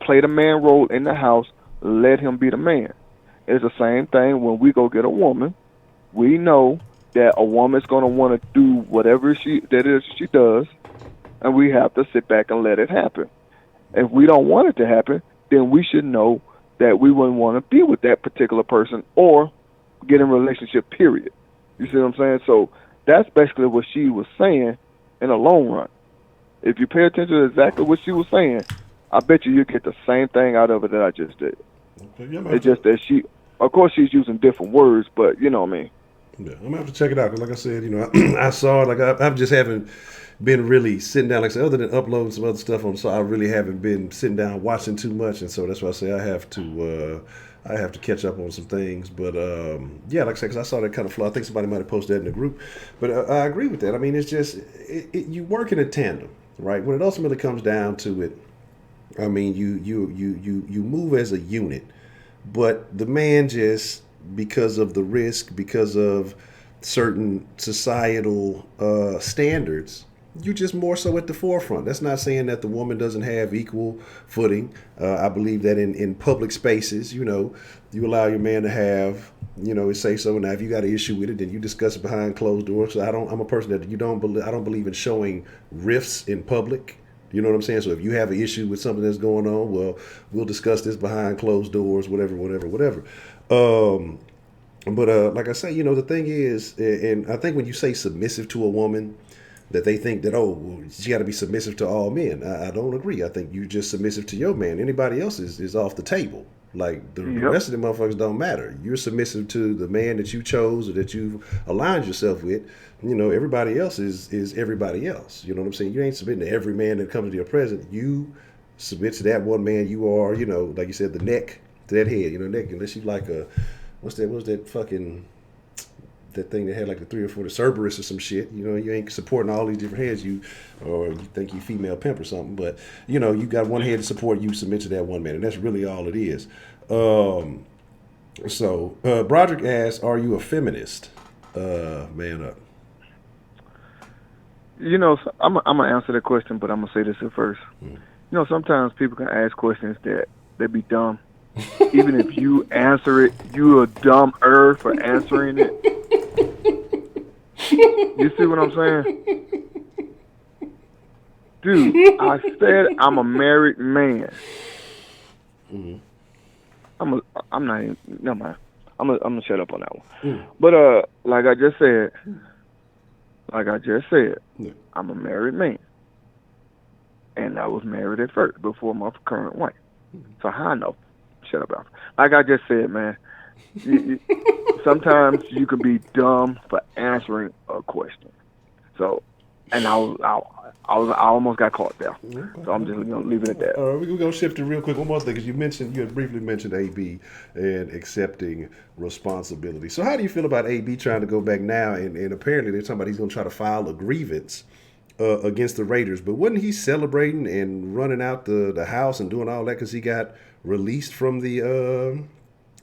play the man role in the house, let him be the man. It's the same thing when we go get a woman. We know that a woman's going to want to do whatever she does, and we have to sit back and let it happen. If we don't want it to happen, then we should know that we wouldn't want to be with that particular person or get in a relationship, period. You see what I'm saying? So that's basically what she was saying in the long run. If you pay attention to exactly what she was saying, I bet you get the same thing out of it that I just did. Okay, it's just that of course she's using different words, but you know what I mean. Yeah, I'm going to have to check it out, because like I said, I saw it, like I just haven't been really sitting down, like I said, other than uploading some other stuff on, so I really haven't been sitting down watching too much, and so that's why I say I have to catch up on some things. But yeah, like I said, because I saw that kind of flaw. I think somebody might have posted that in the group, but I agree with that. I mean, it's just you work in a tandem, right? When it ultimately comes down to it, I mean, you move as a unit, but the man just, because of the risk, because of certain societal standards, you're just more so at the forefront. That's not saying that the woman doesn't have equal footing. I believe that in public spaces, you allow your man to have, his say so. Now, if you got an issue with it, then you discuss it behind closed doors. So I'm a person that I don't believe in showing rifts in public. You know what I'm saying? So if you have an issue with something that's going on, well, we'll discuss this behind closed doors, whatever. But like I say, the thing is, and I think when you say submissive to a woman, that they think that, she got to be submissive to all men. I don't agree. I think you just submissive to your man. Anybody else is off the table. Like the rest of the motherfuckers don't matter. You're submissive to the man that you chose or that you've aligned yourself with. Everybody else is everybody else. You know what I'm saying? You ain't submitting to every man that comes to your presence. You submit to that one man. You are, like you said, the neck to that head. Neck, unless you like what's that fucking, that thing that had like the 3 or 4, the Cerberus or some shit. You ain't supporting all these different heads. Or you think you female pimp or something. But you got one head to support. You submit to that one man, and that's really all it is. So Broderick asks, "Are you a feminist?" Man up. I'm gonna answer that question, but I'm gonna say this at first. Sometimes people can ask questions that they be dumb. Even if you answer it, you a dumber for answering it. You see what I'm saying? Dude, I said I'm a married man. I'm not even, never mind. I'm gonna shut up on that one. But like I just said, Yeah. I'm a married man, and I was married at first before my current wife. So how I know? Shut up, Alpha. Like I just said, man. Sometimes you can be dumb for answering a question. So, and I almost got caught there. So I'm just gonna leave it at that. We're going to shift it real quick. One more thing, because you had briefly mentioned AB and accepting responsibility. So how do you feel about AB trying to go back now? And apparently they're talking about he's going to try to file a grievance against the Raiders. But wasn't he celebrating and running out the house and doing all that because he got released from the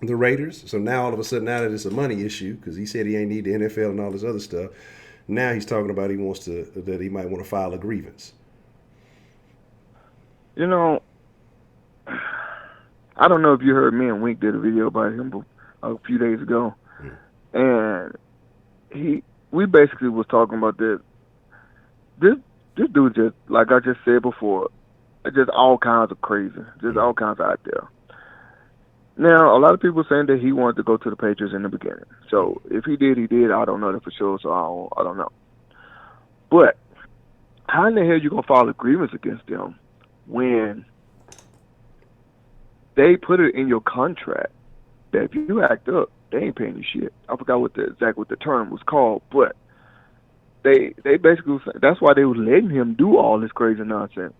Raiders? So now all of a sudden, now that it's a money issue, because he said he ain't need the NFL and all this other stuff, now he's talking about that he might want to file a grievance. You know, I don't know if you heard me and Wink did a video about him a few days ago, and we basically was talking about this. This dude just, like I just said before, just all kinds of crazy, just all kinds out there. Now, a lot of people saying that he wanted to go to the Patriots in the beginning. So if he did, he did. I don't know that for sure, so I don't know. But how in the hell you gonna file a grievance against them when they put it in your contract that if you act up, they ain't paying you shit? I forgot what the term was called, but they basically was, that's why they was letting him do all this crazy nonsense,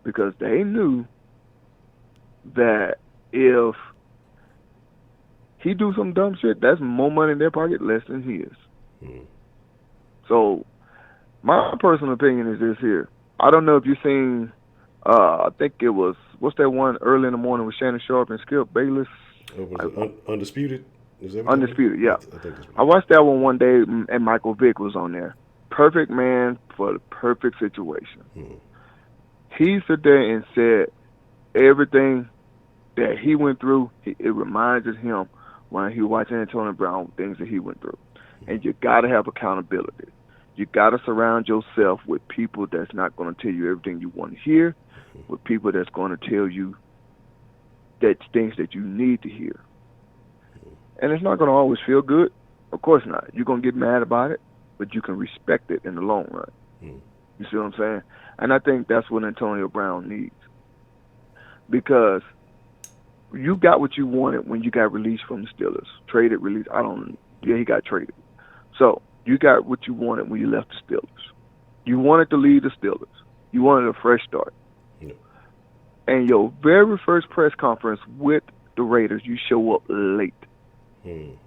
because they knew that if he do some dumb shit, that's more money in their pocket, less than his. So my personal opinion is this here. I don't know if you've seen, I think it was, what's that one early in the morning with Shannon Sharp and Skip Bayless? Was it Undisputed? Is that Undisputed, yeah. I think that's I watched that one day, and Michael Vick was on there. Perfect man for the perfect situation. He stood there and said everything that he went through, it reminded him when he was watching Antonio Brown, things that he went through. And you got to have accountability. You got to surround yourself with people that's not going to tell you everything you want to hear, with people that's going to tell you that things that you need to hear. And it's not going to always feel good. Of course not. You're going to get mad about it, but you can respect it in the long run. You see what I'm saying? And I think that's what Antonio Brown needs. Because you got what you wanted when you got released from the Steelers. Traded, released. He got traded. So you got what you wanted when you left the Steelers. You wanted to lead the Steelers. You wanted a fresh start. And your very first press conference with the Raiders, you show up late. And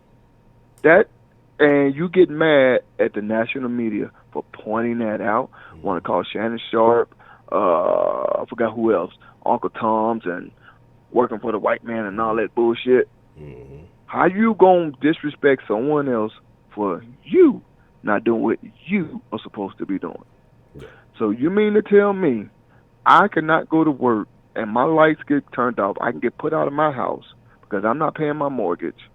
you get mad at the national media for pointing that out. Want to call Shannon Sharp, I forgot who else, Uncle Tom's, and working for the white man and all that bullshit. How you gonna disrespect someone else for you not doing what you are supposed to be doing? So you mean to tell me I cannot go to work and my lights get turned off, I can get put out of my house because I'm not paying my mortgage,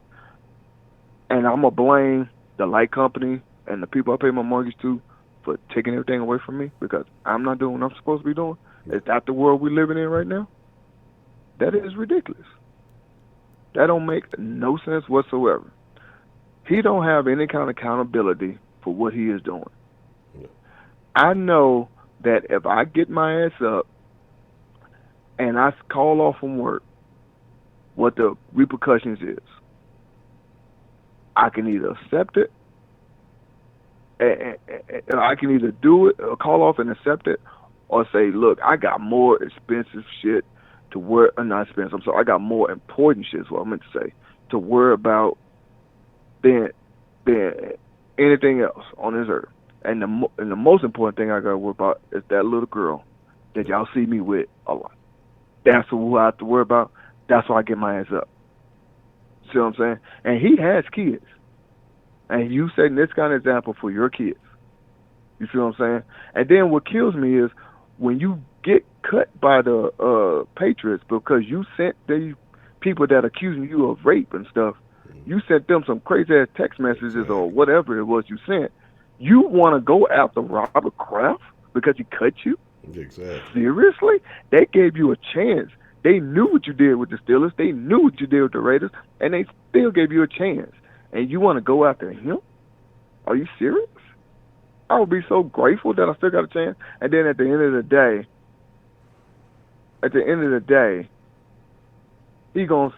and I'm going to blame the light company and the people I pay my mortgage to for taking everything away from me because I'm not doing what I'm supposed to be doing? Is that the world we're living in right now? That is ridiculous. That don't make no sense whatsoever. He don't have any kind of accountability for what he is doing. I know that if I get my ass up and I call off from work, what the repercussions is. I can either accept it, and I can either do it, or call off and accept it, or say, look, I got more expensive shit to worry, not expensive, I'm sorry, I got more important shit is what I meant to say, to worry about than anything else on this earth. And the most important thing I got to worry about is that little girl that y'all see me with a lot. That's who I have to worry about. That's why I get my ass up. See what I'm saying? And he has kids. And you setting this kind of example for your kids. You see what I'm saying? And then what kills me is when you get cut by the Patriots because you sent these people that accusing you of rape and stuff, you sent them some crazy-ass text messages or whatever it was you sent. You want to go after Robert Kraft because he cut you? Exactly. Seriously? They gave you a chance. They knew what you did with the Steelers. They knew what you did with the Raiders, and they still gave you a chance. And you want to go after him? Are you serious? I would be so grateful that I still got a chance. And then at the end of the day, he gonna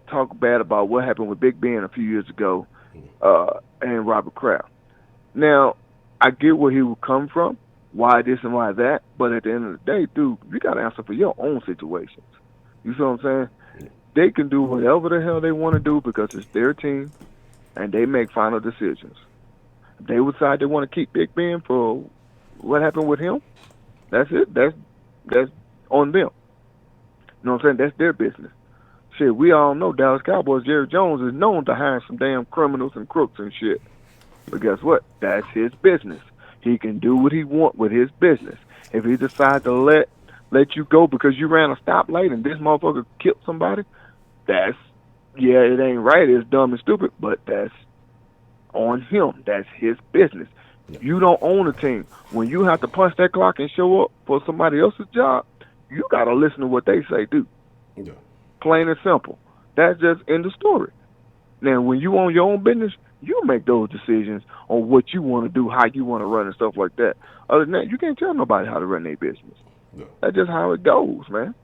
talk bad about what happened with Big Ben a few years ago, and Robert Kraft. Now, I get where he would come from, why this and why that, but at the end of the day, dude, you got to answer for your own situations. You see what I'm saying? They can do whatever the hell they want to do because it's their team, and they make final decisions. If they decide they want to keep Big Ben for what happened with him, that's it. That's on them. You know what I'm saying? That's their business. Shit, we all know Dallas Cowboys, Jerry Jones is known to hire some damn criminals and crooks and shit. But guess what? That's his business. He can do what he wants with his business. If he decides to let you go because you ran a stoplight and this motherfucker killed somebody, it ain't right. It's dumb and stupid, but that's on him. That's his business. You don't own a team. When you have to punch that clock and show up for somebody else's job, you got to listen to what they say, dude. Yeah. Plain and simple. That's just in the story. Now, when you own your own business, you make those decisions on what you want to do, how you want to run and stuff like that. Other than that, you can't tell nobody how to run their business. Yeah. That's just how it goes, man.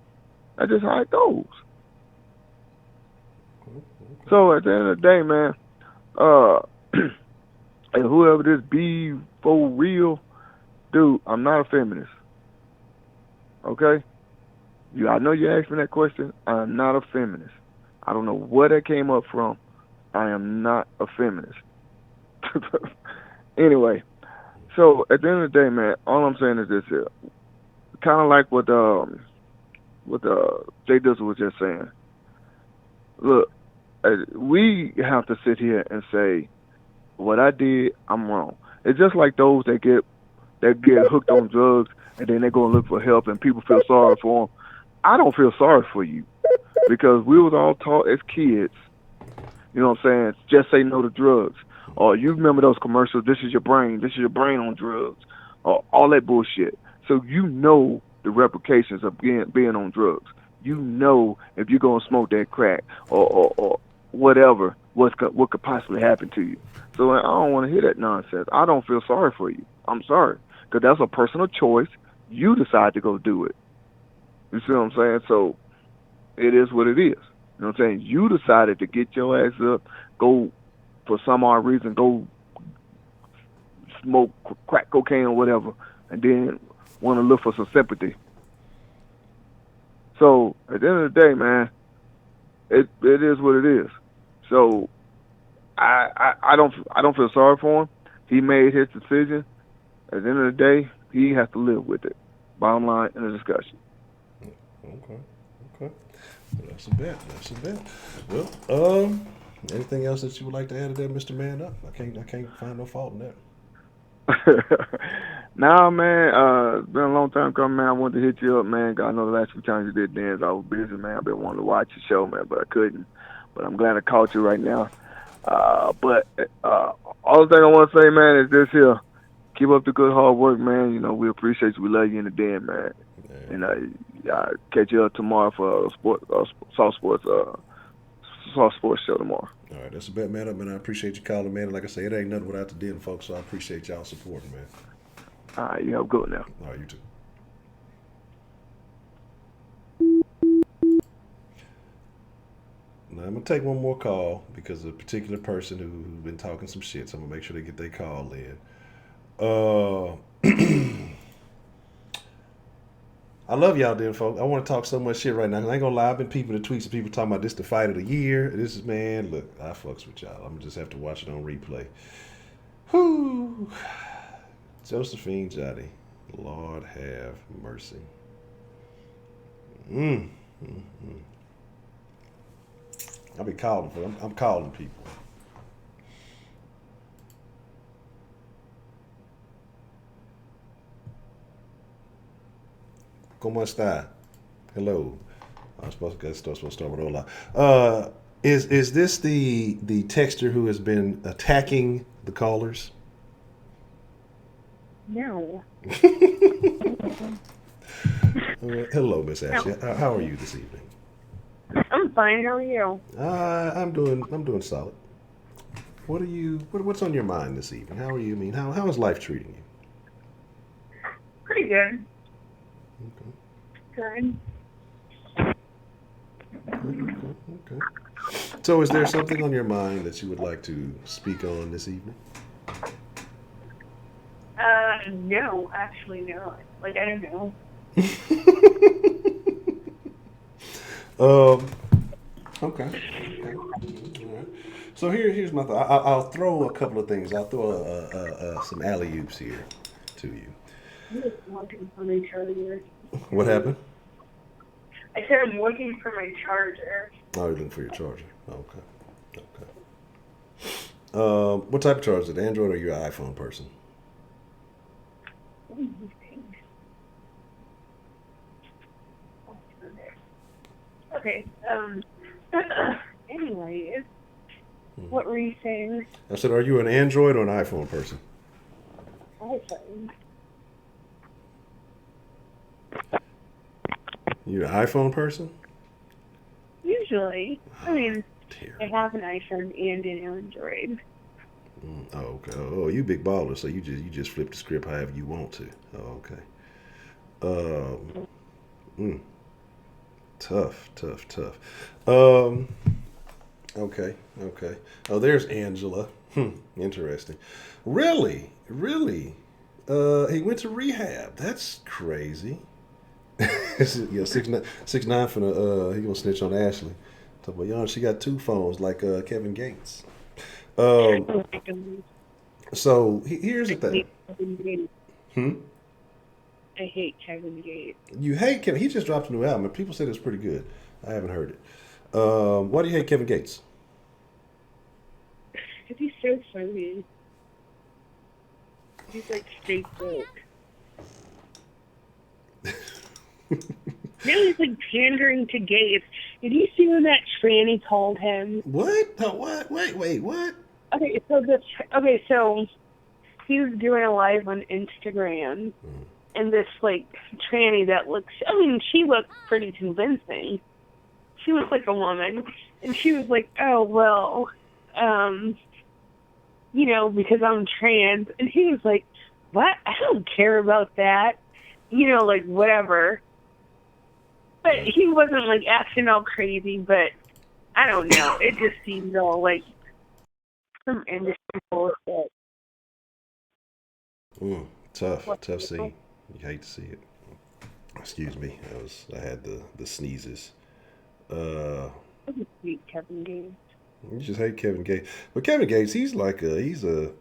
That's just how it goes. Okay. So at the end of the day, man, and whoever this be for real, dude, I'm not a feminist. Okay? I know you asked me that question. I'm not a feminist. I don't know where that came up from. I am not a feminist. Anyway, so at the end of the day, man, all I'm saying is this here. Kind of like what Jay Dizzle was just saying. Look, we have to sit here and say, what I did, I'm wrong. It's just like those that get hooked on drugs and then they go and look for help and people feel sorry for them. I don't feel sorry for you because we was all taught as kids, you know what I'm saying, just say no to drugs. Or you remember those commercials, this is your brain on drugs, or all that bullshit. So you know the repercussions of being on drugs. You know if you're going to smoke that crack or whatever, what could possibly happen to you. So I don't want to hear that nonsense. I don't feel sorry for you. I'm sorry. Because that's a personal choice. You decide to go do it. You see what I'm saying? So it is what it is. You know what I'm saying? You decided to get your ass up, go for some odd reason, go smoke crack cocaine or whatever, and then want to look for some sympathy. So at the end of the day, man, it is what it is. So I don't feel sorry for him. He made his decision. At the end of the day, he has to live with it. Bottom line in the discussion. Okay. Well, that's a bet. Well, anything else that you would like to add to that, Mr. Man Up? I can't find no fault in that. Nah, man, it's been a long time coming, man. I wanted to hit you up, man. I know the last few times you did dance, I was busy, man. I've been wanting to watch your show, man, but I couldn't. But I'm glad I caught you right now. But all the thing I want to say, man, is this here. Keep up the good hard work, man. You know, we appreciate you. We love you in the den, man. Yeah. And I'll catch you up tomorrow for Soft Sports show tomorrow. All right, that's a bet, man. Up, man. I appreciate you calling, man. And like I say, it ain't nothing without the den, folks. So I appreciate y'all supporting, man. All right, you have a good one now. All right, you too. Now, I'm going to take one more call because of a particular person who's been talking some shit. So I'm going to make sure they get their call in. I love y'all, then, folks. I want to talk so much shit right now. I ain't going to lie. I've been peeping the tweets of people talking about this the fight of the year. This is, man, look, I fucks with y'all. I'm going to just have to watch it on replay. Whoo. Josephine Jotty. Lord have mercy. I'll be calling for them. I'm calling people. ¿Cómo está? Hello. I'm supposed to start with hola. Is this the texter who has been attacking the callers? No. Hello, Miss Ashley. How are you this evening? I'm fine. How are you? I'm doing solid. What's on your mind this evening? How are you? I mean, how is life treating you? Pretty good. Okay. Good. Okay. So, is there something on your mind that you would like to speak on this evening? No, actually, no. Like, I don't know. Okay. Okay. All right. So here's my thought. I'll throw a couple of things. I'll throw some alley oops here to you. I'm just looking for my charger. What happened? I said I'm looking for my charger. Oh, you're looking for your charger. Okay. What type of charger is it? Android or you're an iPhone person? What do you think? Okay. Anyways, what were you saying? I said, are you an Android or an iPhone person? iPhone. You're an iPhone person? Usually. I mean, Dear. I have an iPhone and an Android. Oh, okay. Oh, you big baller. So you just flip the script however you want to. Oh, okay. Tough. Okay. Oh, there's Angela. Interesting. Really? He went to rehab. That's crazy. Yeah, 6'9", finna he gonna snitch on Ashley. Talk about y'all. She got two phones like Kevin Gates. So here's the thing. I hate Kevin Gates. You hate Kevin? He just dropped a new album, and people said it's pretty good. I haven't heard it. Why do you hate Kevin Gates? Because he's so funny. He's like straight broke. Now he's like pandering to Gates. Did you see when that tranny called him? What? No, what? Wait, what? Okay, so he was doing a live on Instagram, and this like tranny that she looked pretty convincing. She was like a woman, and she was like, "Oh well, because I'm trans," and he was like, "What? I don't care about that," like whatever. But he wasn't like acting all crazy, but I don't know. It just seemed all like some industry bullshit. Tough scene. You hate to see it. Excuse me. I had the sneezes. I just hate Kevin Gates. You just hate Kevin Gates. But Kevin Gates, he's like he's a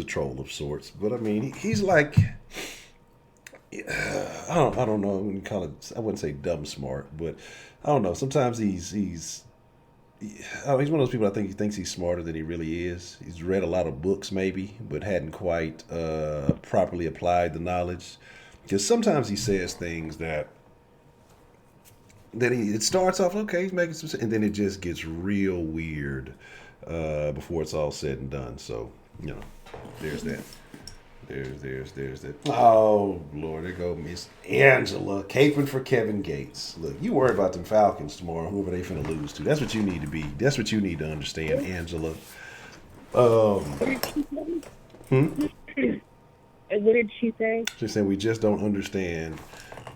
troll of sorts. But I mean, he's like, I don't know. I wouldn't call it. I wouldn't say dumb smart, but I don't know. Sometimes he's one of those people. I think he thinks he's smarter than he really is. He's read a lot of books, maybe, but hadn't quite properly applied the knowledge. Because sometimes he says things that it starts off okay, he's making some sense, and then it just gets real weird before it's all said and done. So there's that. There's that. Oh Lord, there go Miss Angela caping for Kevin Gates. Look, you worry about them Falcons tomorrow, whoever they finna lose to. That's what you need to be. That's what you need to understand, Angela. What did she say? She's saying we just don't understand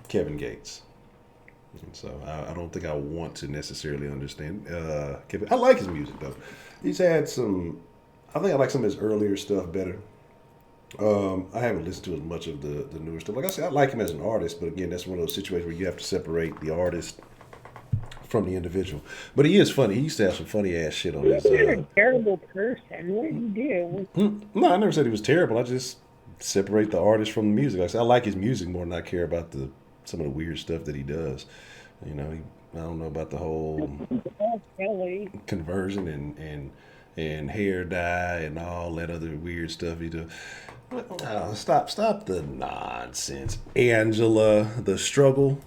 Kevin Gates. And so I don't think I want to necessarily understand Kevin. I like his music though. He's had some. I think I like some of his earlier stuff better. I haven't listened to as much of the newer stuff. Like I said, I like him as an artist, but again, that's one of those situations where you have to separate the artist from the individual. But he is funny. He used to have some funny ass shit on his. You're a terrible person. What did you do? No, I never said he was terrible. I just separate the artist from the music. Like I said, I like his music more than I care about some of the weird stuff that he does. I don't know about the whole conversion and hair dye and all that other weird stuff he does. Stop the nonsense, Angela. The struggle.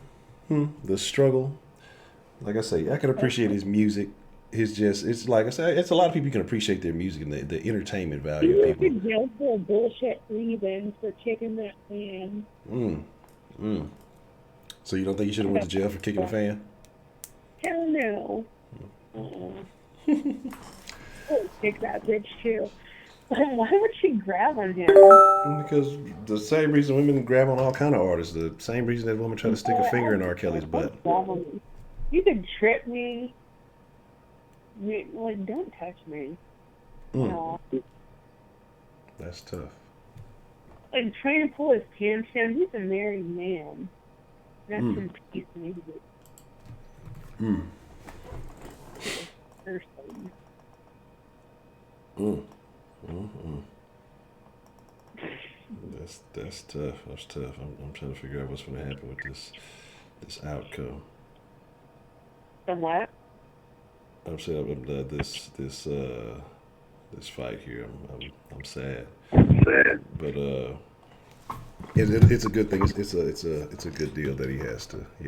Like I say, I can appreciate his music. It's just, it's like I said, it's a lot of people can appreciate their music and the entertainment He value of went people. to jail for a bullshit reason for kicking that fan. Mm, mm. So you don't think you should have went to jail for kicking a fan? Hell no. Oh, kick that bitch too. Why would she grab on him? Because the same reason women grab on all kind of artists, the same reason that women try to stick a finger in R. Kelly's butt. You could trip me. Like, don't touch me. Mm. That's tough. Like, trying to pull his pants down. He's a married man. That's some peace music. Mm. Person. Mm. Mm-mm. That's tough. That's tough. I'm trying to figure out what's going to happen with this outcome. From what? I'm saying this fight here. I'm sad. But it's a good thing. It's a good deal that he had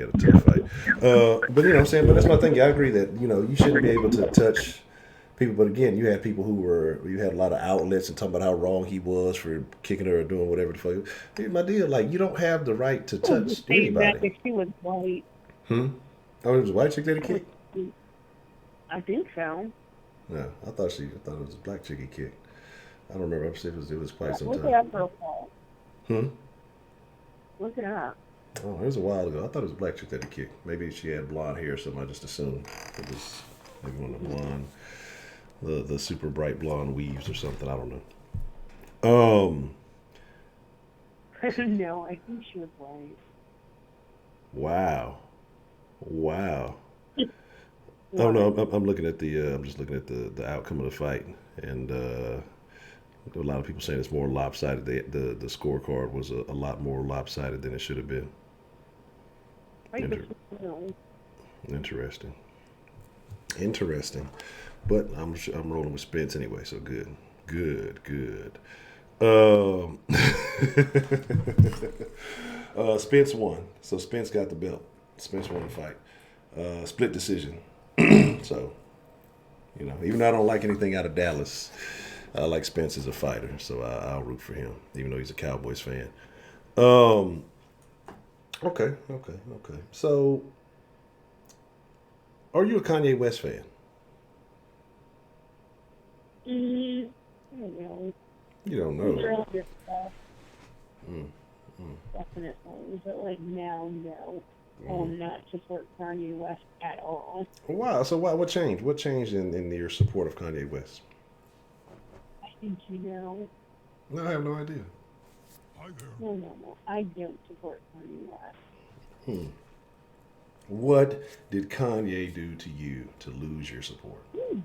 a tough fight. But you know what I'm saying. But that's my thing. I agree that you shouldn't be able to touch people. But again, you had people you had a lot of outlets and talking about how wrong he was for kicking her or doing whatever the fuck. Here's my deal. Like, you don't have the right to touch anybody. That she was white. Oh, it was a white chick that he kicked? I think so. No, I thought it was a black chick he kicked. I don't remember. It was quite some Look time. it up real quick. Look it up. Oh, it was a while ago. I thought it was a black chick that he kicked. Maybe she had blonde hair or something. I just assumed it was maybe one of the blonde, the super bright blonde weaves or something. I don't know. No, I think she was white. Wow. What? Oh no, I'm looking at I'm just looking at the outcome of the fight, and a lot of people saying it's more lopsided. The scorecard was a lot more lopsided than it should have been. Interesting. But I'm rolling with Spence anyway, so good. Spence won, so Spence got the belt. Spence won the fight. Split decision. So, even though I don't like anything out of Dallas, I like Spence as a fighter, so I'll root for him, even though he's a Cowboys fan. Okay. So, are you a Kanye West fan? I don't know. You don't know. Definitely. But like now, no. I will not support Kanye West at all. Wow. So what changed? What changed in your support of Kanye West? I think you know. No, I have no idea. No. I don't support Kanye West. What did Kanye do to you to lose your support? He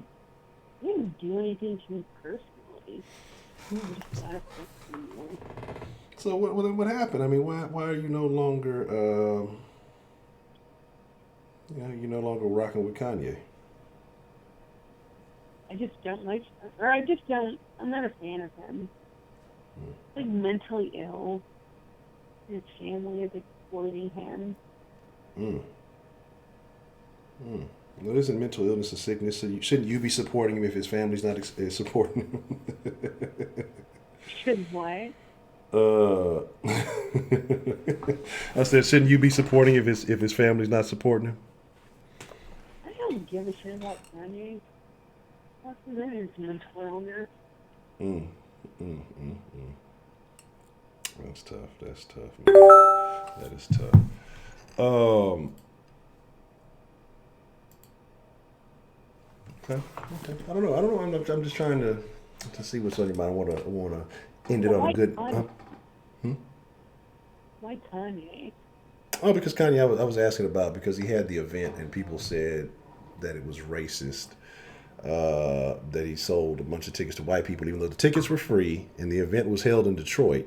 didn't do anything to me personally. Just not a person. So what happened? I mean, why are you no longer you're no longer rocking with Kanye? I just don't like, or I just don't. I'm not a fan of him. Like mentally ill. His family is exploiting him. Well, isn't mental illness a sickness? So shouldn't you be supporting him if his family's not supporting him? Should what? I said, shouldn't you be supporting if his family's not supporting him? I don't give a shit about Kanye. What's his mental illness? That's tough. Man. That is tough. Okay. I don't know. I'm just trying to see what's on your mind. I want to end it on a good. Why Kanye? Oh, because Kanye, I was asking about because he had the event and people said that it was racist. That he sold a bunch of tickets to white people, even though the tickets were free and the event was held in Detroit.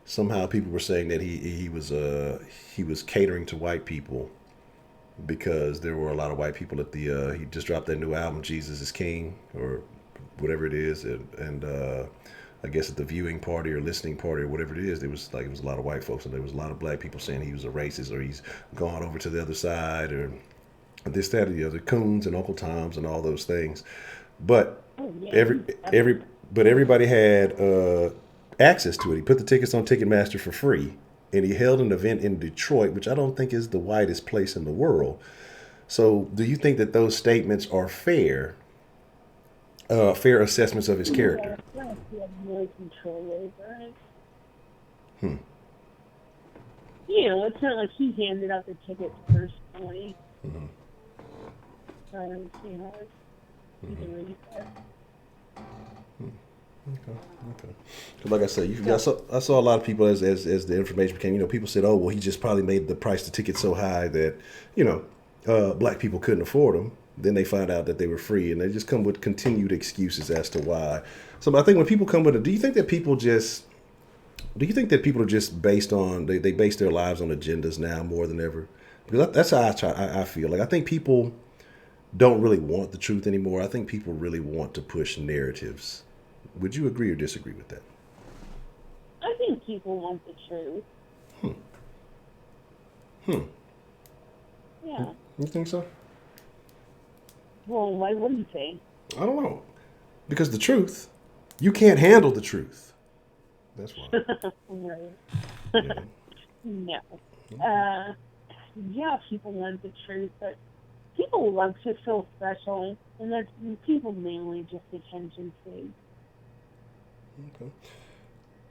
Somehow people were saying that he was catering to white people because there were a lot of white people at the he just dropped that new album Jesus is King or whatever it is, and I guess at the viewing party or listening party or whatever it is, it was a lot of white folks and there was a lot of black people saying he was a racist or he's gone over to the other side or this, that, or the other, coons and Uncle Toms and all those things. But Oh, yeah. everybody had access to it. He put the tickets on Ticketmaster for free, and he held an event in Detroit, which I don't think is the widest place in the world. So, do you think that those statements are fair? Fair assessments of his character. Yeah, he had more control over it. You know, it's not like he handed out the tickets personally. So I don't see how he can really care. Okay. 'Cause like I said, I saw a lot of people as the information became. You know, people said, "Oh, well, he just probably made the price of the ticket so high that black people couldn't afford them." Then they find out that they were free, and they just come with continued excuses as to why. So I think when people come with it, do you think that people are just based on they base their lives on agendas now more than ever? Because that's how I feel. Like I think people don't really want the truth anymore. I think people really want to push narratives. Would you agree or disagree with that? I think people want the truth. Yeah. You think so? Well, why wouldn't they? I don't know. Because the truth, you can't handle the truth. That's why. Right. Yeah. No. Yeah, people want the truth, but people love to feel special, and that's people mainly just attention seek. Okay.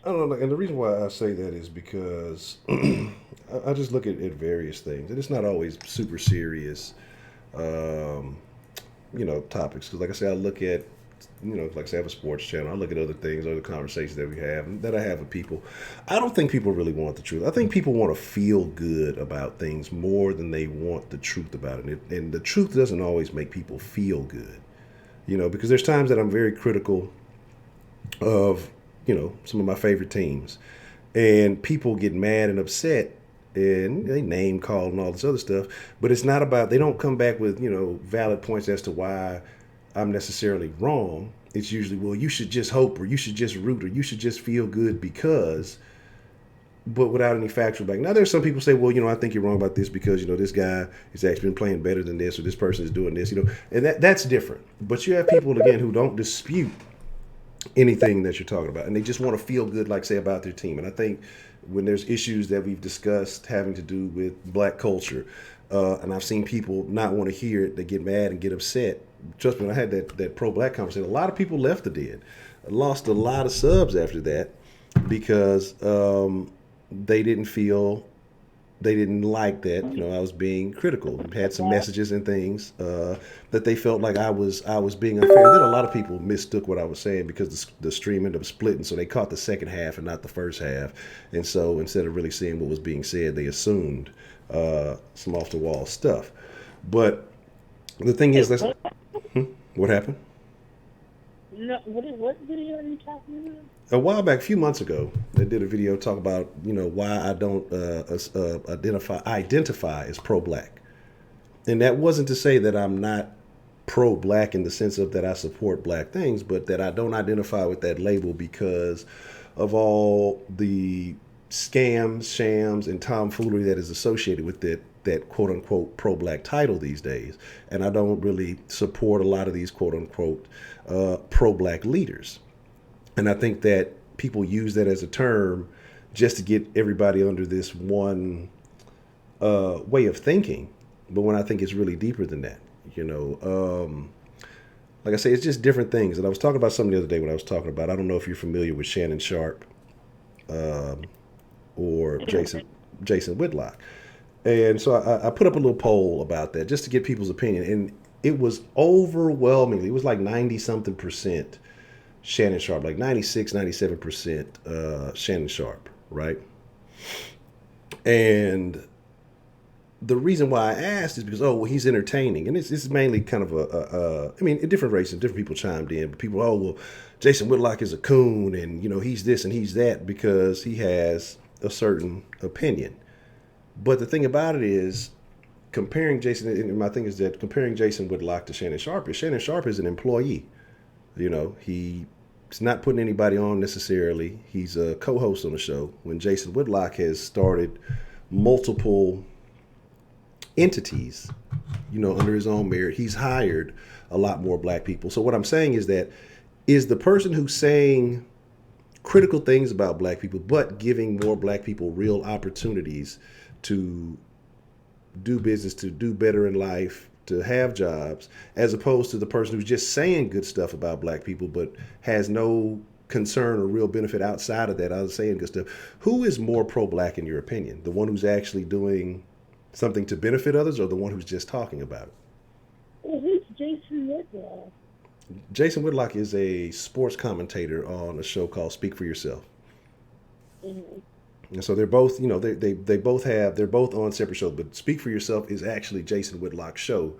I don't know, and the reason why I say that is because I just look at various things, and it's not always super serious, topics. Because, like I say, I look at, like I say, I have a sports channel. I look at other things, other conversations that we have, and that I have with people. I don't think people really want the truth. I think people want to feel good about things more than they want the truth about it. And the truth doesn't always make people feel good, because there's times that I'm very critical of some of my favorite teams, and people get mad and upset and they name call and all this other stuff, but it's not about, they don't come back with valid points as to why I'm necessarily wrong. It's usually, well, you should just hope, or you should just root, or you should just feel good because, but without any factual back. Now there's some people say, well, I think you're wrong about this because this guy has actually been playing better than this, or this person is doing this, and that's different. But you have people again who don't dispute anything that you're talking about, and they just want to feel good, like say, about their team. And I think when there's issues that we've discussed having to do with black culture, and I've seen people not want to hear it, they get mad and get upset. Trust me, when I had that pro-black conversation, a lot of people left the den. I lost a lot of subs after that because they didn't like that I was being critical. We had some messages and things that they felt like I was being unfair. Then a lot of people mistook what I was saying because the stream ended up splitting, so they caught the second half and not the first half. And so instead of really seeing what was being said, they assumed some off the wall stuff. But the thing is, what happened? No, what video are you talking about? A while back, a few months ago, they did a video talk about why I don't identify as pro-black, and that wasn't to say that I'm not pro-black in the sense of that I support black things, but that I don't identify with that label because of all the scams, shams, and tomfoolery that is associated with that quote-unquote pro-black title these days. And I don't really support a lot of these quote-unquote pro-black leaders. And I think that people use that as a term just to get everybody under this one way of thinking. But when I think it's really deeper than that, like I say, it's just different things. And I was talking about something the other day when I was talking about, I don't know if you're familiar with Shannon Sharp or Jason Whitlock. And so I put up a little poll about that just to get people's opinion. And it was overwhelmingly, it was like 90-something% Shannon Sharp, like 96, 97% Shannon Sharp, right? And the reason why I asked is because, he's entertaining. And this is mainly kind of in different races, different people chimed in. But people, Jason Whitlock is a coon and, he's this and he's that because he has a certain opinion. But the thing about it is, comparing Jason, and my thing is that comparing Jason Whitlock to Shannon Sharp is an employee. He's not putting anybody on necessarily. He's a co-host on the show. When Jason Whitlock has started multiple entities, under his own merit, he's hired a lot more black people. So what I'm saying is that is the person who's saying critical things about black people, but giving more black people real opportunities to do business, to do better in life, to have jobs, as opposed to the person who's just saying good stuff about black people, but has no concern or real benefit outside of that, other saying good stuff. Who is more pro-black in your opinion? The one who's actually doing something to benefit others, or the one who's just talking about it? Well, who's Jason Whitlock? Jason Whitlock is a sports commentator on a show called Speak for Yourself. Mm-hmm. And so they're both, they're both on separate shows, but Speak for Yourself is actually Jason Whitlock's show.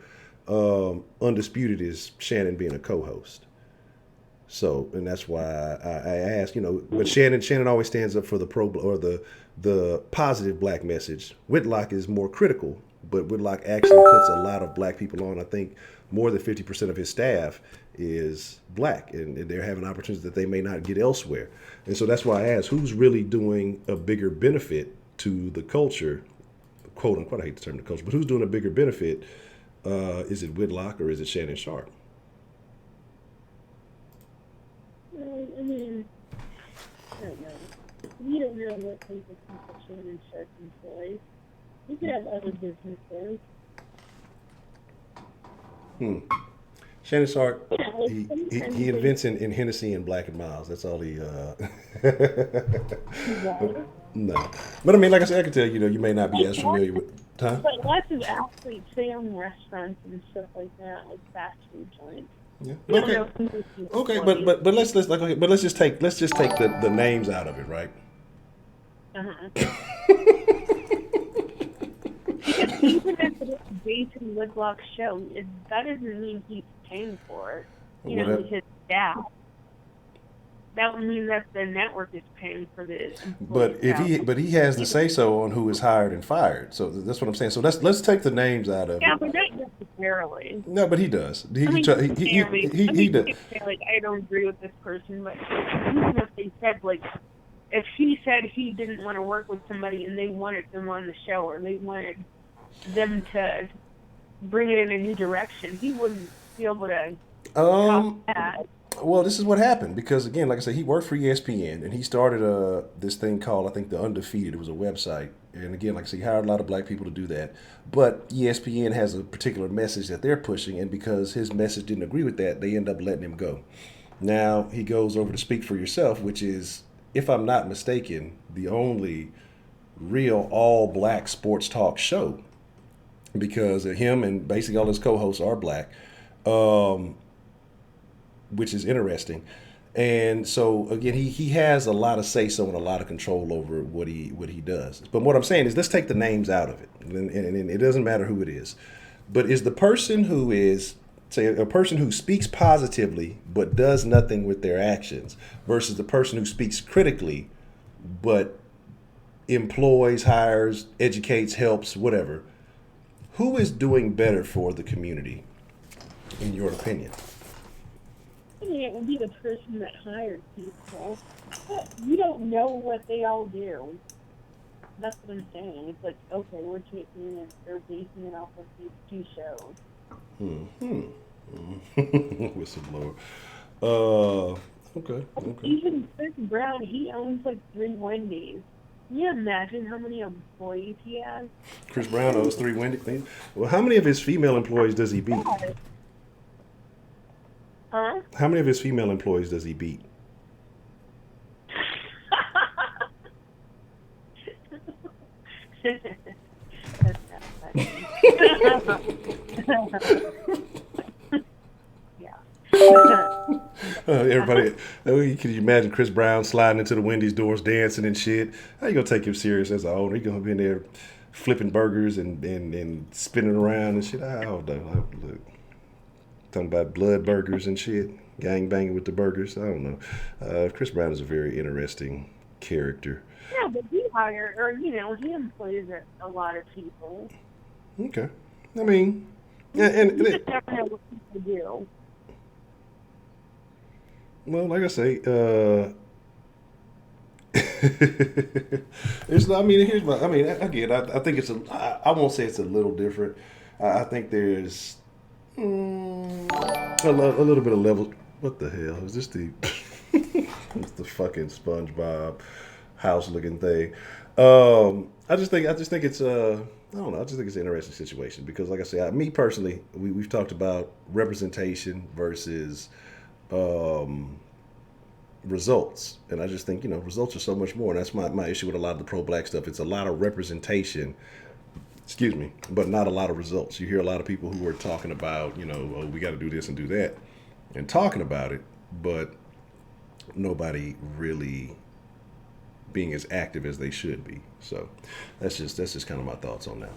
Undisputed is Shannon being a co-host. So, and that's why I ask, but Shannon always stands up for the the positive black message. Whitlock is more critical, but Whitlock actually puts a lot of black people on. I think more than 50% of his staff is black, and they're having opportunities that they may not get elsewhere. And so that's why I ask, who's really doing a bigger benefit to the culture, quote unquote, I hate the term the culture, but who's doing a bigger benefit? Is it Whitlock or is it Shannon Sharp? Well, I mean, I don't know. We don't know what type of people Shannon Sharp employs. We could have other businesses. Shannon Sharp, Yeah, he invents in Hennessy and Black and Miles. That's all he. No, but I mean, like I said, I can tell you may not be as familiar with. Huh? But lots of athletes, they own restaurants and stuff like that, like fast food joints. Yeah. Okay, but let's just take the names out of it, right? Because even if it's Jason Whitlock's show, that doesn't mean he's paying for it. With his staff. That would mean that the network is paying for this. But he has the say so on who is hired and fired. So that's what I'm saying. So let's take the names out of it. Yeah, but not necessarily. No, but he does. He does. Like, I don't agree with this person, but even if they said, like, if he said he didn't want to work with somebody and they wanted them on the show, or they wanted them to bring it in a new direction, he wouldn't be able to stop that. Well, this is what happened because, again, like I said, he worked for ESPN and he started this thing called, I think, The Undefeated. It was a website. And again, like I said, he hired a lot of black people to do that. But ESPN has a particular message that they're pushing, and because his message didn't agree with that, they end up letting him go. Now he goes over to Speak for Yourself, which is, if I'm not mistaken, the only real all-black sports talk show, because him and basically all his co-hosts are black. Which is interesting. And so again, he has a lot of say-so and a lot of control over what he does. But what I'm saying is, let's take the names out of it, and it doesn't matter who it is. But is the person who is, say, a person who speaks positively but does nothing with their actions, versus the person who speaks critically but employs, hires, educates, helps, whatever, who is doing better for the community, in your opinion? I mean, it would be the person that hired people. But you don't know what they all do. That's what I'm saying. It's like, okay, we're taking it, they're basing it off of these two shows. Whistleblower. Okay. Even Chris Brown, he owns like 3 Wendy's. Can you imagine how many employees he has? Chris Brown owns 3 Wendy's. Well, how many of his female employees does he beat? Huh? How many of his female employees does he beat? That's not funny. Yeah. Everybody, can you imagine Chris Brown sliding into the Wendy's doors, dancing and shit? How you gonna take him serious as an owner? You gonna be in there flipping burgers and spinning around and shit? I don't know. Look. Talking about blood burgers and shit, gang banging with the burgers. I don't know. Chris Brown is a very interesting character. Yeah, but he he employs a lot of people. Okay, I mean, and you just never know what people do. Well, like I say, It's not, I mean, here's my, I mean, again, I think it's I won't say it's a little different. I think there's a little bit of level. What the hell is this? It's the fucking SpongeBob house looking thing. I just think it's I don't know. I just think it's an interesting situation because, like I say, me personally, we've talked about representation versus um, results, and I just think results are so much more, and that's my issue with a lot of the pro-black stuff. It's a lot of representation, excuse me, but not a lot of results. You hear a lot of people who are talking about, oh, we got to do this and do that, and talking about it, but nobody really being as active as they should be. So that's just kind of my thoughts on that.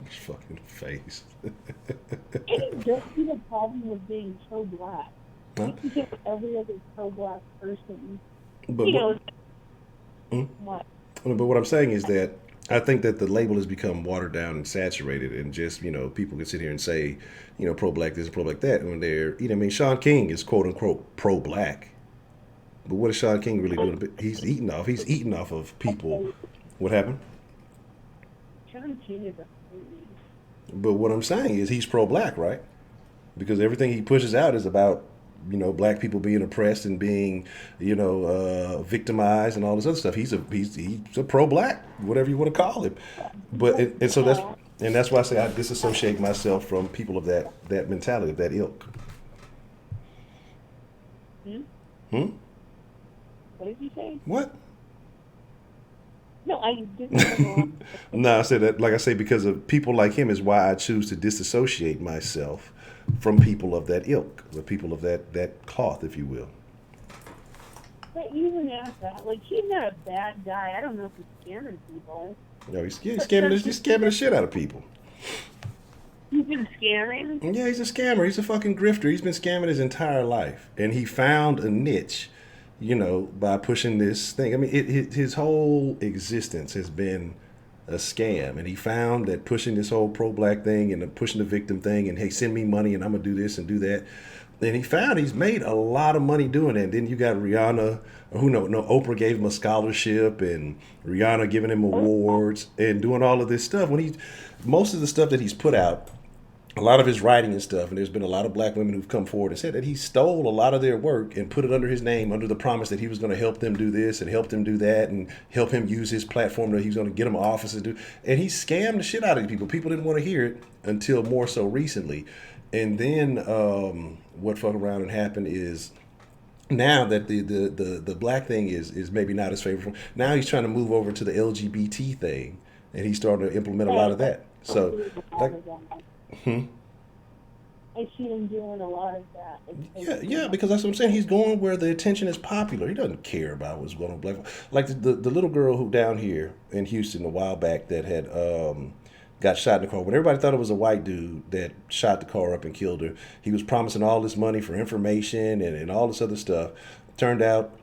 Fucking face. And don't see the problem with being pro-black. Huh? You can get every other pro-black person. But You know, what? what? But what I'm saying is that I think that the label has become watered down and saturated, and just people can sit here and say, pro-black this, pro-black that, when they're, I mean, Sean King is quote unquote pro-black, but what is Sean King really doing? He's eating off of people. What happened? Sean King is a fool. But what I'm saying is he's pro-black, right? Because everything he pushes out is about black people being oppressed and being victimized and all this other stuff. He's a pro-black, whatever you want to call him. But and so that's why I say I disassociate myself from people of that mentality, of that ilk. What did you say? What? No, I didn't. No, I said that, like I say, because of people like him is why I choose to disassociate myself from people of that ilk, the people of that cloth, if you will. But even at that, like, he's not a bad guy. I don't know if he's scamming people. No, he's scamming the shit out of people. He's been scamming? Yeah, he's a scammer. He's a fucking grifter. He's been scamming his entire life. And he found a niche, by pushing this thing. I mean, his whole existence has been a scam. And he found that pushing this whole pro-black thing and pushing the victim thing and, hey, send me money and I'm going to do this and do that. And he found he's made a lot of money doing that. And then you got Rihanna, Oprah gave him a scholarship, and Rihanna giving him awards and doing all of this stuff. Most of the stuff that he's put out, a lot of his writing and stuff, and there's been a lot of black women who've come forward and said that he stole a lot of their work and put it under his name, under the promise that he was going to help them do this and help them do that and help him use his platform, that he was going to get them offices to do. And he scammed the shit out of these people. People didn't want to hear it until more so recently. And then what fuck around and happened is now that the black thing is maybe not as favorable. Now he's trying to move over to the LGBT thing, and he's starting to implement a lot of that. So, I see him doing a lot of that. Yeah, because that's what I'm saying. He's going where the attention is popular. He doesn't care about what's going on black. Like the little girl who down here in Houston a while back that had got shot in the car. When everybody thought it was a white dude that shot the car up and killed her, he was promising all this money for information and all this other stuff. Turned out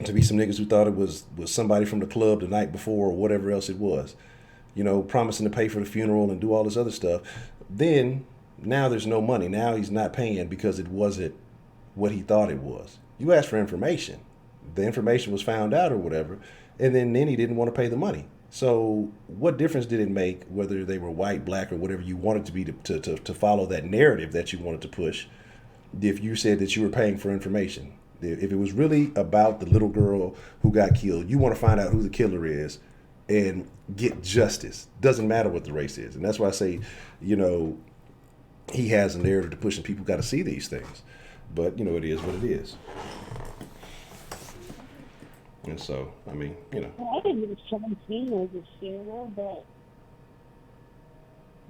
to be some niggas who thought it was somebody from the club the night before or whatever else it was. Promising to pay for the funeral and do all this other stuff. Then, now there's no money. Now he's not paying because it wasn't what he thought it was. You asked for information. The information was found out or whatever, and then he didn't want to pay the money. So what difference did it make whether they were white, black, or whatever you wanted to be to follow that narrative that you wanted to push if you said that you were paying for information? If it was really about the little girl who got killed, you want to find out who the killer is and get justice. Doesn't matter what the race is. And that's why I say, he has a narrative to push and people got to see these things. But, it is what it is. And so, I mean, Well, I think it was 17 was a scammer, but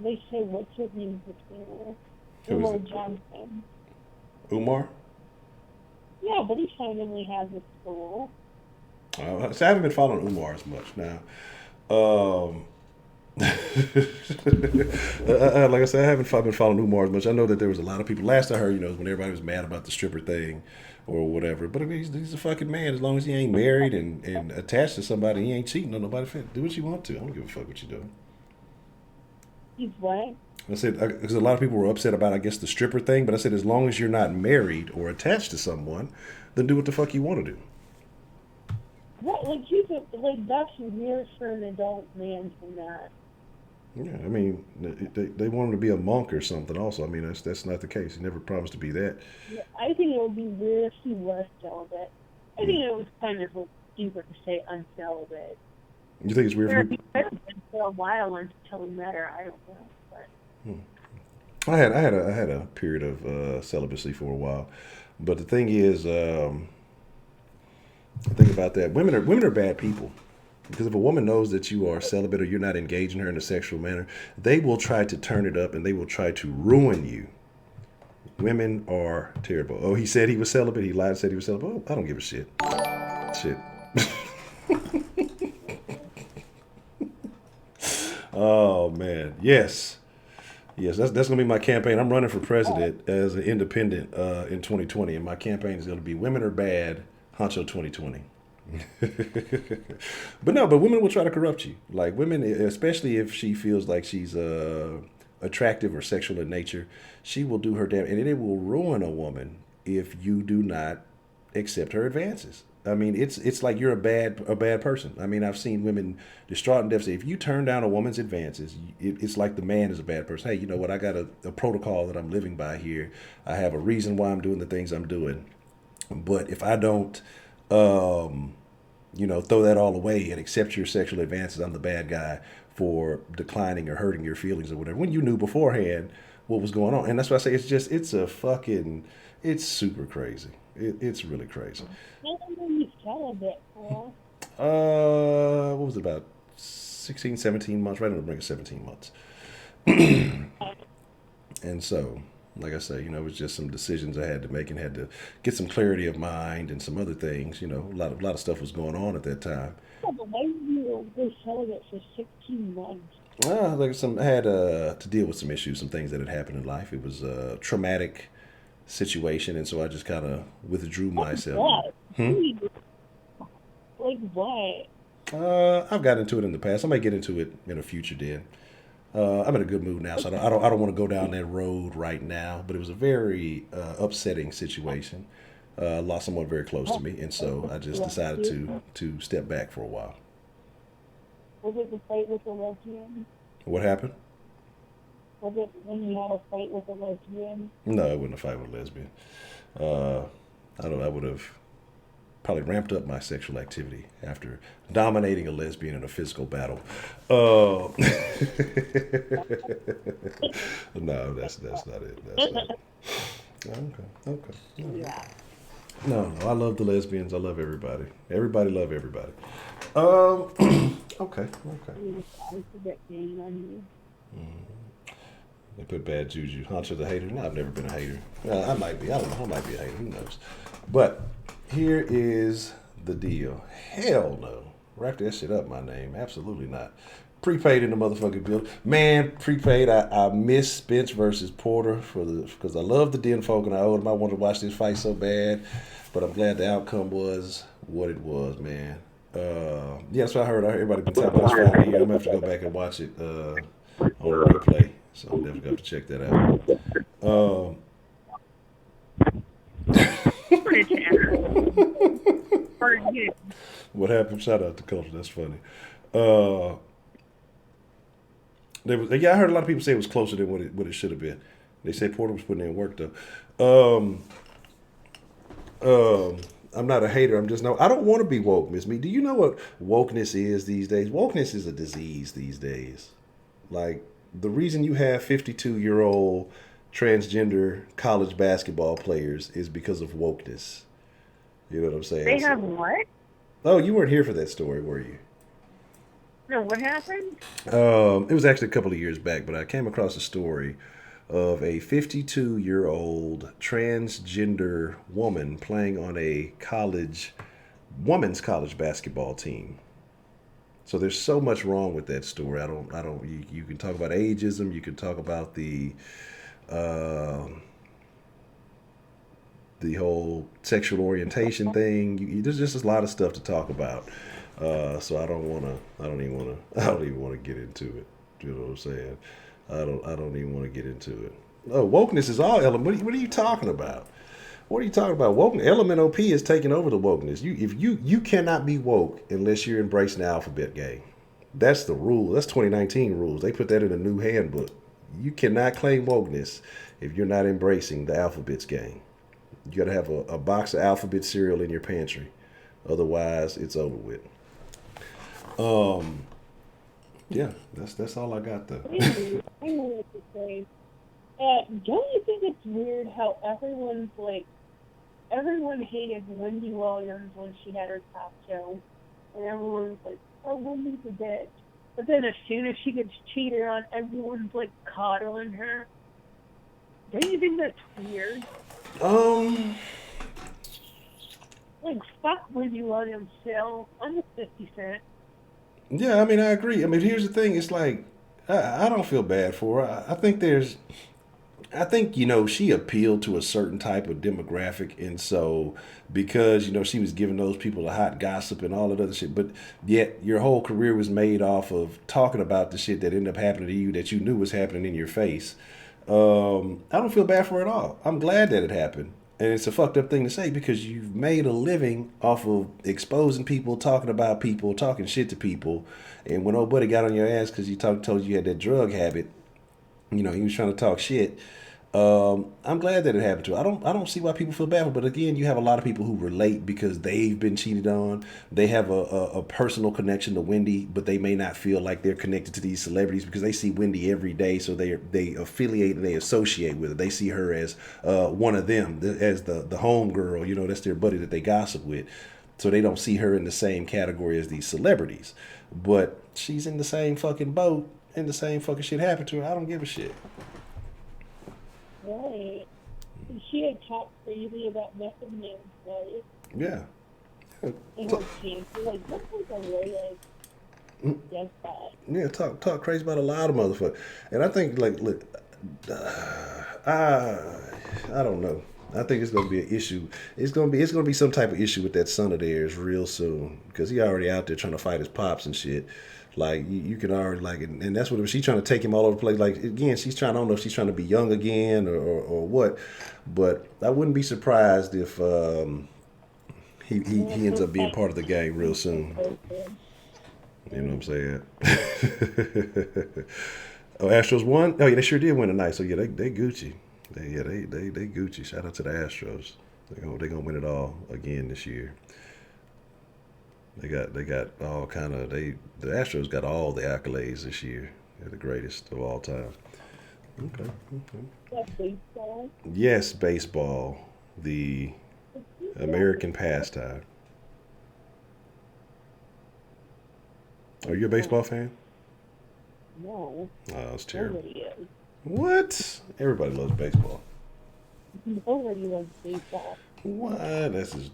they say what's his name is a scammer. Who is Umar it? Johnson. Umar? Yeah, but he finally has a school. So I haven't been following Umar as much now. Like I said, I haven't been following Umar as much. I know that there was a lot of people. Last I heard, was when everybody was mad about the stripper thing or whatever. But I mean, he's a fucking man. As long as he ain't married and attached to somebody, he ain't cheating on nobody. Do what you want to. I don't give a fuck what you're doing. He's what? I said, because a lot of people were upset about, I guess, the stripper thing, but I said, as long as you're not married or attached to someone, then do what the fuck you want to do. What? Like, he's like, that's weird for an adult man from that. Yeah, I mean, they want him to be a monk or something also. I mean, that's not the case. He never promised to be that. Yeah, I think it would be weird if he was celibate. I think it was kind of stupid to say uncelibate. You think it's weird Or for if he could have been for a while until he met her, I don't know. But I had a period of celibacy for a while, but the thing is, the thing about that, women are bad people, because if a woman knows that you are celibate or you're not engaging her in a sexual manner, they will try to turn it up and they will try to ruin you. Women are terrible. Oh, he said he was celibate. He lied and said he was celibate. Oh, I don't give a shit. Shit. Oh man, yes. That's gonna be my campaign. I'm running for president as an independent in 2020, and my campaign is gonna be "Women Are Bad, Honcho 2020." but women will try to corrupt you. Like women, especially if she feels like she's attractive or sexual in nature, she will do her damn, and it will ruin a woman if you do not accept her advances. I mean, it's like you're a bad person. I mean, I've seen women distraught and devastated. If you turn down a woman's advances, it's like the man is a bad person. Hey, you know what? I got a protocol that I'm living by here. I have a reason why I'm doing the things I'm doing. But if I don't, throw that all away and accept your sexual advances, I'm the bad guy for declining or hurting your feelings or whatever. When you knew beforehand what was going on, and that's why I say it's super crazy. It's really crazy. how long were you celibate for? What was it, about 16, 17 months? Right on the brink of 17 months. And so, like I say, it was just some decisions I had to make and had to get some clarity of mind and some other things. A lot of stuff was going on at that time. Yeah, but why did you go celibate for 16 months? I had to deal with some issues, some things that had happened in life. It was a traumatic situation, and so I just kind of withdrew myself. What? Like what? I've gotten into it in the past. I might get into it in a future den. I'm in a good mood now, so I don't want to go down that road right now. But it was a very upsetting situation. Lost someone very close to me, and so I just decided to step back for a while. Was it the fight with the lesbian? What happened? Was it when you had a fight with a lesbian? No, it wasn't a fight with a lesbian. I would have probably ramped up my sexual activity after dominating a lesbian in a physical battle. No, that's not it. That's not it. Okay. Yeah. No, I love the lesbians. I love everybody. Everybody love everybody. Okay. I forget being on you. They put bad juju. Honcho's a hater. No, I've never been a hater. I might be. I don't know. I might be a hater. Who knows? But here is the deal. Hell no. Rack that shit up, my name. Absolutely not. Prepaid in the motherfucking building. Man, prepaid. I miss Spence versus Porter because I love the Den folk and I owed him. I wanted to watch this fight so bad. But I'm glad the outcome was what it was, man. That's what I heard. Everybody been talking about this fight here. I'm going to have to go back and watch it on replay. So I'm definitely going to have to check that out. What happened? Shout out to Culture. That's funny. I heard a lot of people say it was closer than what it should have been. They say Porter was putting in work though. I'm not a hater. I don't want to be woke, Miss Me. Do you know what wokeness is these days? Wokeness is a disease these days. Like the reason you have 52-year-old transgender college basketball players is because of wokeness. You know what I'm saying? They have what? Oh, you weren't here for that story, were you? No, what happened? It was actually a couple of years back, but I came across a story of a 52-year-old transgender woman playing on a women's college basketball team. So there's so much wrong with that story. You can talk about ageism. You can talk about the whole sexual orientation thing. There's just a lot of stuff to talk about. So I don't even want to get into it. You know what I'm saying? I don't even want to get into it. Oh, wokeness is all element. What are you talking about? What are you talking about? Woke element OP is taking over the wokeness. You cannot be woke unless you're embracing the alphabet game. That's the rule. That's 2019 rules. They put that in a new handbook. You cannot claim wokeness if you're not embracing the alphabets game. You got to have a box of alphabet cereal in your pantry. Otherwise, it's over with. Yeah, that's all I got though. I know what to say. Don't you think it's weird how everyone hated Wendy Williams when she had her talk show, and everyone's like, "Oh, Wendy's a bitch," but then as soon as she gets cheated on, everyone's like coddling her. Don't you think that's weird? Like, fuck Wendy Williams still. I'm a 50 Cent. Yeah, I mean, I agree. I mean, here's the thing. It's like, I don't feel bad for her. I think, she appealed to a certain type of demographic. And so, because, she was giving those people the hot gossip and all that other shit, but yet your whole career was made off of talking about the shit that ended up happening to you that you knew was happening in your face. I don't feel bad for it at all. I'm glad that it happened. And it's a fucked up thing to say because you've made a living off of exposing people, talking about people, talking shit to people. And when old buddy got on your ass because he told you had that drug habit, he was trying to talk shit. I'm glad that it happened to her. I don't see why people feel bad for it. But again, you have a lot of people who relate because they've been cheated on. They have a personal connection to Wendy, but they may not feel like they're connected to these celebrities because they see Wendy every day. So they affiliate and they associate with her. They see her as one of them, as the home girl. That's their buddy that they gossip with. So they don't see her in the same category as these celebrities. But she's in the same fucking boat and the same fucking shit happened to her. I don't give a shit. Right. And she had talked crazy about method man, right? Yeah. And her cancer, like, that's like a really, like, Yeah, talk crazy about a lot of motherfuckers. And I think, like, look, I don't know. I think it's gonna be an issue. It's gonna be some type of issue with that son of theirs real soon because he already out there trying to fight his pops and shit. Like you can already like, and that's what she's trying to take him all over the place. Like again, she's trying. I don't know if she's trying to be young again or what, but I wouldn't be surprised if he ends up being part of the gang real soon. You know what I'm saying? Oh, Astros won. Oh yeah, they sure did win tonight. So yeah, they Gucci. They Gucci. Shout out to the Astros. They gonna win it all again this year. They got all kind of the Astros got all the accolades this year. They're the greatest of all time. Okay. baseball. Yes, baseball, the American pastime. Are you a baseball fan? No. Oh, that's terrible. Nobody is. What? Everybody loves baseball. Nobody loves baseball. What? That is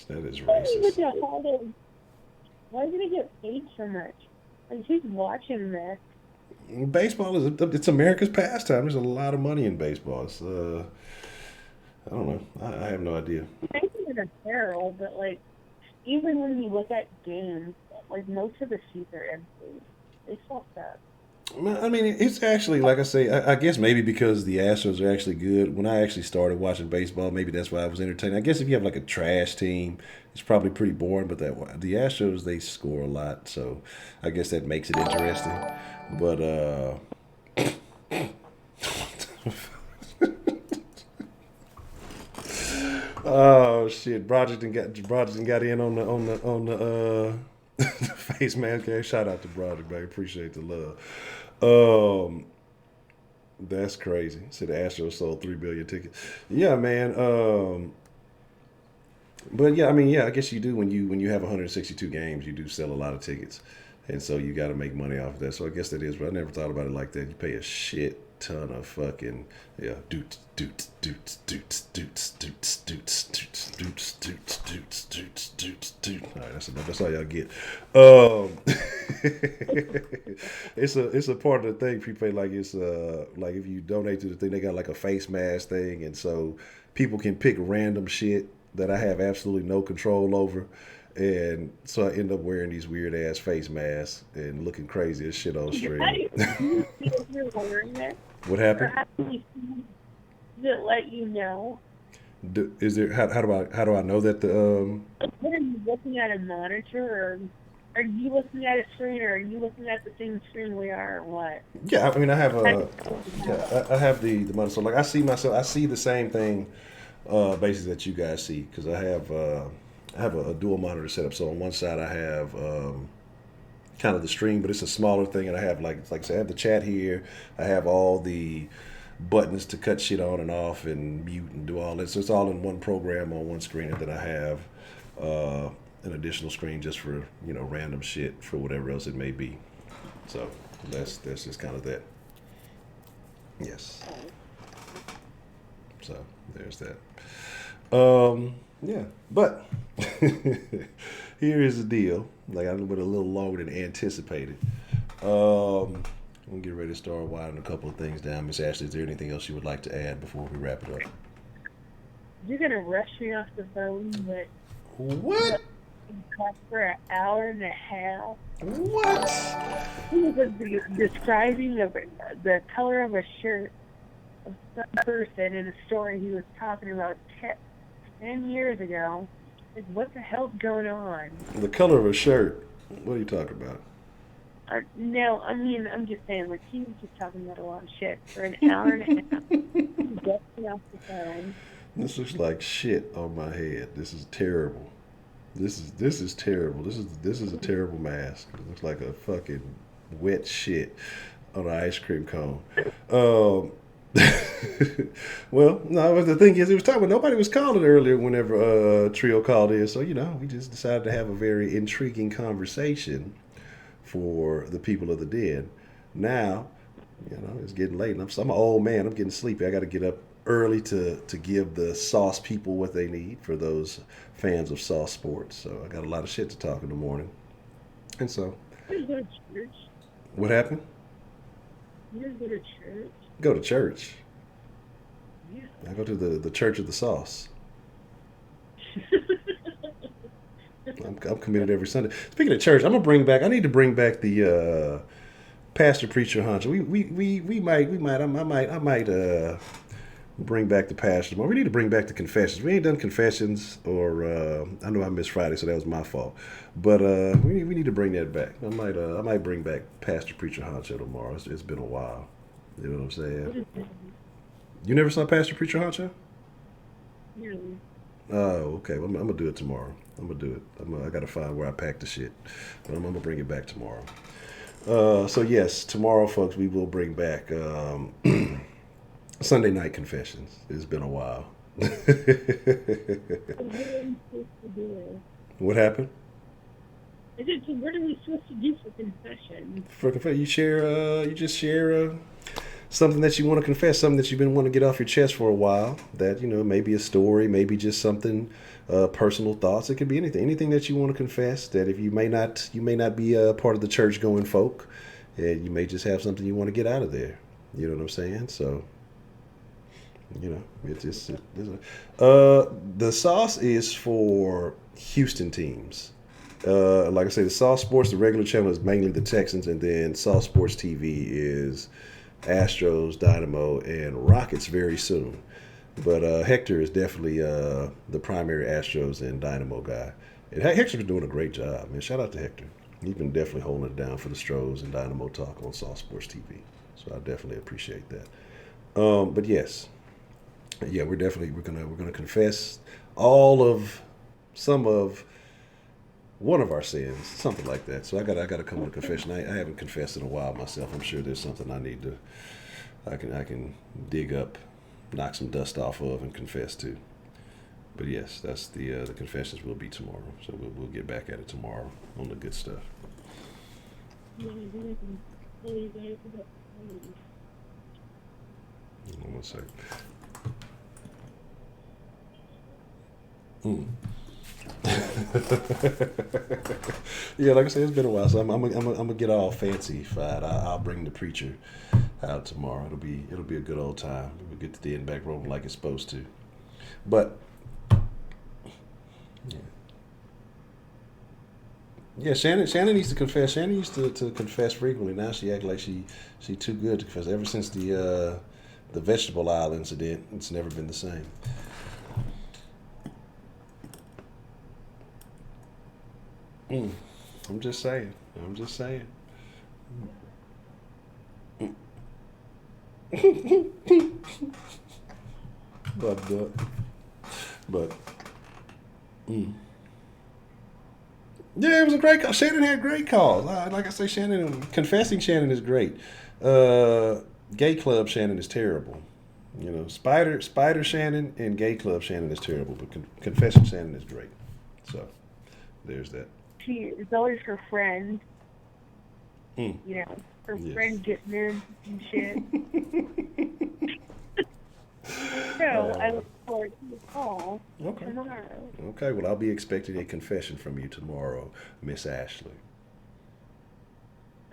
racist. Why are they get paid so much? Like, who's watching this? Baseball it's America's pastime. There's a lot of money in baseball. It's, I don't know. I have no idea. I think it's terrible, but like, even when you look at games, like most of the seats are empty. They fucked up. I mean, it's actually, like I say, I guess maybe because the Astros are actually good. When I actually started watching baseball, maybe that's why I was entertained. I guess if you have like a trash team, it's probably pretty boring. But the Astros, they score a lot, so I guess that makes it interesting. But oh shit, Broderick got in on the face mask game. Shout out to Broderick, man. Appreciate the love. That's crazy. See, the Astros sold 3 billion tickets. Yeah, man. But yeah, I mean, yeah, I guess you do when you have 162 games, you do sell a lot of tickets, and so you got to make money off of that. So I guess that is. But I never thought about it like that. You pay a shit ton of fucking doots. All right, that's enough. That's all y'all get. It's a part of the thing. People pay like it's like if you donate to the thing, they got like a face mask thing, and so people can pick random shit that I have absolutely no control over. And so I end up wearing these weird ass face masks and looking crazy as shit on stream. How do you feel if you're wearing it? What Or happened? how do you feel? Does it let you know? Is there how do I know that the What are you looking at a monitor, or are you looking at a screen, or are you looking at the same screen we are, or what? yeah, I mean I have I have the monitor. So like I see myself, I see the same thing basically that you guys see because I have a dual monitor setup. So on one side I have kind of the stream, but it's a smaller thing, and I have like I said, I have the chat here. I have all the buttons to cut shit on and off and mute and do all that. So it's all in one program on one screen, and then I have an additional screen just for random shit for whatever else it may be. So that's just kind of that. Yes. So there's that. Yeah, but here is the deal. Like I went a little longer than anticipated. I'm gonna get ready to start winding a couple of things down. Miss Ashley, is there anything else you would like to add before we wrap it up? You're gonna rush me off the phone, but What? talk for an hour and a half. What? He was describing the color of a shirt of some person in a story he was talking about 10 years ago. Like, what the hell's going on? The color of a shirt. What are you talking about? No, I mean, I'm just saying, like, he was just talking about a lot of shit for an hour and a half. He gets me off the phone. This looks like shit on my head. This is terrible. This is terrible. This is a terrible mask. It looks like a fucking wet shit on an ice cream cone. Well, no, but the thing is, it was time when nobody was calling earlier whenever Trio called in. So, we just decided to have a very intriguing conversation for the people of the den. Now, it's getting late. And I'm an old man. I'm getting sleepy. I got to get up early to give the sauce people what they need for those fans of sauce sports. So I got a lot of shit to talk in the morning. And so, You go to church? what happened? You go to church? Go to church. Yeah. I go to the Church of the Sauce. I'm committed every Sunday. Speaking of church, I'm gonna bring back. I need to bring back the pastor preacher Honcho. I might bring back the pastor. Well, we need to bring back the confessions. We ain't done confessions, or I know I missed Friday, so that was my fault. But we need to bring that back. I might bring back pastor preacher Honcho tomorrow. It's been a while. You know what I'm saying? You never saw pastor preacher Honcho? No. Oh, okay. Well, I'm gonna do it tomorrow. I'm gonna do it. I gotta find where I packed the shit, but I'm gonna bring it back tomorrow. So yes, tomorrow, folks, we will bring back Sunday night confessions. It's been a while. What happened? I said, so what are we supposed to do for confession? For confession, you just share something that you want to confess, something that you've been wanting to get off your chest for a while. That maybe a story, maybe just something, personal thoughts. It could be anything that you want to confess. That if you may not be a part of the church going folk, and you may just have something you want to get out of there. You know what I'm saying? So, it's just the sauce is for Houston teams. Like I say, the Sauce Sports, the regular channel is mainly the Texans, and then Sauce Sports TV is Astros, Dynamo, and Rockets very soon. But Hector is definitely the primary Astros and Dynamo guy. And Hector's been doing a great job, man. Shout out to Hector. He's been definitely holding it down for the Stros and Dynamo talk on Sauce Sports TV. So I definitely appreciate that. But yes, yeah, we're gonna confess some of one of our sins, something like that. So I gotta come with a confession. I haven't confessed in a while myself. I'm sure there's something I can dig up, knock some dust off of, and confess to. But yes, that's the confessions will be tomorrow. So we'll get back at it tomorrow on the good stuff. Hold on one second. Yeah, like I said, it's been a while, so I'm gonna get all fancy-fied. I'll bring the preacher out tomorrow. It'll be a good old time. We'll get the den back rolling like it's supposed to. But yeah. Yeah, Shannon needs to confess. Shannon used to confess frequently. Now she act like she too good to confess. Ever since the vegetable aisle incident, it's never been the same. I'm just saying. I'm just saying. but yeah, it was a great call. Shannon had great calls. Like I say, confessing Shannon is great. Gay club Shannon is terrible. You know, Spider Shannon and Gay Club Shannon is terrible, but confessing Shannon is great. So there's that. She is always her friend. Mm. You know, her Yes. friend getting in and shit. So I look forward to the call tomorrow. Okay, well, I'll be expecting a confession from you tomorrow, Miss Ashley.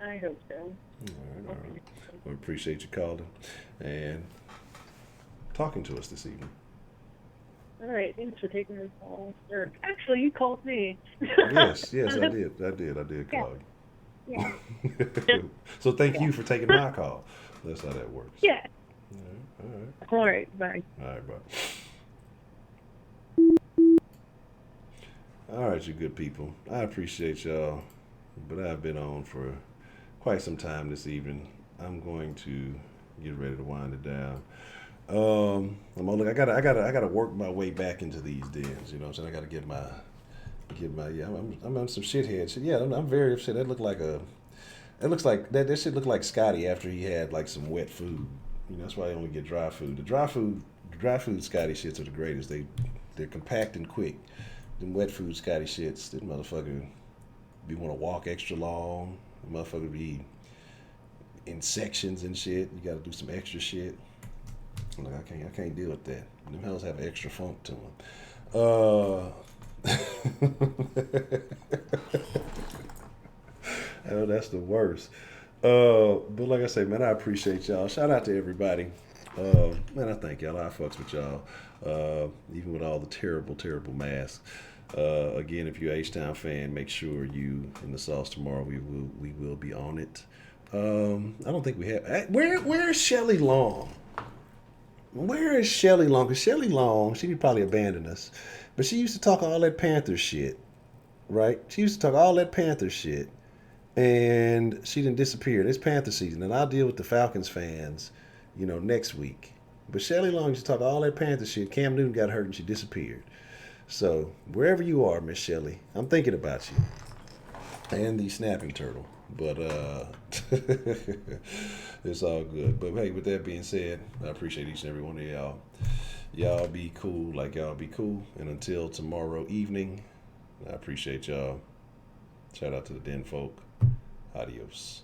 I hope so. All right. Well, appreciate you calling and talking to us this evening. All right, thanks for taking the call. Or actually, you called me. Yes, I did. I did call you. Yeah. So thank you for taking my call. That's how that works. Yeah. All right. All right, bye. All right, bye. All right, you good people. I appreciate y'all, but I've been on for quite some time this evening. I'm going to get ready to wind it down. I gotta work my way back into these dens. You know what I'm saying? I gotta get my. Yeah, I'm on some shithead shit. Yeah, I'm very upset. That looks like that shit looked like Scotty after he had like some wet food. You know, that's why I only get dry food. The dry food Scotty shits are the greatest. They're compact and quick. Them wet food Scotty shits, this motherfucker be want to walk extra long. The motherfucker be in sections and shit. You gotta do some extra shit. I'm like, I can't deal with that. Them hells have extra funk to them. Oh, that's the worst. But like I say, man, I appreciate y'all. Shout out to everybody. Man, I thank y'all. I fucks with y'all. Even with all the terrible, terrible masks. Again, if you're a H-Town fan, make sure you in the sauce tomorrow. We will be on it. I don't think we have. Where is Shelley Long? Where is Shelley Long? Because Shelley Long, she probably abandoned us. But she used to talk all that Panther shit, right? She used to talk all that Panther shit. And she didn't disappear. It's Panther season. And I'll deal with the Falcons fans, next week. But Shelley Long used to talk all that Panther shit. Cam Newton got hurt and she disappeared. So, wherever you are, Miss Shelley, I'm thinking about you. And the snapping turtle. But it's all good. But hey, with that being said, I appreciate each and every one of y'all. Y'all be cool like y'all be cool. And until tomorrow evening, I appreciate y'all. Shout out to the Den folk. Adios.